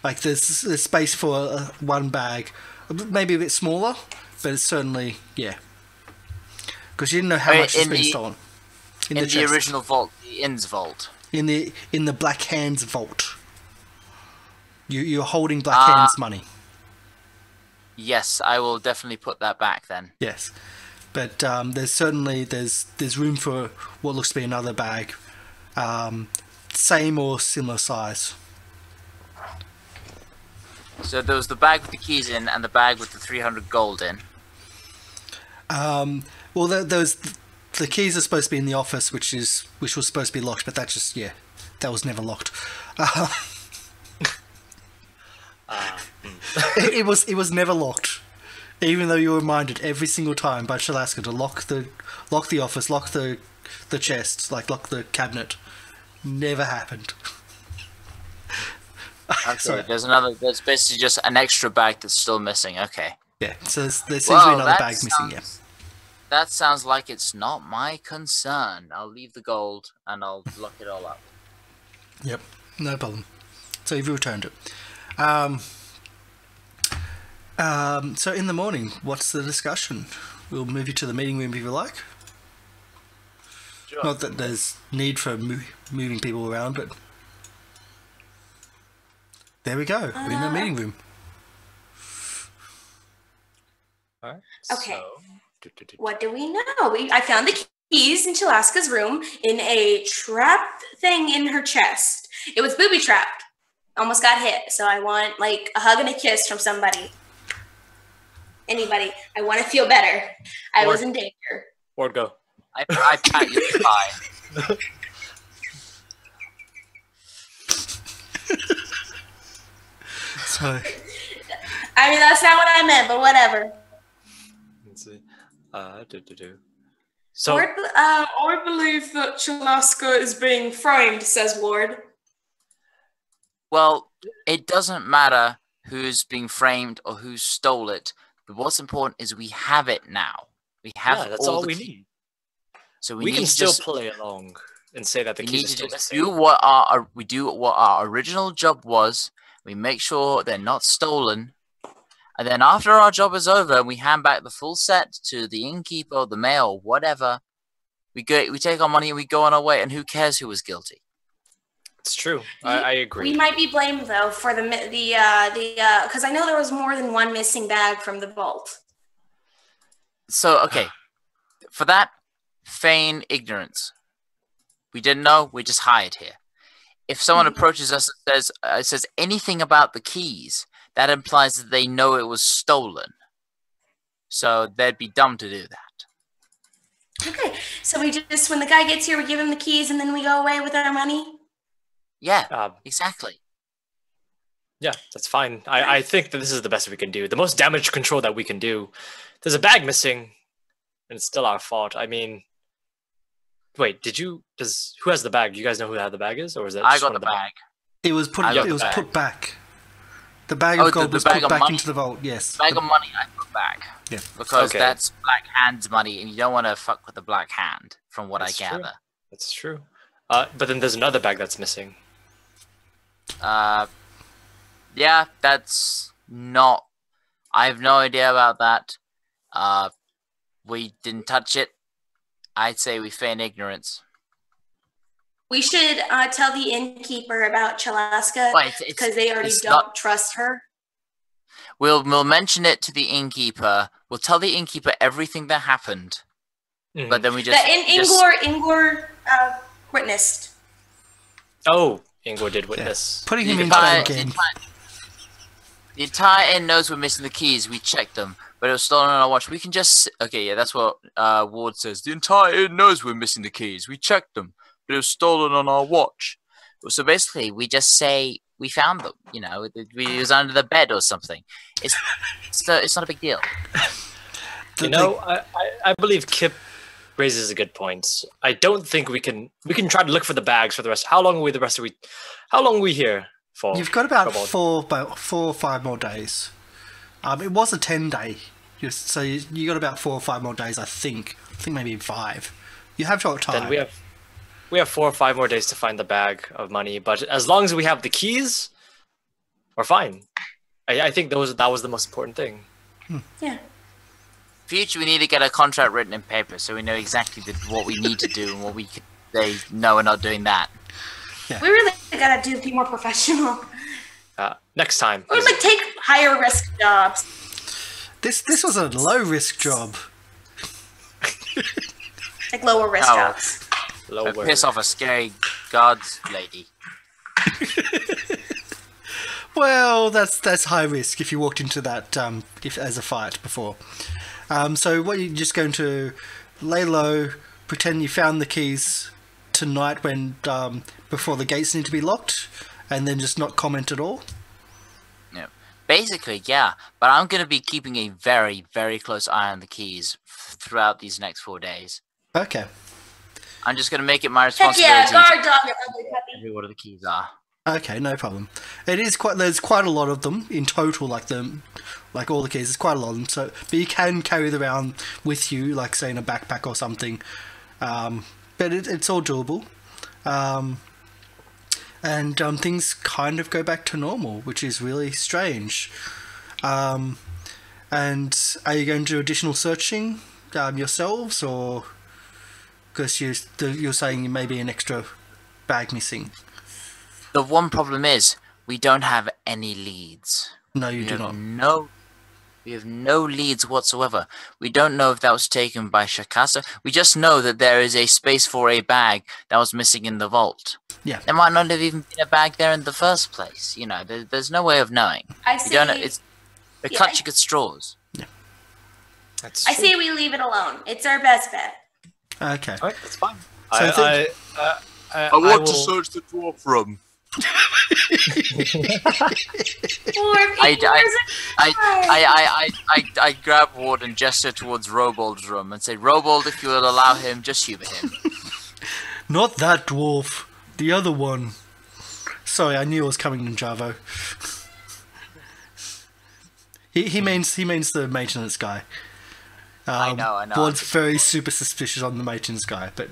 Like there's space for one bag, maybe a bit smaller, but it's certainly because you didn't know how much has been stolen. In the original vault, the inn's vault. In the Black Hand's vault. You're holding Black Hand's money. Yes, I will definitely put that back then. Yes, but there's room for what looks to be another bag, same or similar size. So there was the bag with the keys in, and the bag with the 300 gold in. Well, the keys are supposed to be in the office, which was supposed to be locked, but that was never locked. It was never locked, even though you were reminded every single time by Chalaska to lock the office, lock the chests, lock the cabinet. Never happened. Okay, there's basically just an extra bag that's still missing. Okay. Yeah, so there seems to be another bag missing. Yeah. That sounds like it's not my concern. I'll leave the gold and I'll lock it all up. Yep, no problem. So you've returned it. So in the morning, what's the discussion? We'll move you to the meeting room if you like. Sure. Not that there's need for moving people around, but there we go. We're in the meeting room. All right. Okay. What do we know? I found the keys in Chalaska's room in a trapped thing in her chest. It was booby trapped. Almost got hit. So I want a hug and a kiss from somebody. Anybody. I want to feel better. I was in danger. Ward, go. I pat your thigh. So. I mean, that's not what I meant, but whatever. Let's see. So, I believe that Chalaska is being framed, says Ward. Well, it doesn't matter who's being framed or who stole it, but what's important is we have it now. We have that's all we need. So we can still play along and say that the keys are still missing. We do what our original job was. We make sure they're not stolen. And then after our job is over, we hand back the full set to the innkeeper or the mayor or whatever. We take our money and we go on our way, and who cares who was guilty? It's true. I agree. We might be blamed though for because I know there was more than one missing bag from the vault. So okay, for that, feign ignorance. We didn't know. We just hired here. If someone approaches us and says anything about the keys, that implies that they know it was stolen. So they'd be dumb to do that. Okay, so we just, when the guy gets here, we give him the keys and then we go away with our money? Yeah, exactly. Yeah, that's fine. I think that this is the best we can do. The most damage control that we can do. There's a bag missing, and it's still our fault. I mean, wait, who has the bag? Do you guys know who the bag is? Or is that I got the bag. It was put back. The bag of gold was put back into the vault, yes. The bag of money I put back. Yeah. Because that's Black Hand's money, and you don't want to fuck with the Black Hand, from what I gather. True. That's true. But then there's another bag that's missing. Yeah, that's not... I have no idea about that. We didn't touch it. I'd say we feign ignorance. We should tell the innkeeper about Chalaska because they already don't trust her. We'll mention it to the innkeeper. We'll tell the innkeeper everything that happened. Mm. But then we just... Ingor witnessed. Oh, Ingor did witness. Putting him in again. The entire inn knows we're missing the keys. We checked them. but it was stolen on our watch. We can just okay, yeah, that's what Ward says. The entire inn knows we're missing the keys. We checked them, but it was stolen on our watch. So basically, we just say we found them. You know, it was under the bed or something. It's not a big deal. I believe Kip raises a good point. I don't think we can try to look for the bags for the rest. How long are we here for? You've got about 4 or 5 more days. It was a 10-day, so you got about 4 or 5 more days. I think maybe 5. You have got time. Then we have 4 or 5 more days to find the bag of money. But as long as we have the keys, we're fine. I think that was the most important thing. Yeah. Future, we need to get a contract written in paper so we know exactly what we need to do and what we they know we're not doing that. Yeah. We really gotta be more professional. Next time. Or like take higher risk jobs. This was a low risk job. Like lower risk jobs. Piss off a scary guards lady. Well, that's high risk if you walked into that as a fight before. So what, you're just going to lay low, pretend you found the keys tonight when before the gates need to be locked, and then just not comment at all? Yeah. Basically, yeah. But I'm going to be keeping a very, very close eye on the keys throughout these next 4 days. Okay. I'm just going to make it my Heck responsibility yeah, guard to dog, you ugly puppy. know what the keys are. Okay, no problem. There's quite a lot of them in total, like all the keys. There's quite a lot of them. So, but you can carry them around with you, like say in a backpack or something. But it's all doable. And things kind of go back to normal, which is really strange. And are you going to do additional searching yourselves, or because you're saying you may be an extra bag missing? The one problem is we don't have any leads. No, you do not. We have no leads whatsoever. We don't know if that was taken by Shakasa. We just know that there is a space for a bag that was missing in the vault. Yeah. There might not have even been a bag there in the first place. You know, there's no way of knowing. I We say, don't know. It's the clutching at straws. That's I true. say we leave it alone. It's our best bet. Okay. All right, that's fine. So I want to will- search the dwarf room. Or I grab Ward and gesture towards Robold's room and say, Robold, if you will allow him, just humor him. Not that dwarf. The other one. Sorry, I knew it was coming in Javo. He means the maintenance guy. I know. Ward's very super suspicious on the maintenance guy, but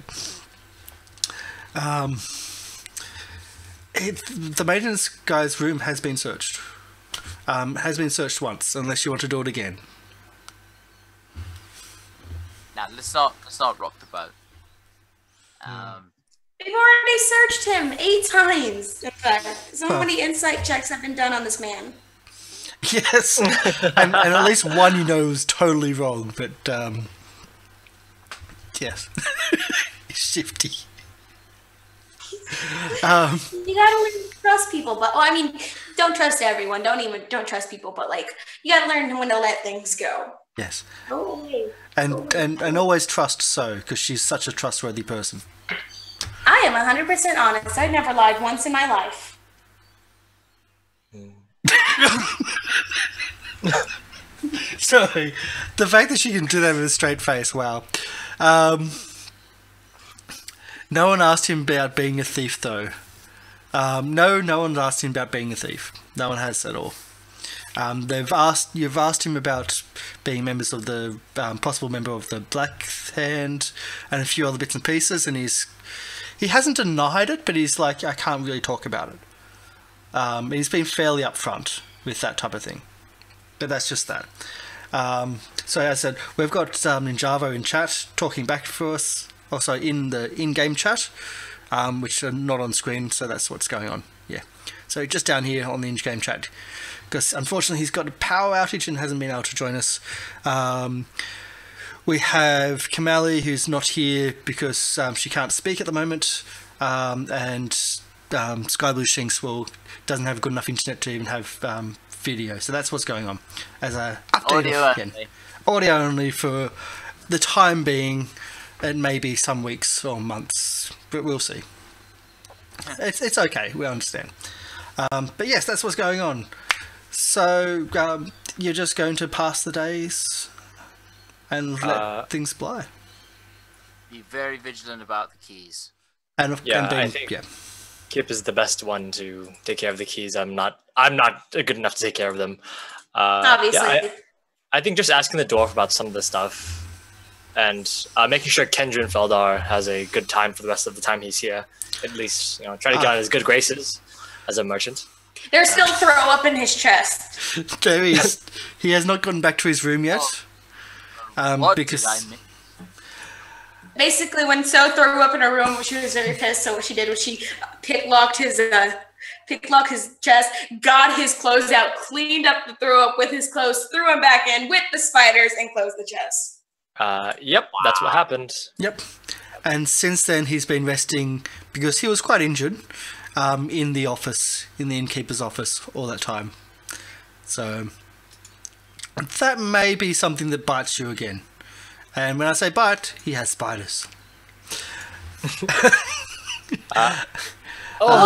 the maintenance guy's room has been searched. Has been searched once, unless you want to do it again. Now let's not rock the boat. We've already searched him 8 times. In fact, so many insight checks have been done on this man. Yes, and at least one you know is totally wrong, but yes, he's shifty. You gotta learn to trust people, but well, I mean, don't trust everyone. Don't trust people, but like you gotta learn when to let things go. Yes, Oh, and always trust So, because she's such a trustworthy person. I am 100% honest. I've never lied once in my life. Sorry, the fact that she can do that with a straight face, wow. No one asked him about being a thief, though. No one's asked him about being a thief. No one has at all. You've asked him about being members of the possible member of the Black Hand and a few other bits and pieces, and he hasn't denied it, but he's like, I can't really talk about it. He's been fairly upfront with that type of thing, but that's just that. So as I said, we've got Ninjavo in chat talking back for us, also in the in-game chat, which are not on screen, so that's what's going on. Yeah, so just down here on the in-game chat, because unfortunately he's got a power outage and hasn't been able to join us. We have Kamali, who's not here because she can't speak at the moment, and Sky Blue Shinx doesn't have good enough internet to even have video. So that's what's going on as a update Audio again. only. Audio only for the time being, and maybe some weeks or months, but we'll see. It's okay. We understand. But yes, that's what's going on. So you're just going to pass the days and let things fly. Be very vigilant about the keys. And I think Kip is the best one to take care of the keys. I'm not good enough to take care of them. Obviously. I think just asking the dwarf about some of the stuff and making sure Kendra and Feldar has a good time for the rest of the time he's here. At least, try to get on his good graces as a merchant. There's still throw up in his chest. There he is. He has not gone back to his room yet. What Because did I miss? Basically, when So threw up in her room, she was very pissed. So what she did was she picklocked his chest, got his clothes out, cleaned up the throw up with his clothes, threw him back in with the spiders, and closed the chest. Yep, that's what happened. Yep. And since then, he's been resting because he was quite injured in the office, in the innkeeper's office, all that time. So that may be something that bites you again. And when I say bite, he has spiders. The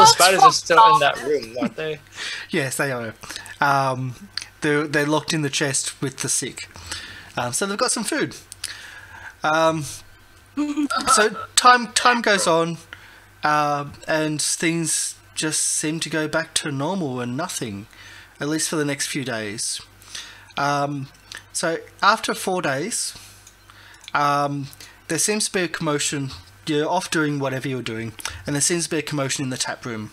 spiders are still in that room, aren't they? Yes, they are. They're locked in the chest with the sick. So they've got some food. So time goes on, and things just seem to go back to normal and nothing, at least for the next few days. So after 4 days, there seems to be a commotion. You're off doing whatever you're doing, and there seems to be a commotion in the tap room.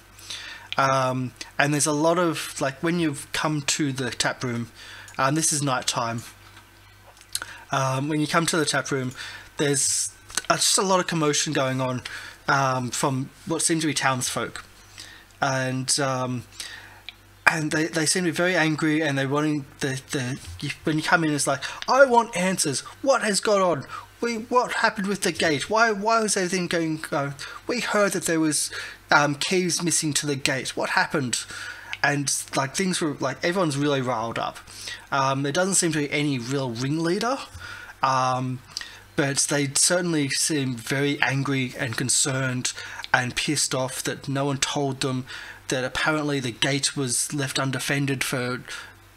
And there's a lot of, like, when you've come to the tap room, this is night time. When you come to the tap room, there's just a lot of commotion going on from what seem to be townsfolk, and they seem to be very angry, and they're wanting when you come in, it's like, I want answers. What has gone on? What happened with the gate? Why was everything going? We heard that there was keys missing to the gate. What happened? And like things were like everyone's really riled up. There doesn't seem to be any real ringleader. But they certainly seem very angry and concerned and pissed off that no one told them that apparently the gate was left undefended for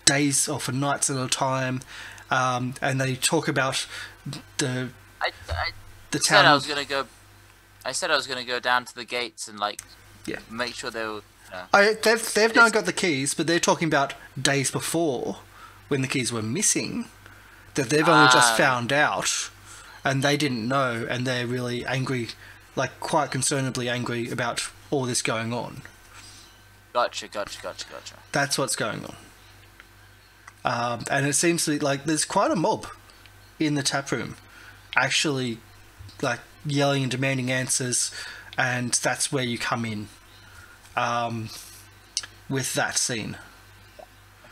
days or for nights at a time. And they talk about the town. I said I was gonna go down to the gates and make sure they were. They've now got the keys, but they're talking about days before when the keys were missing. That they've only just found out. And they didn't know, and they're really angry, like quite concernedly angry about all this going on. Gotcha. That's what's going on. And it seems to be like there's quite a mob in the tap room, actually, like yelling and demanding answers, and that's where you come in with that scene.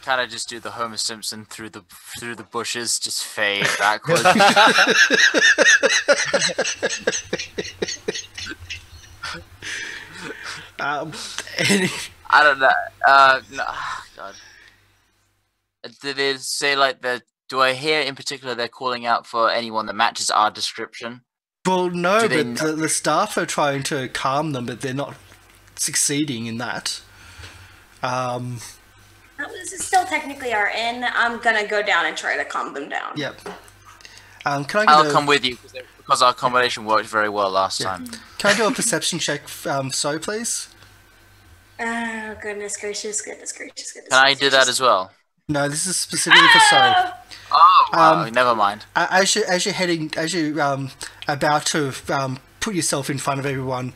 Kind of just do the Homer Simpson through the bushes, just fade backwards. I don't know. No, God. Did it say do I hear in particular they're calling out for anyone that matches our description? Well, no, but the staff are trying to calm them, but they're not succeeding in that. This is still technically our inn. I'm gonna go down and try to calm them down. Yep. I'll come with you because our combination worked very well last time. Can I do a perception check, so please? Oh, goodness gracious. Can I do that as well? No, this is specifically for so. Oh, never mind. As you're about to put yourself in front of everyone,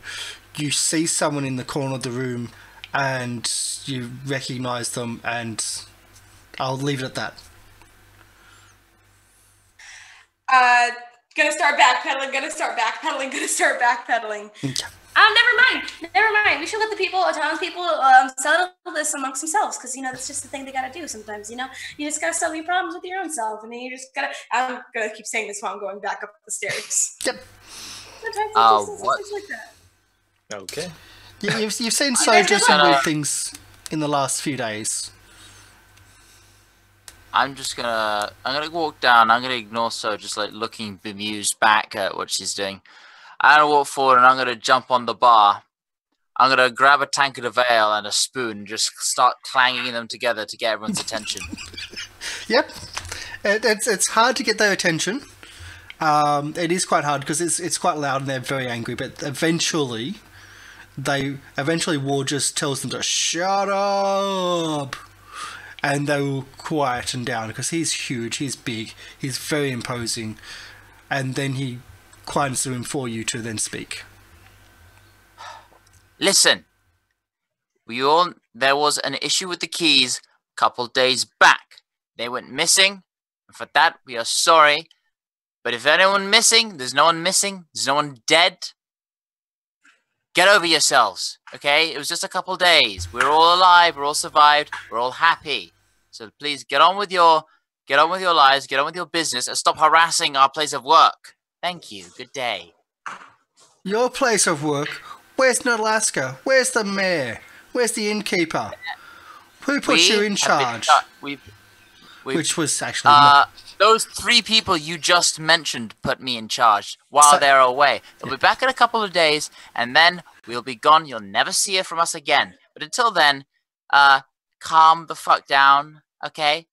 you see someone in the corner of the room, and you recognise them, and I'll leave it at that. Gonna start backpedaling. Okay. Never mind. We should let the townspeople settle this amongst themselves, because that's just the thing they gotta do sometimes. You just gotta settle your problems with your own self, and then you just gotta. I'm gonna keep saying this while I'm going back up the stairs. Yep. Sometimes what? Like that. Okay. You've seen So do some weird things in the last few days. I'm gonna walk down. I'm gonna ignore So, just like looking bemused back at what she's doing. I'm gonna walk forward and I'm gonna jump on the bar. I'm gonna grab a tankard of ale and a spoon and just start clanging them together to get everyone's attention. Yep. It's hard to get their attention. It is quite hard because it's quite loud and they're very angry. But eventually War just tells them to shut up, and they will quieten down because he's huge, he's big, he's very imposing, and then he quiets them for you to then speak. Listen, there was an issue with the keys a couple days back. They went missing, and for that we are sorry. But if anyone missing, there's no one missing, there's no one dead. Get over yourselves, okay? It was just a couple days. We're all alive, we're all survived, we're all happy. So please get on with your lives, get on with your business, and stop harassing our place of work. Thank you. Good day. Your place of work? Where's Alaska? Where's the mayor? Where's the innkeeper? Who put you in charge? Which was actually those 3 people you just mentioned put me in charge while they're away. They'll be back in a couple of days, and then we'll be gone. You'll never see it from us again. But until then, calm the fuck down, okay?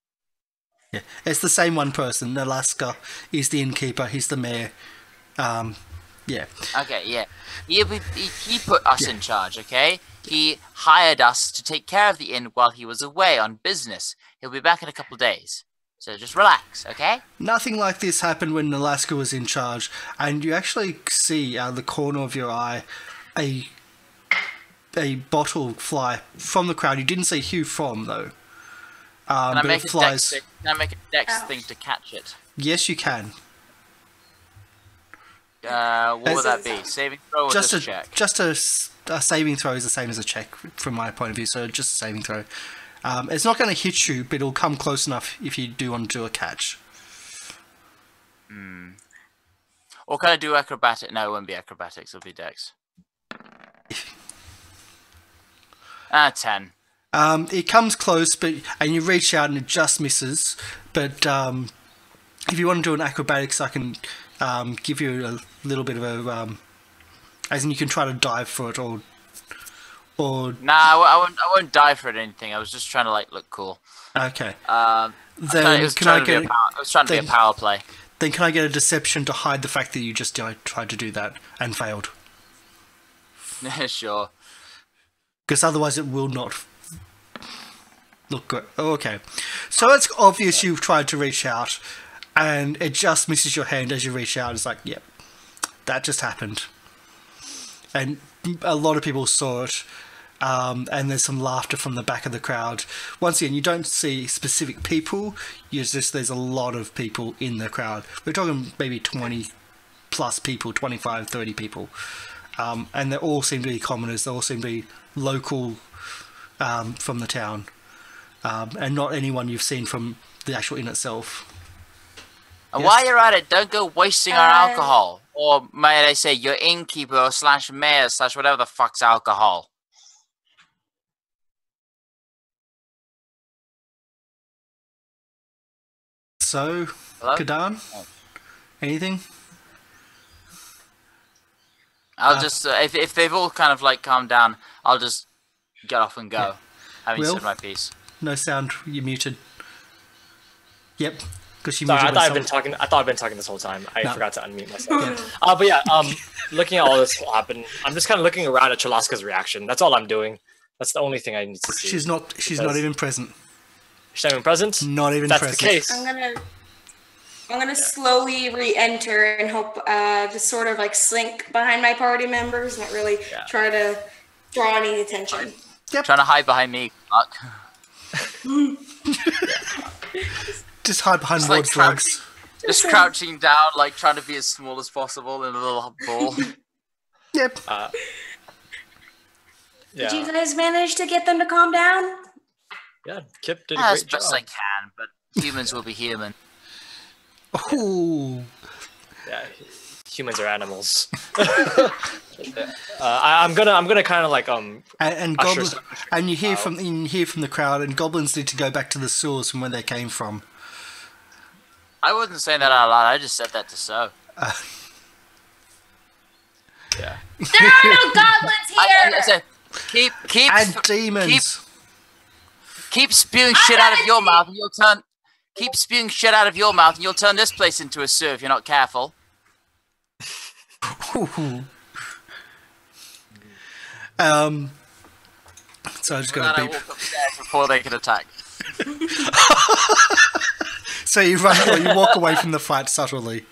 Yeah, it's the same one person. Alaska is the innkeeper. He's the mayor. Yeah. Okay, yeah. He put us in charge, okay? He hired us to take care of the inn while he was away on business. He'll be back in a couple of days. So just relax, okay? Nothing like this happened when Alaska was in charge, and you actually see out of the corner of your eye a bottle fly from the crowd. You didn't see who from, though. Can I make a dex thing to catch it? Yes, you can. What would that be? Saving throw or just a check? Just a saving throw is the same as a check from my point of view, so just a saving throw. It's not going to hit you, but it'll come close enough if you do want to do a catch. Or can I do acrobatic? No, it won't be acrobatics, it'll be dex. 10. It comes close, and you reach out and it just misses. But if you want to do an acrobatics, I can give you a little bit of a... as in you can try to dive for it, or... Nah, I won't dive for it or anything. I was just trying to, like, look cool. Okay. It was trying to be a power play. Then can I get a deception to hide the fact that you just tried to do that and failed? Sure. Because otherwise it will not look good. Oh, okay. So it's obvious you've tried to reach out, and it just misses your hand as you reach out. It's like, yep, that just happened. And a lot of people saw it. And there's some laughter from the back of the crowd. Once again, you don't see specific people. There's a lot of people in the crowd. We're talking maybe 20 plus people, 25, 30 people. And they all seem to be commoners. They all seem to be local from the town. And not anyone you've seen from the actual inn itself. And while you're at it, don't go wasting our alcohol. Or may I say, your innkeeper / mayor / whatever the fuck's alcohol. So, hello? Kadan, anything? I'll just, if they've all kind of like calmed down, I'll just get off and go, having said my piece. No sound, you're muted. Yep, because you muted. Sorry, I thought I've been talking this whole time. I forgot to unmute myself. But yeah, looking at all this happen, I'm just kind of looking around at Chalaska's reaction. That's all I'm doing. That's the only thing I need to see. She's not even present. She's not even present? Not even That's present. The case. I'm gonna slowly re-enter and hope to sort of like slink behind my party members, not really try to draw any attention. Yep. Trying to hide behind me, Mark. Just hide behind Ward's legs. Just crouching down, like trying to be as small as possible in a little ball. Yep. Did you guys manage to get them to calm down? Yeah, Kip did a great as job. best I can, but humans will be human. Ooh. Yeah, humans are animals. I'm gonna kind of like And usher goblins, some- and you hear from the crowd, and goblins need to go back to the sewers from where they came from. I wasn't saying that out loud. I just said that to So. yeah. There are no goblins here. I said, keep And demons. keep spewing shit out of your mouth, and you'll turn. Keep spewing shit out of your mouth, and you'll turn this place into a sewer if you're not careful. So I just Then got I to beep. walk upstairs before they can attack. So you run, or you walk away from the fight subtly.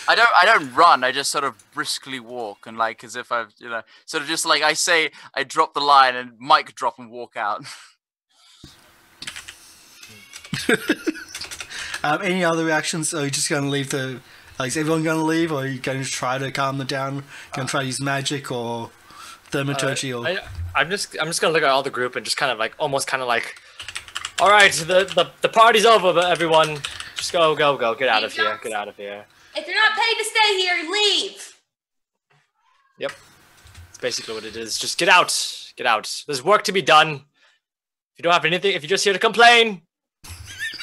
I don't run. I just sort of briskly walk and like as if I've sort of just like I say I drop the line and mic drop and walk out. Any other reactions? Or are you just going to leave the? Like, is everyone going to leave, or are you going to try to calm them down? Going to try to use magic or thaumaturgy or? I'm just gonna look at all the group and just kind of like almost kind of like, all right, the party's over, but everyone just go, get out of here, get out of here. If you're not paid to stay here, leave. Yep, it's basically what it is. Just get out, get out. There's work to be done. If you don't have anything, if you're just here to complain,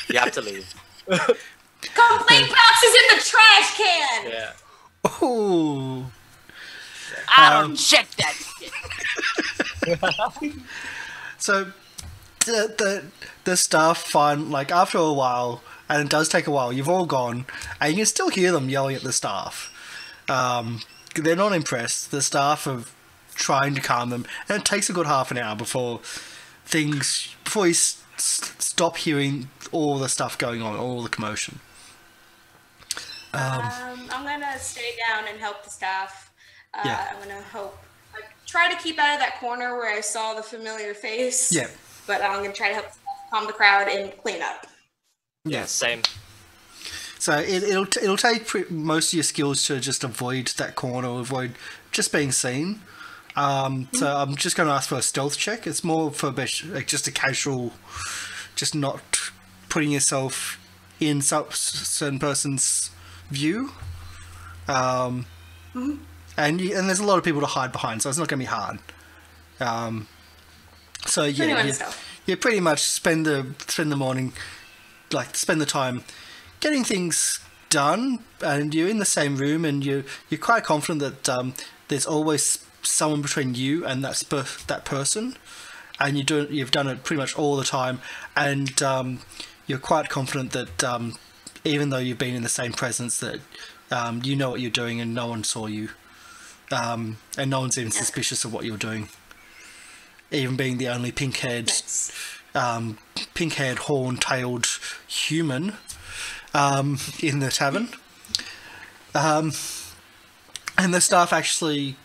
you have to leave. Complaint box is in the trash can. Yeah. Oh. I don't check that shit. So the staff find, like, after a while, and it does take a while, you've all gone, and you can still hear them yelling at the staff. They're not impressed. The staff are trying to calm them, and it takes a good half an hour before you stop hearing all the stuff going on, all the commotion. I'm gonna stay down and help the staff. Yeah. I'm gonna try to keep out of that corner where I saw the familiar face. Yeah. But I'm gonna try to help calm the crowd and clean up. Yeah, same. So it'll take most of your skills to just avoid that corner, avoid just being seen. So I'm just going to ask for a stealth check. It's more for like just a casual, just not putting yourself in certain person's view. And there's a lot of people to hide behind, so it's not going to be hard. So yeah, you pretty much spend the morning, like spend the time getting things done, and you're in the same room, and you're quite confident that there's always someone between you and that person, and you've done it pretty much all the time, and you're quite confident that even though you've been in the same presence, that you know what you're doing and no one saw you, and no one's even suspicious of what you're doing, even being the only pink-haired horn-tailed human in the tavern. And the staff actually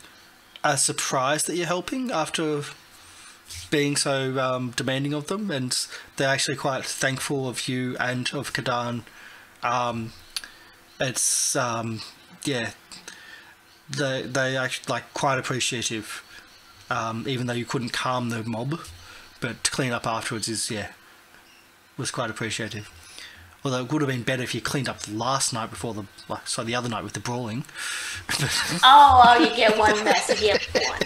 are surprised that you're helping after being so demanding of them, and they're actually quite thankful of you and of Kadan. It's they actually like quite appreciative, even though you couldn't calm the mob, but to clean up afterwards was quite appreciative. Although it would have been better if you cleaned up last night before the other night with the brawling. You get one mess, you get one.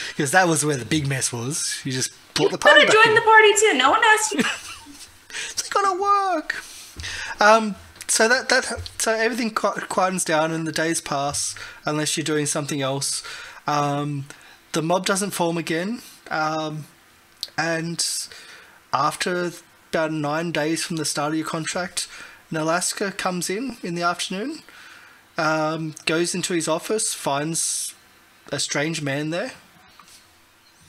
Because that was where the big mess was. You just brought the You party could have back joined in. the party too. No one asked you. It's gonna work. So everything quietens down and the days pass unless you're doing something else. The mob doesn't form again, and after about 9 days from the start of your contract, Nalaska comes in the afternoon, goes into his office, finds a strange man there.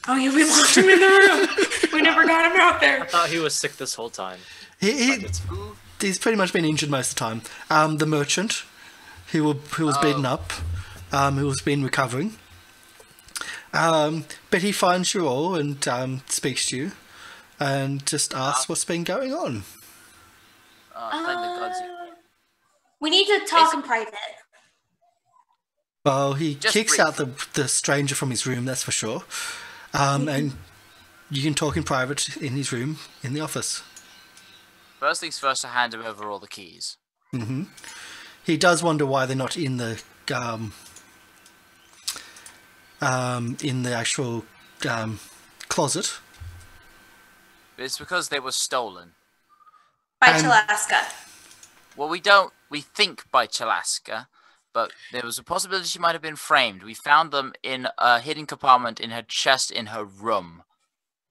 Oh, yeah, we locked him in the room. We never got him out there. I thought he was sick this whole time. He's pretty much been injured most of the time. The merchant, who was beaten up, who has been recovering. But he finds you all and speaks to you, and just asks what's been going on. Thank the gods. We need to talk in private. Well, he Just kicks brief. out the stranger from his room, that's for sure. And you can talk in private in his room in the office. First things first, I hand him over all the keys. He does wonder why they're not in in the actual closet. It's because they were stolen. By And- Chalaska. Well, we think by Chalaska, but there was a possibility she might have been framed. We found them in a hidden compartment in her chest in her room.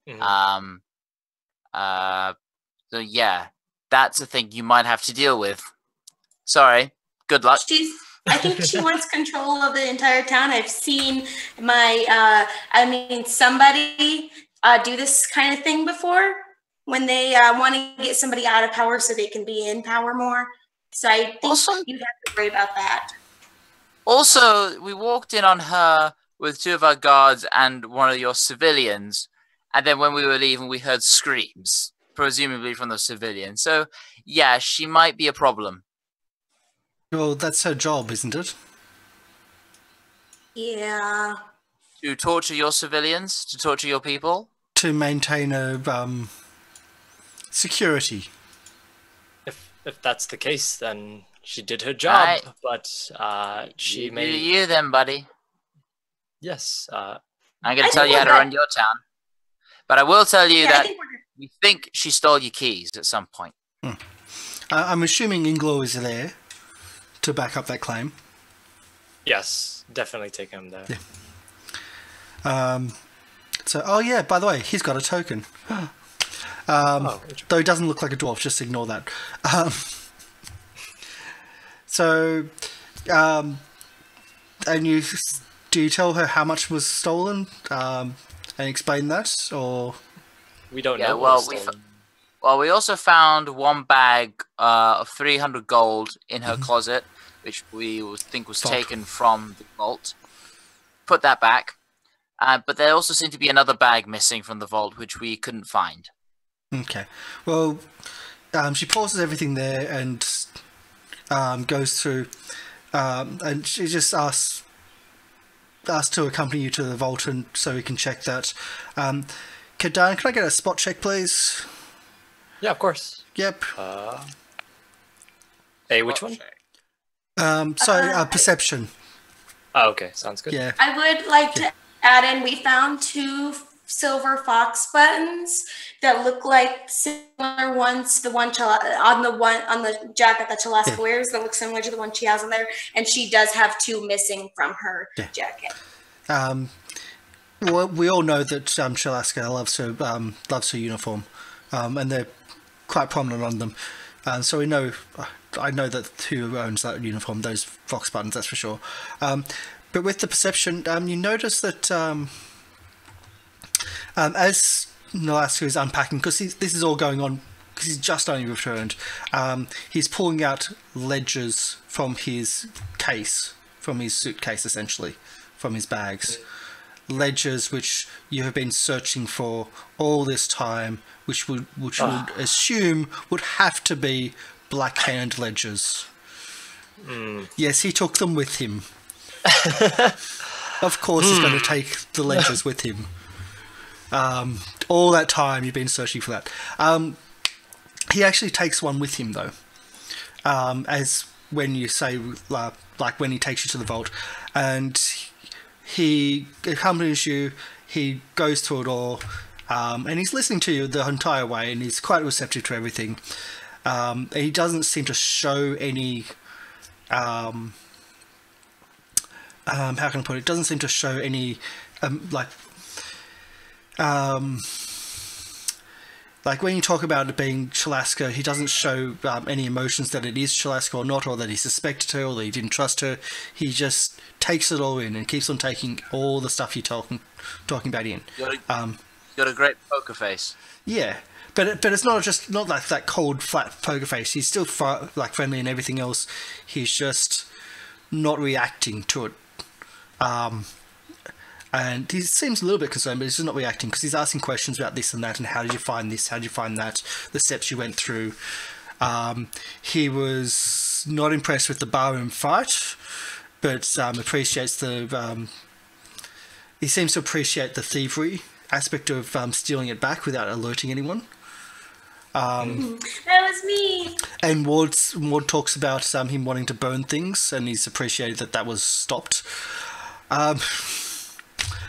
Mhm. So yeah, that's a thing you might have to deal with. Sorry. Good luck. I think she wants control of the entire town. I've seen somebody do this kind of thing before when they want to get somebody out of power so they can be in power more. So I think Also- you'd have to worry about that. Also, we walked in on her with two of our guards and one of your civilians, and then when we were leaving, we heard screams, presumably from the civilians. So, yeah, she might be a problem. Well, that's her job, isn't it? Yeah. To torture your civilians, to torture your people. To maintain a security. If that's the case, then she did her job. Right. But she You may. do you then, buddy. Yes. I'm I going to tell think you how to we're run your town. But I will tell you Yeah, I that think we're good. we think she stole your keys at some point. I'm assuming Inglaw is there to back up that claim. Yes, definitely take him there. Yeah. So, oh yeah, by the way, he's got a token. Interesting. Though he doesn't look like a dwarf, just ignore that. So, and do you tell her how much was stolen and explain that, or We don't Yeah, know. well, what's we stolen. Well, we also found one bag of 300 gold in her closet, which we think was Vault. taken from the vault. Put that back. But there also seemed to be another bag missing from the vault, which we couldn't find. okay? Well, she pauses everything there and goes through, and she just asks to accompany you to the vault, and so we can check that. Kadan, can I get a spot check, please? Yeah, of course. Yep. Which one? Perception. Oh, okay. Sounds good. Yeah. I would like to add in, we found 2 silver fox buttons that look like similar ones to the one on the jacket that Chalaska wears that looks similar to the one she has on there, and she does have 2 missing from her jacket. Well, we all know that Chalaska loves her uniform, and they're quite prominent on them. So we know, I know that who owns that uniform, those fox buttons, that's for sure. But with the perception, you notice that as Chalaska is unpacking, because this is all going on because he's just only returned, he's pulling out ledgers from his case, from his suitcase essentially, from his bags. Ledgers which you have been searching for all this time, which would assume would have to be Black Hand ledgers. Yes, he took them with him. Of course, he's going to take the ledgers with him. All that time you've been searching for that. He actually takes one with him though, as when you say like when he takes you to the vault, and he accompanies you, he goes through it all, and he's listening to you the entire way, and he's quite receptive to everything. He doesn't seem to show any, how can I put it, doesn't seem to show any, like when you talk about it being Chalaska, he doesn't show any emotions that it is Chalaska or not, or that he suspected her, or that he didn't trust her. He just takes it all in and keeps on taking all the stuff you're talking about in. You've got a great poker face. Yeah, but it's not like that cold, flat poker face. He's still friendly and everything else. He's just not reacting to it. And he seems a little bit concerned, but he's just not reacting because he's asking questions about this and that, and how did you find this, how did you find that, the steps you went through. He was not impressed with the barroom fight, but appreciates the... he seems to appreciate the thievery aspect of stealing it back without alerting anyone. That was me. And Ward talks about him wanting to burn things, and he's appreciated that was stopped.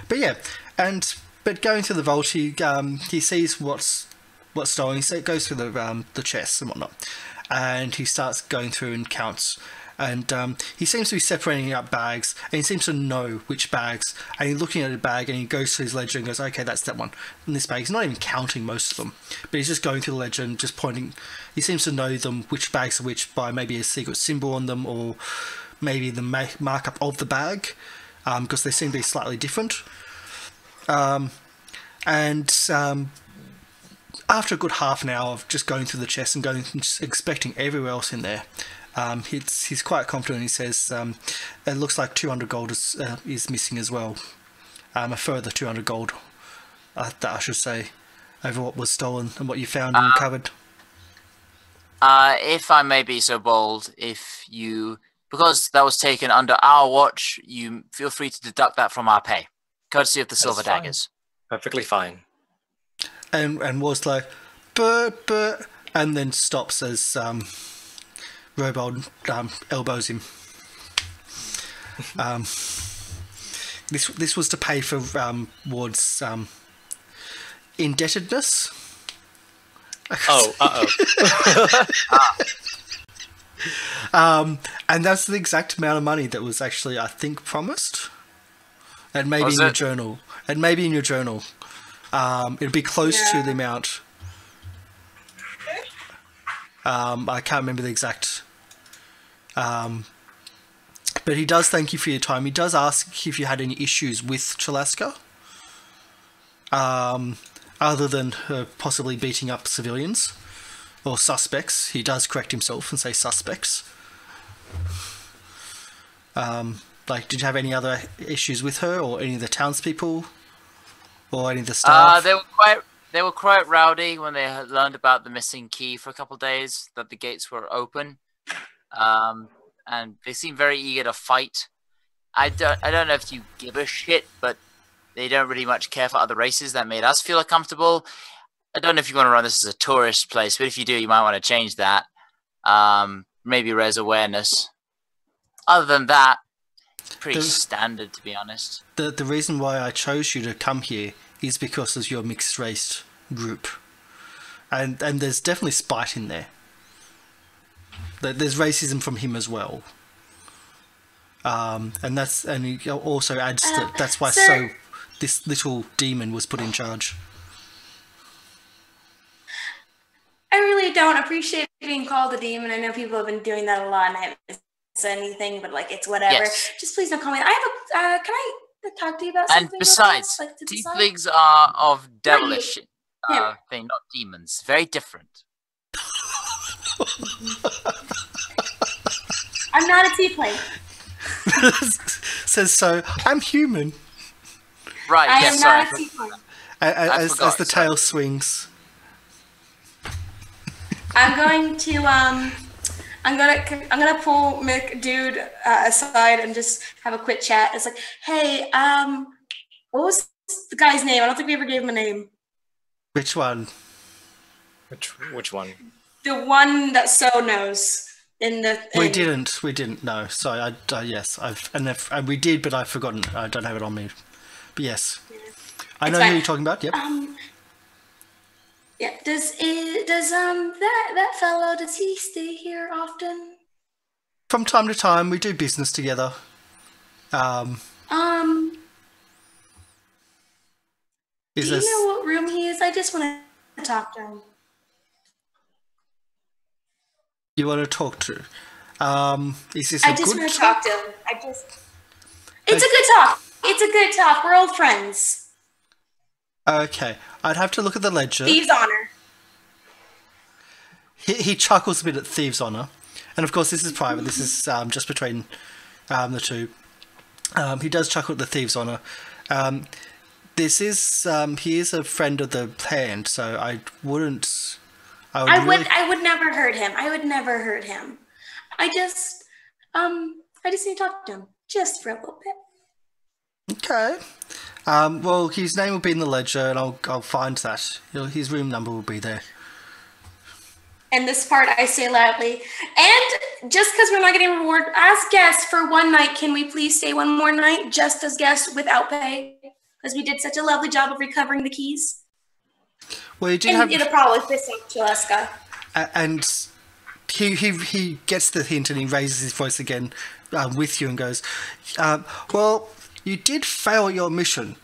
But yeah, but going through the vault, he sees what's stolen. He goes through the chests and whatnot, and he starts going through and counts. And he seems to be separating out bags, and he seems to know which bags. And he's looking at a bag, and he goes to his ledger and goes, "Okay, that's that one." In this bag, he's not even counting most of them, but he's just going through the ledger and just pointing. He seems to know them, which bags are which, by maybe a secret symbol on them, or maybe the markup of the bag, because they seem to be slightly different. After a good half an hour of just going through the chest and going and just inspecting everywhere else in there, he's quite confident. He says it looks like 200 gold is missing as well. A further 200 gold, that I should say, over what was stolen and what you found and recovered. If I may be so bold, because that was taken under our watch, you feel free to deduct that from our pay, courtesy of the Silver Daggers. Perfectly fine. And was like, but, and then stops as Robold elbows him. This was to pay for Ward's indebtedness. Oh, and that's the exact amount of money that was actually, I think, promised. And maybe in your journal. And maybe in your journal. It'd be close to the amount. I can't remember the exact. But he does thank you for your time. He does ask if you had any issues with Chalaska. Other than her possibly beating up civilians. Or suspects. He does correct himself and say suspects. Did you have any other issues with her or any of the townspeople? Or any of the staff? They were quite rowdy when they had learned about the missing key for a couple of days, that the gates were open. And they seem very eager to fight. I don't know if you give a shit, but they don't really much care for other races. That made us feel uncomfortable. I don't know if you want to run this as a tourist place, but if you do, you might want to change that. Maybe raise awareness. Other than that, pretty standard, to be honest. The reason why I chose you to come here is because of your mixed race group, and there's definitely spite in there. There's racism from him as well, and he also adds that that's why this little demon was put in charge. I really don't appreciate being called a demon. I know people have been doing that a lot, and I haven't said anything, but it's whatever. Yes. Just please don't call me. I have a. Can I talk to you about something? And besides, tieflings are of devilish thing, not demons. Very different. I'm not a tiefling. Says so. I'm human. Right. I am not a tiefling. As the tail swings. I'm gonna pull Mick dude aside and just have a quick chat. It's like, hey, what was the guy's name? I don't think we ever gave him a name. Which one? Which one? The one that So knows in the. We didn't. No, sorry. Yes, we did, but I've forgotten. I don't have it on me. But yes, I know who you're talking about. Yep. Yeah. Does that fellow, does he stay here often? From time to time, we do business together. Do you know what room he is? I just want to talk to him. You want to talk to? Is this I just want to talk to him. It's a good talk. It's a good talk. We're old friends. Okay, I'd have to look at the ledger. Thieves' honor. He chuckles a bit at thieves' honor, and of course this is private. This is just between the two. He does chuckle at the thieves' honor. He is a friend of the hand, so I would never hurt him. I would never hurt him. I just need to talk to him just for a little bit. Okay. Well, his name will be in the ledger, and I'll find that. His room number will be there. And this part I say loudly. And just because we're not getting a reward, as guests for one night, can we please stay one more night just as guests without pay? because we did such a lovely job of recovering the keys. Well, you did And have, it'll probably piss off Jaleska. and he gets the hint and he raises his voice again with you and goes, well, you did fail your mission.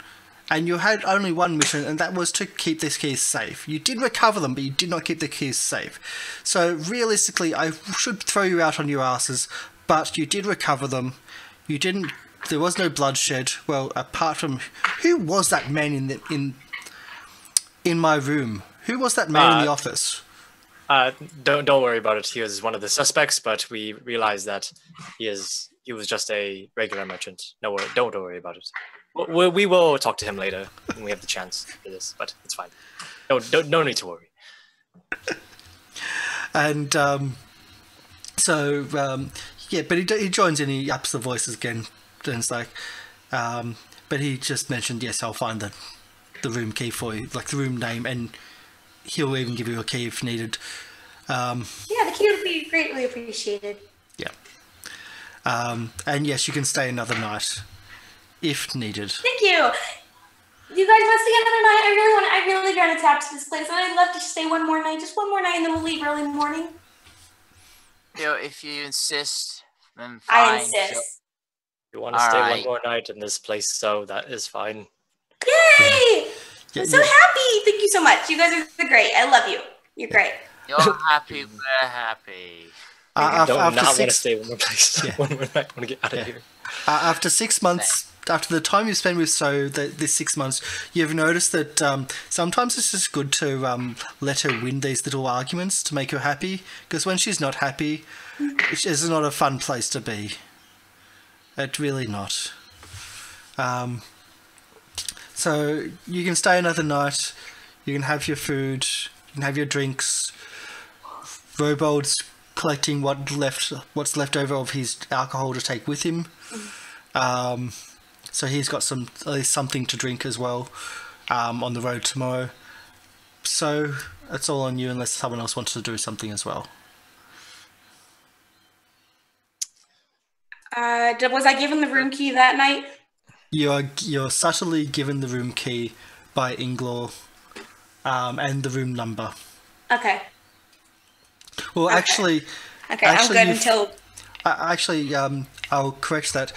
And you had only one mission, and that was to keep these keys safe. You did recover them, but you did not keep the keys safe. So realistically, I should throw you out on your asses, but you did recover them. You didn't. There was no bloodshed. Well, apart from who was that man in my room? Who was that man in the office? Don't worry about it. He was one of the suspects, but we realized that he was just a regular merchant. No, don't worry about it. We will talk to him later when we have the chance for this, but it's fine. No need to worry. And yeah, but he joins in. He ups the voices again, and it's like, but he just mentioned, yes, I'll find the room key for you, like the room name, and he'll even give you a key if needed. Yeah, the key would be greatly appreciated. Yeah. And yes, you can stay another night if needed. Thank you. You guys want to stay another night? I really want to tap to this place, and I'd love to stay one more night, just one more night, and then we'll leave early in the morning. If you insist, then fine. I insist. You want to stay one more night in this place, so that is fine. Yay! I'm so happy. Thank you so much. You guys are great. I love you. You're great. You're happy, we're happy. I don't want to stay one more place. Yeah. One more night. I want to get out of here. After 6 months, after the time you spend with this 6 months, you've noticed that sometimes it's just good to let her win these little arguments to make her happy. Because when she's not happy, it's not a fun place to be. It's really not. So you can stay another night. You can have your food. You can have your drinks. Robold's collecting what's left over of his alcohol to take with him. So he's got at least something to drink as well on the road tomorrow. So it's all on you unless someone else wants to do something as well. Was I given the room key that night? You're subtly given the room key by Inglaw and the room number. Okay. Well, okay. actually, I'm good until. I'll correct that.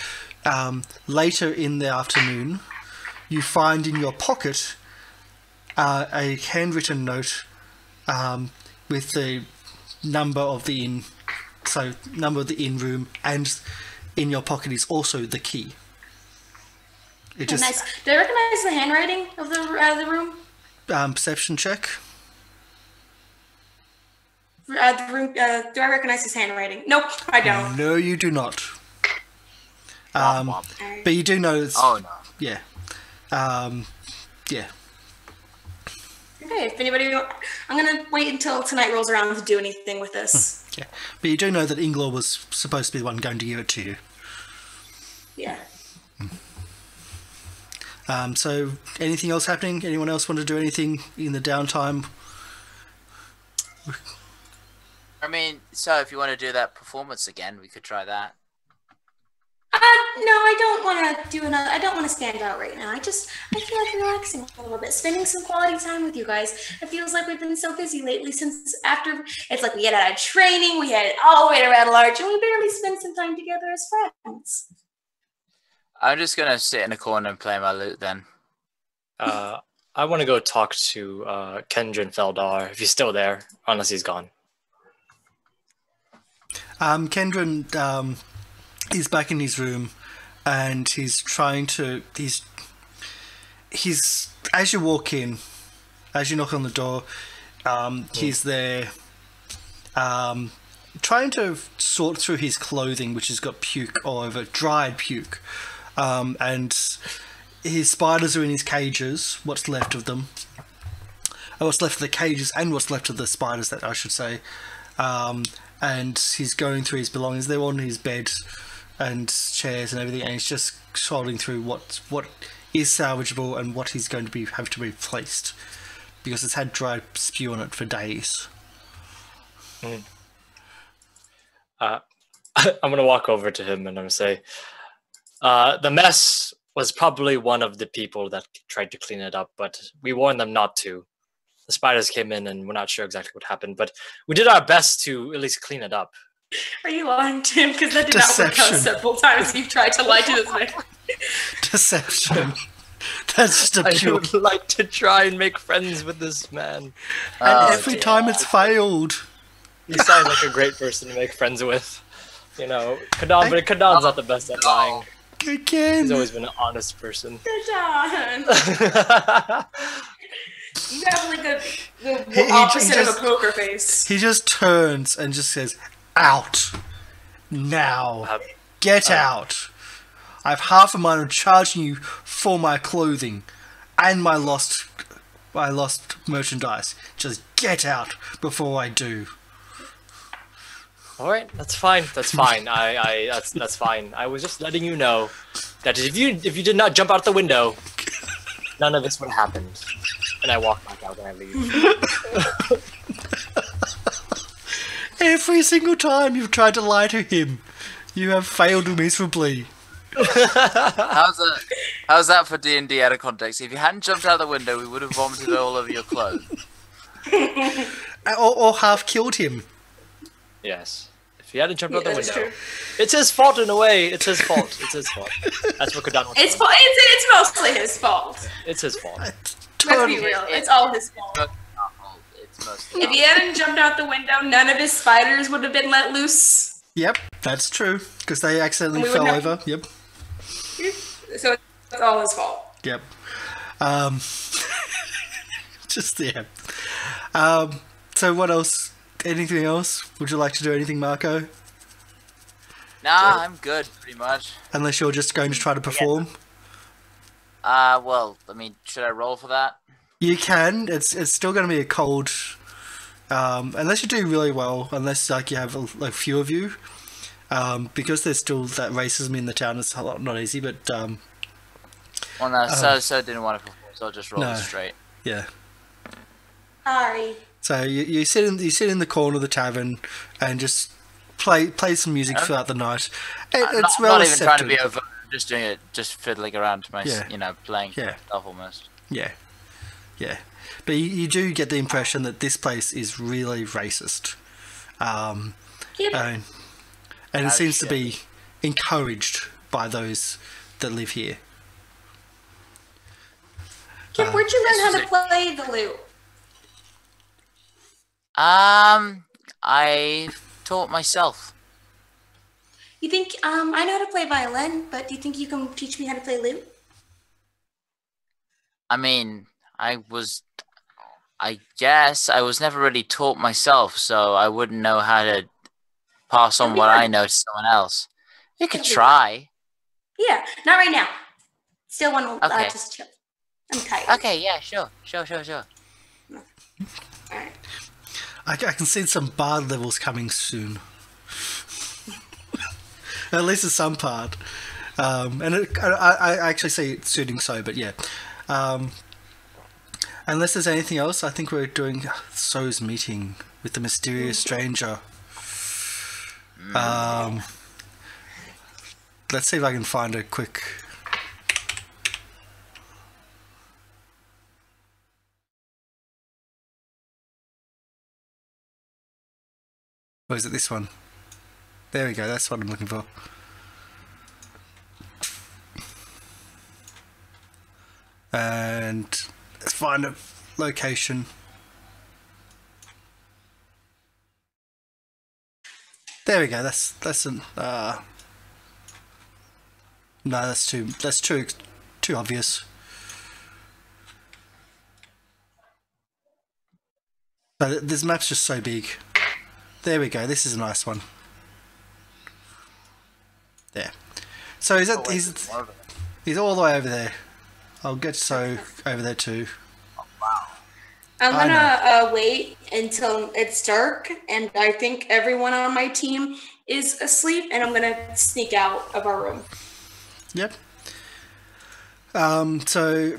Later in the afternoon, you find in your pocket a handwritten note with the number of the inn. So, number of the inn room, and in your pocket is also the key. Nice. Do I recognize the handwriting of the room? Perception check. Do I recognize his handwriting? Nope, I don't. No, you do not. But you do know. Oh no. Yeah. Yeah. Okay. If anybody, I'm gonna wait until tonight rolls around to do anything with this. Yeah, but you do know that Inglaw was supposed to be the one going to give it to you. Yeah. So, anything else happening? Anyone else want to do anything in the downtime? I mean, so if you want to do that performance again, we could try that. No, I don't want to do another. I don't want to stand out right now. I feel like relaxing a little bit, spending some quality time with you guys. It feels like we've been so busy lately since after. It's like we had our training, we had it all the way around large, and we barely spent some time together as friends. I'm just gonna sit in a corner and play my lute then. I want to go talk to Kendrin Feldar if he's still there, unless he's gone. Kendrin is back in his room, and he's trying to. He's as you walk in, as you knock on the door, he's there, trying to sort through his clothing, which has got puke all over, dried puke, and his spiders are in his cages. What's left of them? What's left of the cages, and what's left of the spiders, that I should say. And he's going through his belongings. They're on his bed and chairs and everything, and he's just sorting through what is salvageable and what he's going to have to be replaced, because it's had dry spew on it for days. I'm gonna walk over to him and I'm gonna say, the mess was probably one of the people that tried to clean it up, but we warned them not to. The spiders came in and we're not sure exactly what happened, but we did our best to at least clean it up. Are you lying, Tim? Because that did not work out several times. You've tried to lie to this man. Deception. That's just a I pure... would like to try and make friends with this man. And every time it's failed. He sounds like a great person to make friends with. You know, Kadan, but Kadan's not the best at lying. Again. He's always been an honest person. John. You have like the opposite of a poker face. He just turns and just says, "Out. Now. Get out. I have half a mind of charging you for my clothing and my lost merchandise. Just get out before I do." All right, that's fine. That's fine. That's fine. I was just letting you know that if you did not jump out the window, none of this would have happened. And I walk back out and I leave. Every single time you've tried to lie to him, you have failed miserably. How's that for D&D out of context? If you hadn't jumped out the window, we would have vomited all over your clothes. Or half killed him. Yes. If he hadn't jumped out the that's window. true. It's his fault in a way. It's his fault. It's his fault. That's what Kadan was saying. It's mostly his fault. It's his fault. Let's be real. It's all his fault. It's mostly If he hadn't jumped out the window, none of his spiders would have been let loose. Yep, that's true. Because they accidentally We fell wouldn't over. Yep. So it's all his fault. Yep. Just yeah. So what else? Anything else? Would you like to do anything, Marco? Nah, I'm good, pretty much. Unless you're just going to try to perform. Well, I mean, should I roll for that? You can. It's still going to be a cold. Unless you do really well. Unless like you have a few of you. Because there's still that racism in the town. It's a lot not easy, but Well, no, so didn't want to perform, so I'll just roll it straight. yeah. Sorry. So you sit in the corner of the tavern and just play some music throughout the night. It's I'm well not even trying to accepted. be over. Just doing it, just fiddling around to my, Yeah. playing Yeah. stuff almost. Yeah, yeah. But you do get the impression that this place is really racist, Yep. and it seems to be encouraged by those that live here. Kip, where'd you learn how to play the lute? I taught myself. You think, I know how to play violin, but do you think you can teach me how to play lute? I mean, I guess I was never really taught myself, so I wouldn't know how to pass on what I know to someone else. You could try. Yeah, not right now. Still want to Okay. just chill. I'm tired. Okay, yeah, sure. Alright. I can see some bard levels coming soon. At least in some part. And I actually see it suiting so, but yeah. Unless there's anything else, I think we're doing So's meeting with the mysterious stranger. Let's see if I can find a quick... Or is it this one? There we go, that's what I'm looking for. And let's find a location. There we go, that's an no, that's too obvious. But this map's just so big. There we go, this is a nice one. There. So is that he's all the way over there. I'll get So over there too. I'm gonna wait until it's dark, and I think everyone on my team is asleep, and I'm gonna sneak out of our room. Yep. So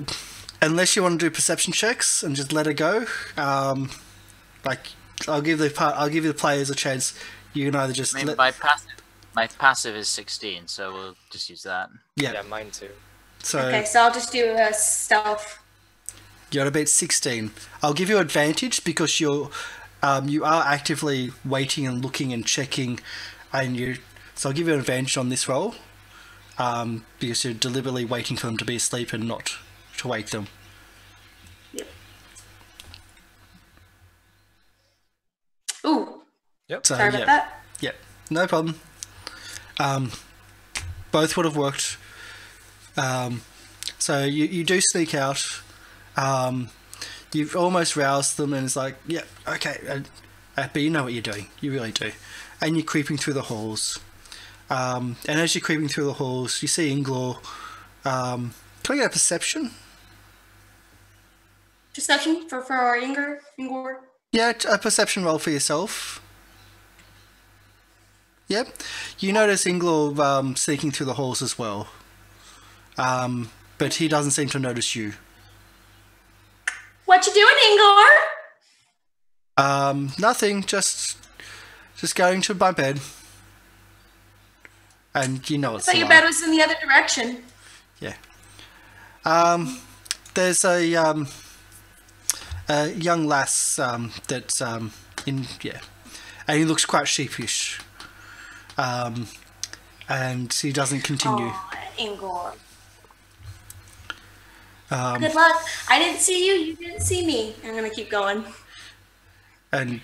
unless you want to do perception checks and just let it go, like I'll give the players a chance. You can either just I mean, my passive is 16, so we'll just use that. yeah. Yeah, mine too. So Okay, so I'll just do a stealth. you're at about 16. I'll give you advantage because you are actively waiting and looking and checking, so I'll give you an advantage on this roll because you're deliberately waiting for them to be asleep and not to wake them. Yep. Ooh. Yep. So, Sorry about that. Yep, no problem. Both would have worked. So you do sneak out. You've almost roused them, and it's like, yeah, okay, but you know what you're doing. You really do. And you're creeping through the halls. And as you're creeping through the halls, you see Inglor. Can I get a perception? Perception for our Ingor? Yeah, a perception roll for yourself. Yep. You notice Inglor sneaking through the halls as well. But he doesn't seem to notice you. What you doing, Ingor? Nothing. Just going to my bed. And you know it's I thought your bed was in the other direction. Yeah. There's a young lass that's and he looks quite sheepish. And he doesn't continue. Oh, Ingor. Good luck. I didn't see you. You didn't see me. I'm gonna keep going. And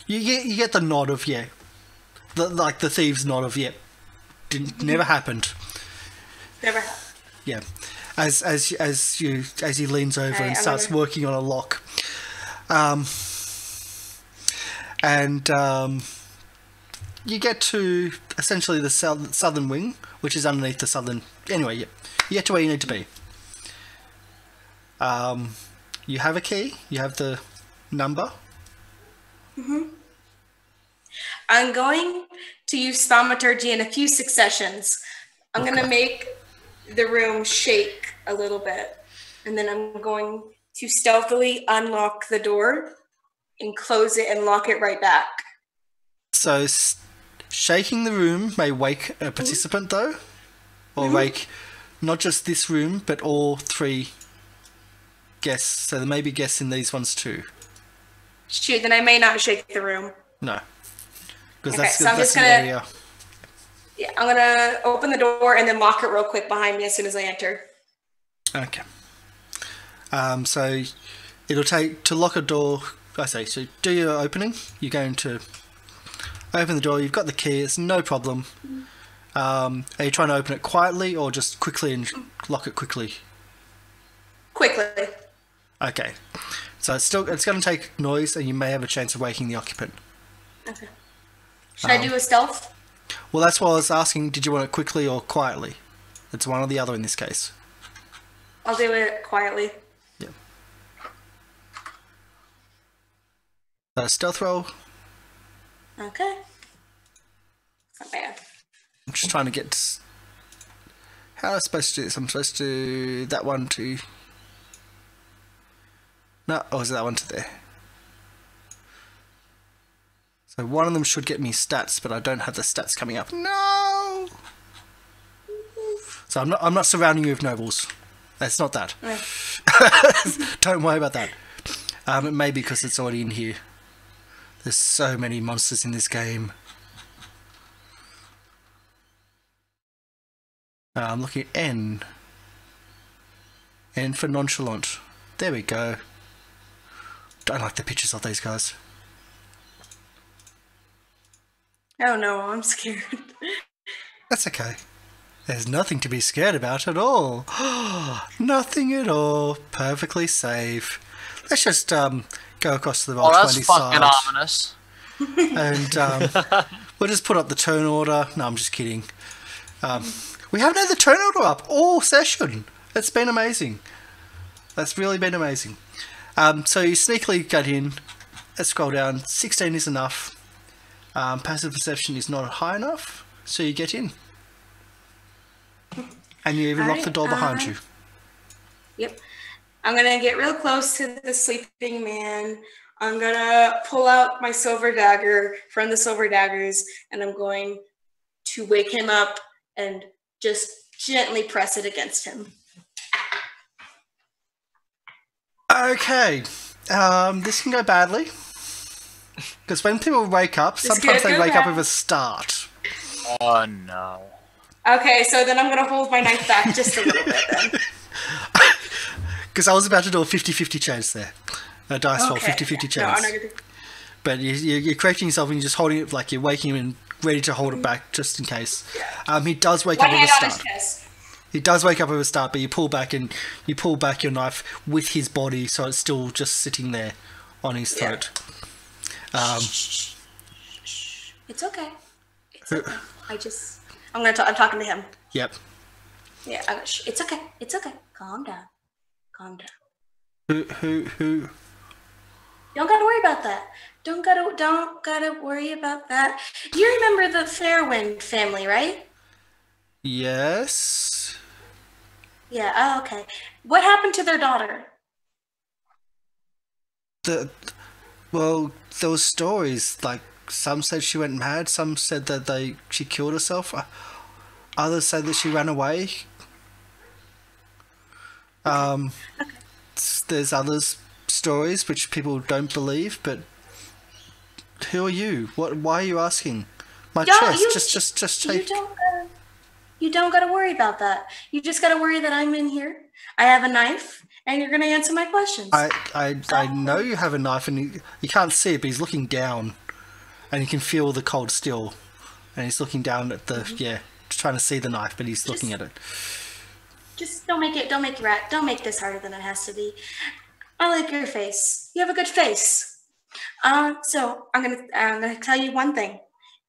you get the nod of the thieves' nod of never happened. Never happened. Yeah, as he leans over Right, and starts working on a lock, and you get to essentially the southern wing, which is underneath the southern. Anyway, you get to where you need to be. You have a key. You have the number. I'm going to use thaumaturgy in a few successions. I'm going to make the room shake a little bit. And then I'm going to stealthily unlock the door and close it and lock it right back. So shaking the room may wake a participant though, or wake not just this room, but all three guests. So there may be guests in these ones too. Shoot, then I may not shake the room. No. Because Okay, so I'm that's just an gonna- area. Yeah, I'm going to open the door and then lock it real quick behind me as soon as I enter. Okay. So it'll take to lock a door. So do your opening. You're going to open the door. You've got the key. It's no problem. Are you trying to open it quietly or just quickly and lock it quickly? Quickly. Okay. So it's going to take noise, and you may have a chance of waking the occupant. Okay. Should I do a stealth? Well, that's why I was asking. Did you want it quickly or quietly? It's one or the other in this case. I'll do it quietly. Yeah. Stealth roll. Okay. Not bad. I'm just trying to get. How am I supposed to do this? I'm supposed to do that one to. No, or is it that one to there? So one of them should get me stats, but I don't have the stats coming up. No. So I'm not surrounding you with nobles. That's not that. Don't worry about that. It may be because it's already in here. There's so many monsters in this game. I'm looking at N. N for nonchalant. There we go. Don't like the pictures of these guys. Oh no, I'm scared. That's okay. There's nothing to be scared about at all. Nothing at all. Perfectly safe. Let's just go across to the Oh, Roll20 that's fucking side. ominous. And we'll just put up the turn order. No, I'm just kidding. We haven't had the turn order up all session. It's been amazing. That's really been amazing. So you sneakily get in. Let's scroll down. 16 is enough. Passive perception is not high enough, so you get in. And you even lock the door behind you. Yep. I'm going to get real close to the sleeping man. I'm going to pull out my silver dagger from the silver daggers, and I'm going to wake him up and just gently press it against him. Okay. This can go badly. Because when people wake up, sometimes they wake up with a start. Oh no. Okay, so then I'm going to hold my knife back just a little bit then. Because I was about to do a 50-50 chance there. A dice roll, 50-50 chance. No, I'm not gonna... But you're correcting yourself and you're just holding it like you're waking him and ready to hold it back just in case. He does wake up with a start. He does wake up with a start, but you pull back your knife with his body, so it's still just sitting there on his throat. It's okay. It's okay. I'm talking to him. Yep. Yeah. It's okay. It's okay. Calm down. Calm down. Who? Don't gotta worry about that. Don't gotta worry about that. You remember the Fairwind family, right? Yes. Yeah. Oh, okay. What happened to their daughter? Well, there was stories like some said she went mad, some said that she killed herself, others said that she ran away. There's others stories which people don't believe, but who are you? Why are you asking? My chest, just take. You don't gotta worry about that. You just gotta worry that I'm in here. I have a knife, and you're gonna answer my questions. I know you have a knife, and you can't see it, but he's looking down, and you can feel the cold steel, and he's looking down at the trying to see the knife, but he's looking at it. Just don't make this harder than it has to be. I like your face. You have a good face. So I'm gonna tell you one thing.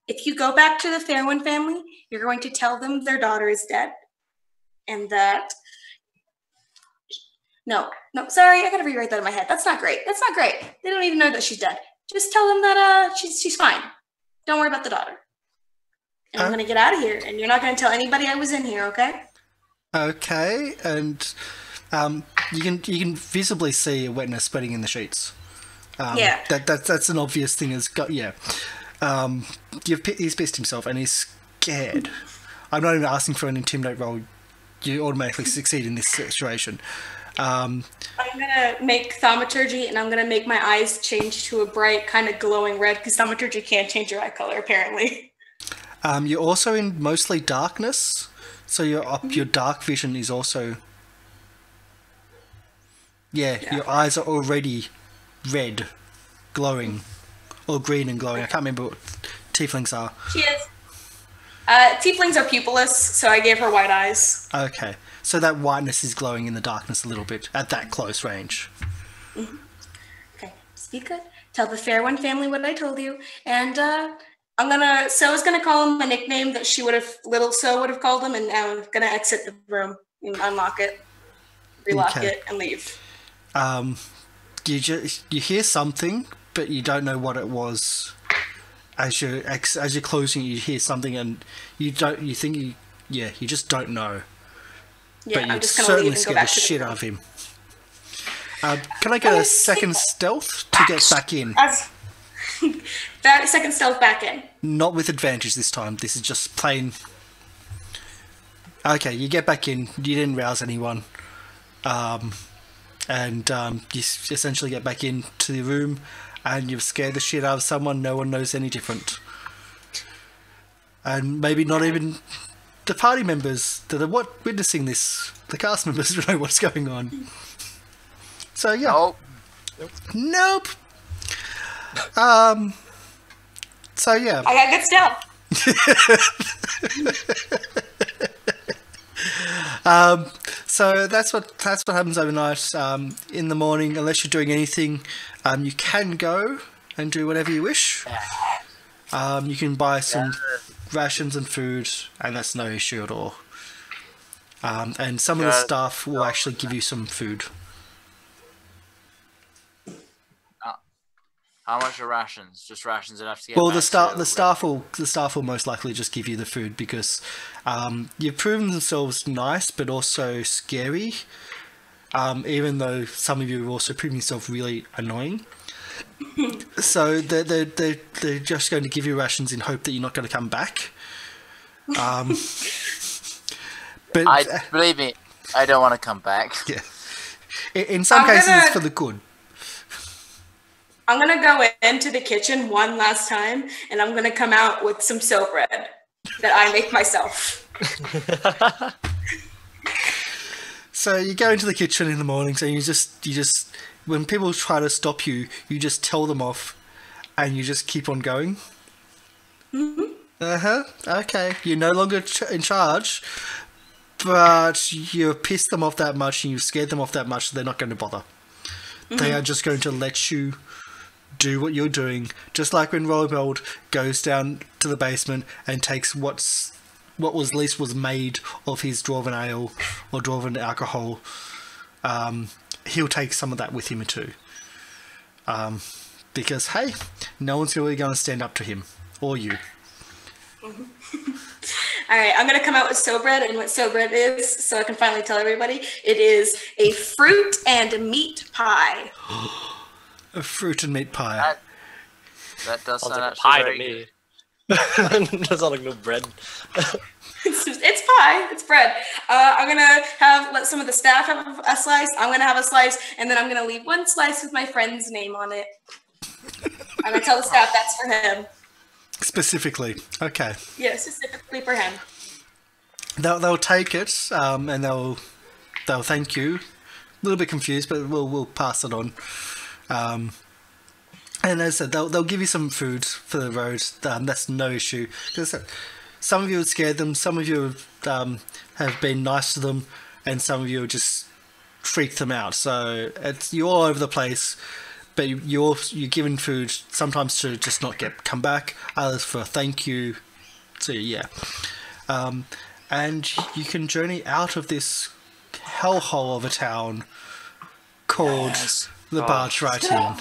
If you go back to the Fairwind family, you're going to tell them their daughter is dead, and that. No, sorry, I gotta rewrite that in my head. That's not great. They don't even know that she's dead. Just tell them that she's fine. Don't worry about the daughter. And I'm gonna get out of here, and you're not gonna tell anybody I was in here, okay? Okay, and you can visibly see a wetness spreading in the sheets. That's an obvious thing. He's pissed himself and he's scared. I'm not even asking for an intimidate roll. You automatically succeed in this situation. I'm gonna make thaumaturgy, and I'm gonna make my eyes change to a bright, kind of glowing red, because thaumaturgy can't change your eye color apparently. You're also in mostly darkness, so your dark vision is also. Yeah, your eyes are already red, glowing, or green and glowing. I can't remember what tieflings are. She is. Tieflings are pupilless, so I gave her white eyes. Okay, so that whiteness is glowing in the darkness a little bit at that close range. Mm-hmm. Okay, speak good. Tell the Fairwind family what I told you, and So's gonna call him a nickname that little So would have called him, and I'm gonna exit the room and unlock it, relock it, and leave. You hear something, but you don't know what it was. As you're closing, you hear something, and you just don't know. Yeah, but I'm you'd just gonna certainly leave and go scare back the to the shit room. out of him. Can I get a second stealth to get back in? That second stealth back in. Not with advantage this time. This is just plain. Okay, you get back in. You didn't rouse anyone. And you essentially get back into the room, and you've scared the shit out of someone. No one knows any different, and maybe not even the party members that are witnessing this. The cast members don't know what's going on. So yeah, nope. So yeah, I got good stealth. So that's what happens overnight. In the morning, unless you're doing anything, you can go and do whatever you wish. You can buy some rations and food, and that's no issue at all. And some of the staff will actually give you some food. How much are rations? Just rations enough to get. Well, the staff will most likely just give you the food because you've proven themselves nice, but also scary. Even though some of you have also proven yourself really annoying. So they're just going to give you rations in hope that you're not going to come back. But Believe me, I don't want to come back. yeah, in some cases, it's for the good. I'm gonna go into the kitchen one last time, and I'm gonna come out with some soap bread that I make myself. So you go into the kitchen in the mornings, and you just when people try to stop you, you just tell them off, and you just keep on going. Okay, you're no longer in charge, but you've pissed them off that much, and you've scared them off that much, they're not going to bother. They are just going to let you do what you're doing, just like when Robold goes down to the basement and takes what was least was made of his dwarven ale or dwarven alcohol. He'll take some of that with him too, because hey, no one's really going to stand up to him or you. All right, I'm gonna come out with soap bread, and what soap bread is, so I can finally tell everybody, it is a fruit and meat pie. A fruit and meat pie. That does sound Sounds like a actually pie very to me. good. Doesn't sound like no bread. It's pie. It's bread. I'm gonna let some of the staff have a slice. I'm gonna have a slice, and then I'm gonna leave one slice with my friend's name on it. I'm gonna tell the staff that's for him. Specifically, okay. Yeah, specifically for him. They'll take it, and they'll thank you. A little bit confused, but we'll pass it on. And as I said, they'll give you some food for the road. That's no issue. Because some of you have scared them, some of you have been nice to them, and some of you have just freaked them out. So you're all over the place. But you're given food sometimes to just not come back, others for thank you. So yeah, and you can journey out of this hellhole of a town called the Barge Right In.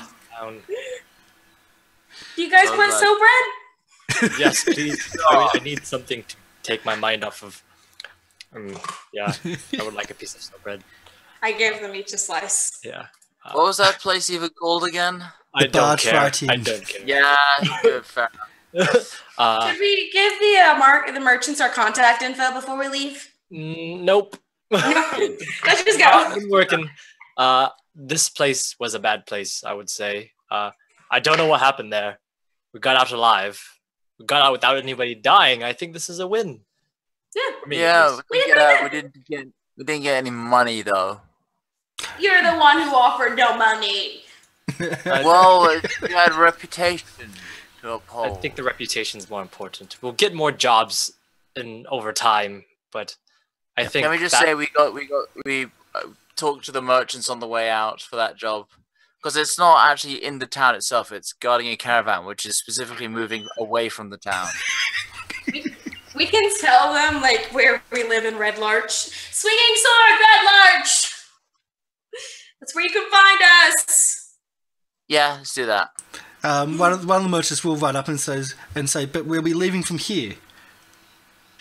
Do you guys want soap bread? Yes, please. I need something to take my mind off of. Yeah, I would like a piece of soap bread. I gave them each a slice. Yeah. What was that place even called again? I don't care. Right In. I don't care. Yeah, good, fair enough. Should we give the merchants our contact info before we leave? Nope. Let's just go. I've been working. This place was a bad place, I would say. I don't know what happened there. We got out alive. We got out without anybody dying. I think this is a win. Yeah. For me, at Yeah, least. we didn't get any money though. You're the one who offered no money. Well, we had a reputation to I uphold. think the reputation is more important. We'll get more jobs over time, but I think. Can we just say we talked to the merchants on the way out for that job? Because it's not actually in the town itself; it's guarding a caravan, which is specifically moving away from the town. We can tell them like where we live in Red Larch. Swinging sword, Red Larch. That's where you can find us. Yeah, let's do that. One of the merchants will run up and say, but we'll be leaving from here.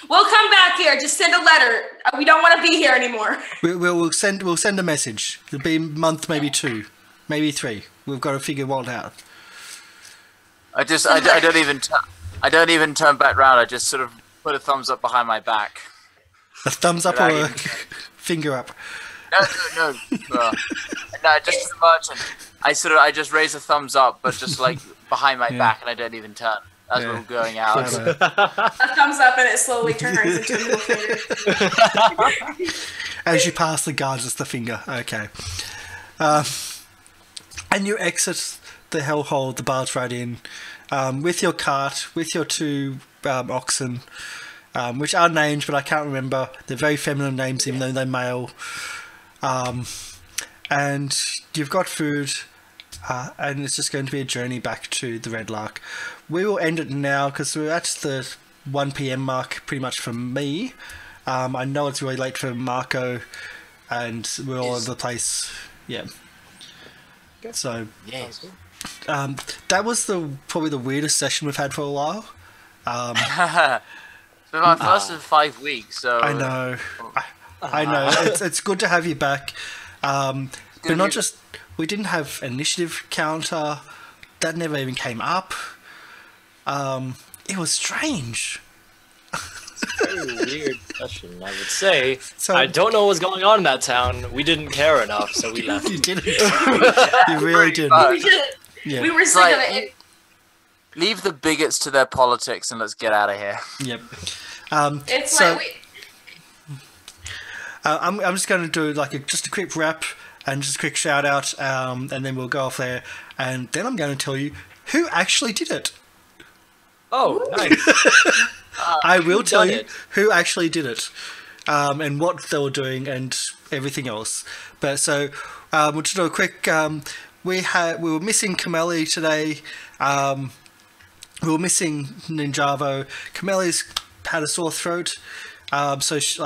We'll come back here. Just send a letter. We don't want to be here anymore. We'll send a message. It'll be a month, maybe 2, maybe 3. We've got to figure what out. I don't even turn back round. I just sort of put a thumbs up behind my back. A thumbs up or a finger up? No, just to the merchant. I just raise a thumbs up, but just like behind my back, and I don't even turn as we're going out. A thumbs up, and it slowly turns into a middle finger. As you pass the guards, it's the finger. Okay. And you exit the hellhole, the Barge Right In, with your cart, with your 2 oxen, which are named, but I can't remember. They're very feminine names, even though they're male. And you've got food, and it's just going to be a journey back to the Red Lark. We will end it now because we're at the 1 PM mark pretty much for me. I know it's really late for Marco, and we're all over the place. Yeah. So Yes. that was probably the weirdest session we've had for a while. It's been my first in 5 weeks, so I know. I know. It's good to have you back. But not just, we didn't have initiative counter. That never even came up. It was strange. Very weird question, I would say. So- I don't know what's going on in that town. We didn't care enough, so we left. You didn't. You really didn't. We did. Yeah. We were sick Like, of it. Leave the bigots to their politics and let's get out of here. Yep. It's so- like I'm just going to do like just a quick wrap and just a quick shout out, and then we'll go off there, and then I'm going to tell you who actually did it. Oh, nice. I will tell done you it? who actually did it, and what they were doing and everything else. But so we'll just do a quick. We were missing Kameli today. We were missing Ninjavo. Kameli's had a sore throat, so she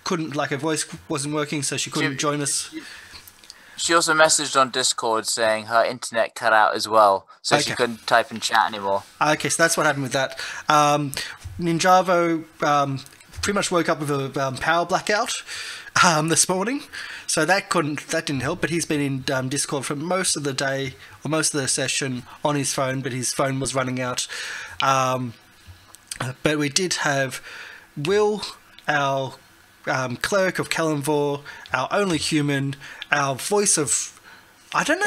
couldn't, like, her voice wasn't working, so she couldn't join us. She also messaged on Discord saying her internet cut out as well, so she Okay. couldn't type and chat anymore. Okay, so that's what happened with that. Ninjavo pretty much woke up with a power blackout this morning, so that didn't help. But he's been in Discord for most of the day or most of the session on his phone, but his phone was running out. But we did have Will, our cleric of Kalimvor, our only human, our voice of... I don't know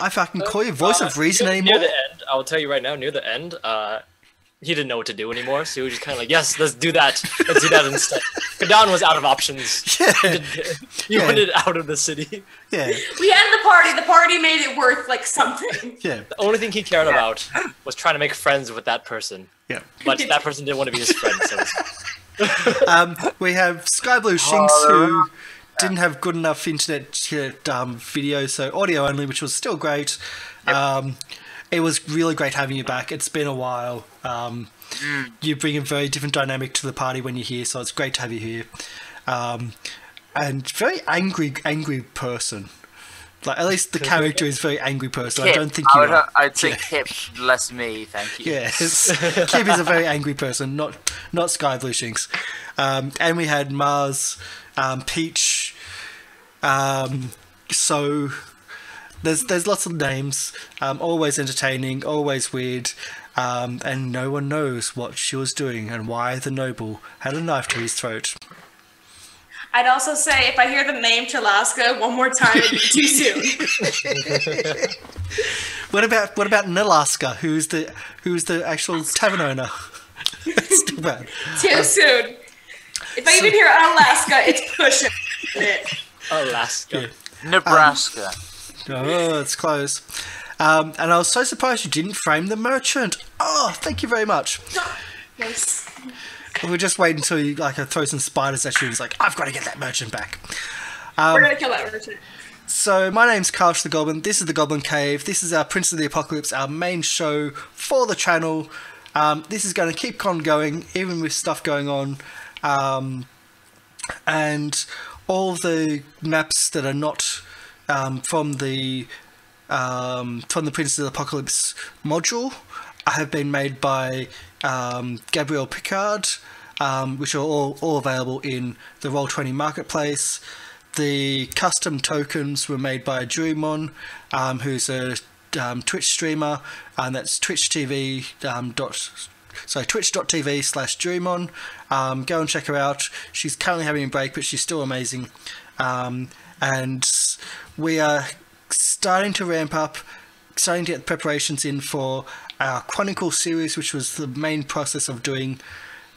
if I can call you voice of reason near anymore. the end, I will tell you right now, near the end, he didn't know what to do anymore, so he was just kind of like, yes, let's do that. Let's do that instead. Kadan was out of options. Yeah. He wanted out of the city. Yeah, we had the party. The party made it worth like something. yeah, The only thing he cared about was trying to make friends with that person. yeah. But that person didn't want to be his friend, so... We have Sky Blue Shinx, who didn't have good enough internet video, so audio only, which was still great. It was really great having you back. It's been a while. You bring a very different dynamic to the party when you're here, so it's great to have you here. And very angry person. Like, at least the character is very angry person. I don't think you are. I'd say Kip, less me, thank you. Yes, Kib is a very angry person, not Sky Blue Shinx. And we had Mars, Peach, so there's lots of names, always entertaining, always weird, and no one knows what she was doing and why the noble had a knife to his throat. I'd also say if I hear the name Chalaska one more time, it'd be too soon. What about Nalaska, who's the actual tavern owner? That's too bad. Too soon. If I even hear Alaska, it's pushing it. Alaska. Nebraska. Oh, it's close. And I was so surprised you didn't frame the merchant. Oh, thank you very much. Yes. We'll just wait until you throw some spiders at you and it's like, I've got to get that merchant back. We're gonna kill that merchant. So my name's Karsh the Goblin. This is the Goblin Cave. This is our Prince of the Apocalypse, our main show for the channel. This is going to keep on going, even with stuff going on. And all the maps that are not from the Prince of the Apocalypse module have been made by Gabriel Picard, which are all available in the Roll20 marketplace. The custom tokens were made by Jurimon, who's a Twitch streamer, and that's twitch.tv/Jurimon. Go and check her out. She's currently having a break, but she's still amazing. And we are starting to ramp up, starting to get preparations in for our Chronicle series, which was the main process of doing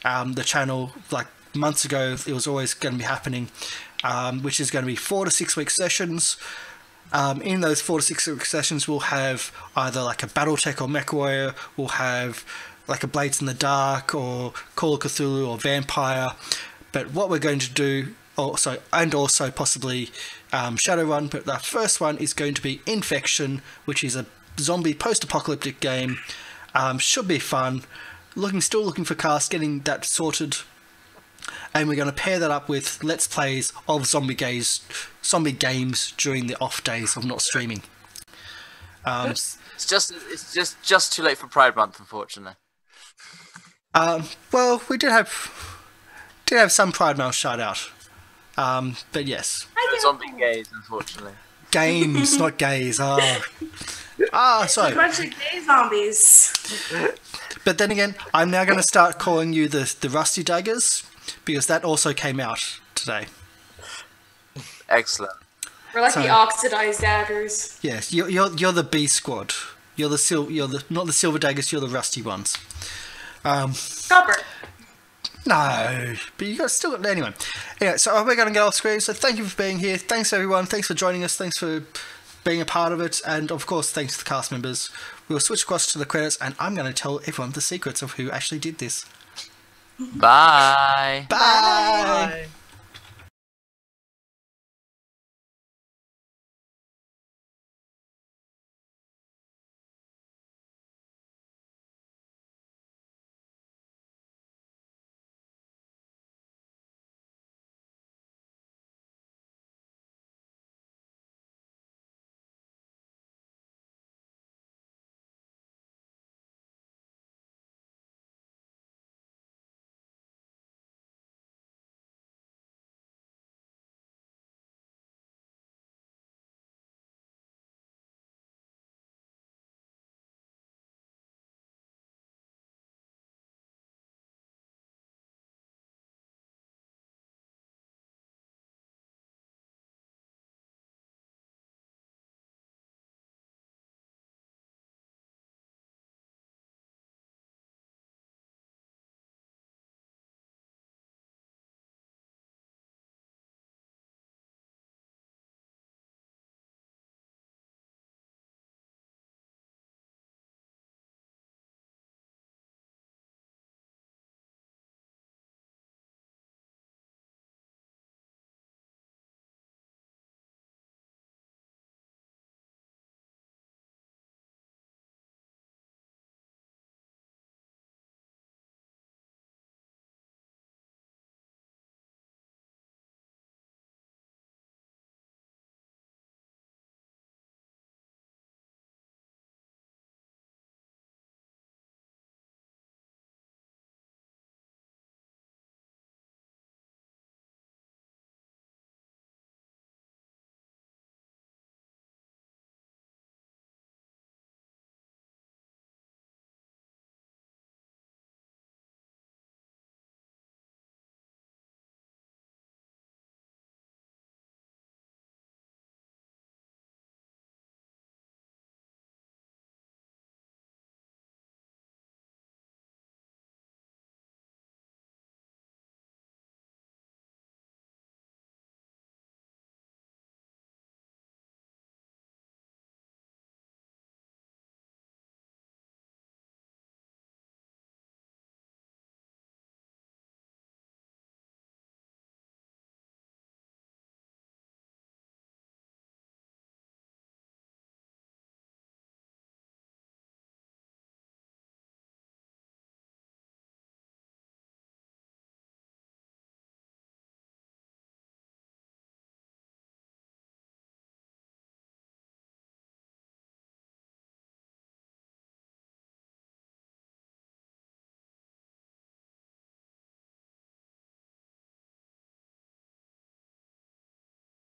the channel. Like months ago, it was always going to be happening, which is going to be 4 to 6 week sessions. In those 4 to 6 week sessions, we'll have either like a Battletech or MechWarrior, we'll have like a Blades in the Dark or Call of Cthulhu or Vampire. But what we're going to do also possibly Shadowrun, but the first one is going to be Infection, which is a zombie post-apocalyptic game. Should be fun. Still looking for casts, getting that sorted, and we're going to pair that up with Let's Plays of zombie games during the off days of not streaming. It's just too late for Pride Month, unfortunately. Well, we did have some Pride Month shout out, but yes. Zombie gays, unfortunately. games, not gays. So. A bunch of gay zombies. But then again, I'm now going to start calling you the Rusty Daggers because that also came out today. Excellent. We're like the oxidized daggers. Yes, you're the B squad. You're the not the silver daggers. You're the rusty ones. Copper. No, but you guys still got anyway. Anyway, so we're going to get off screen. So thank you for being here. Thanks everyone. Thanks for joining us. Thanks for being a part of it, and of course, thanks to the cast members. We'll switch across to the credits, and I'm going to tell everyone the secrets of who actually did this. Bye. Bye. Bye.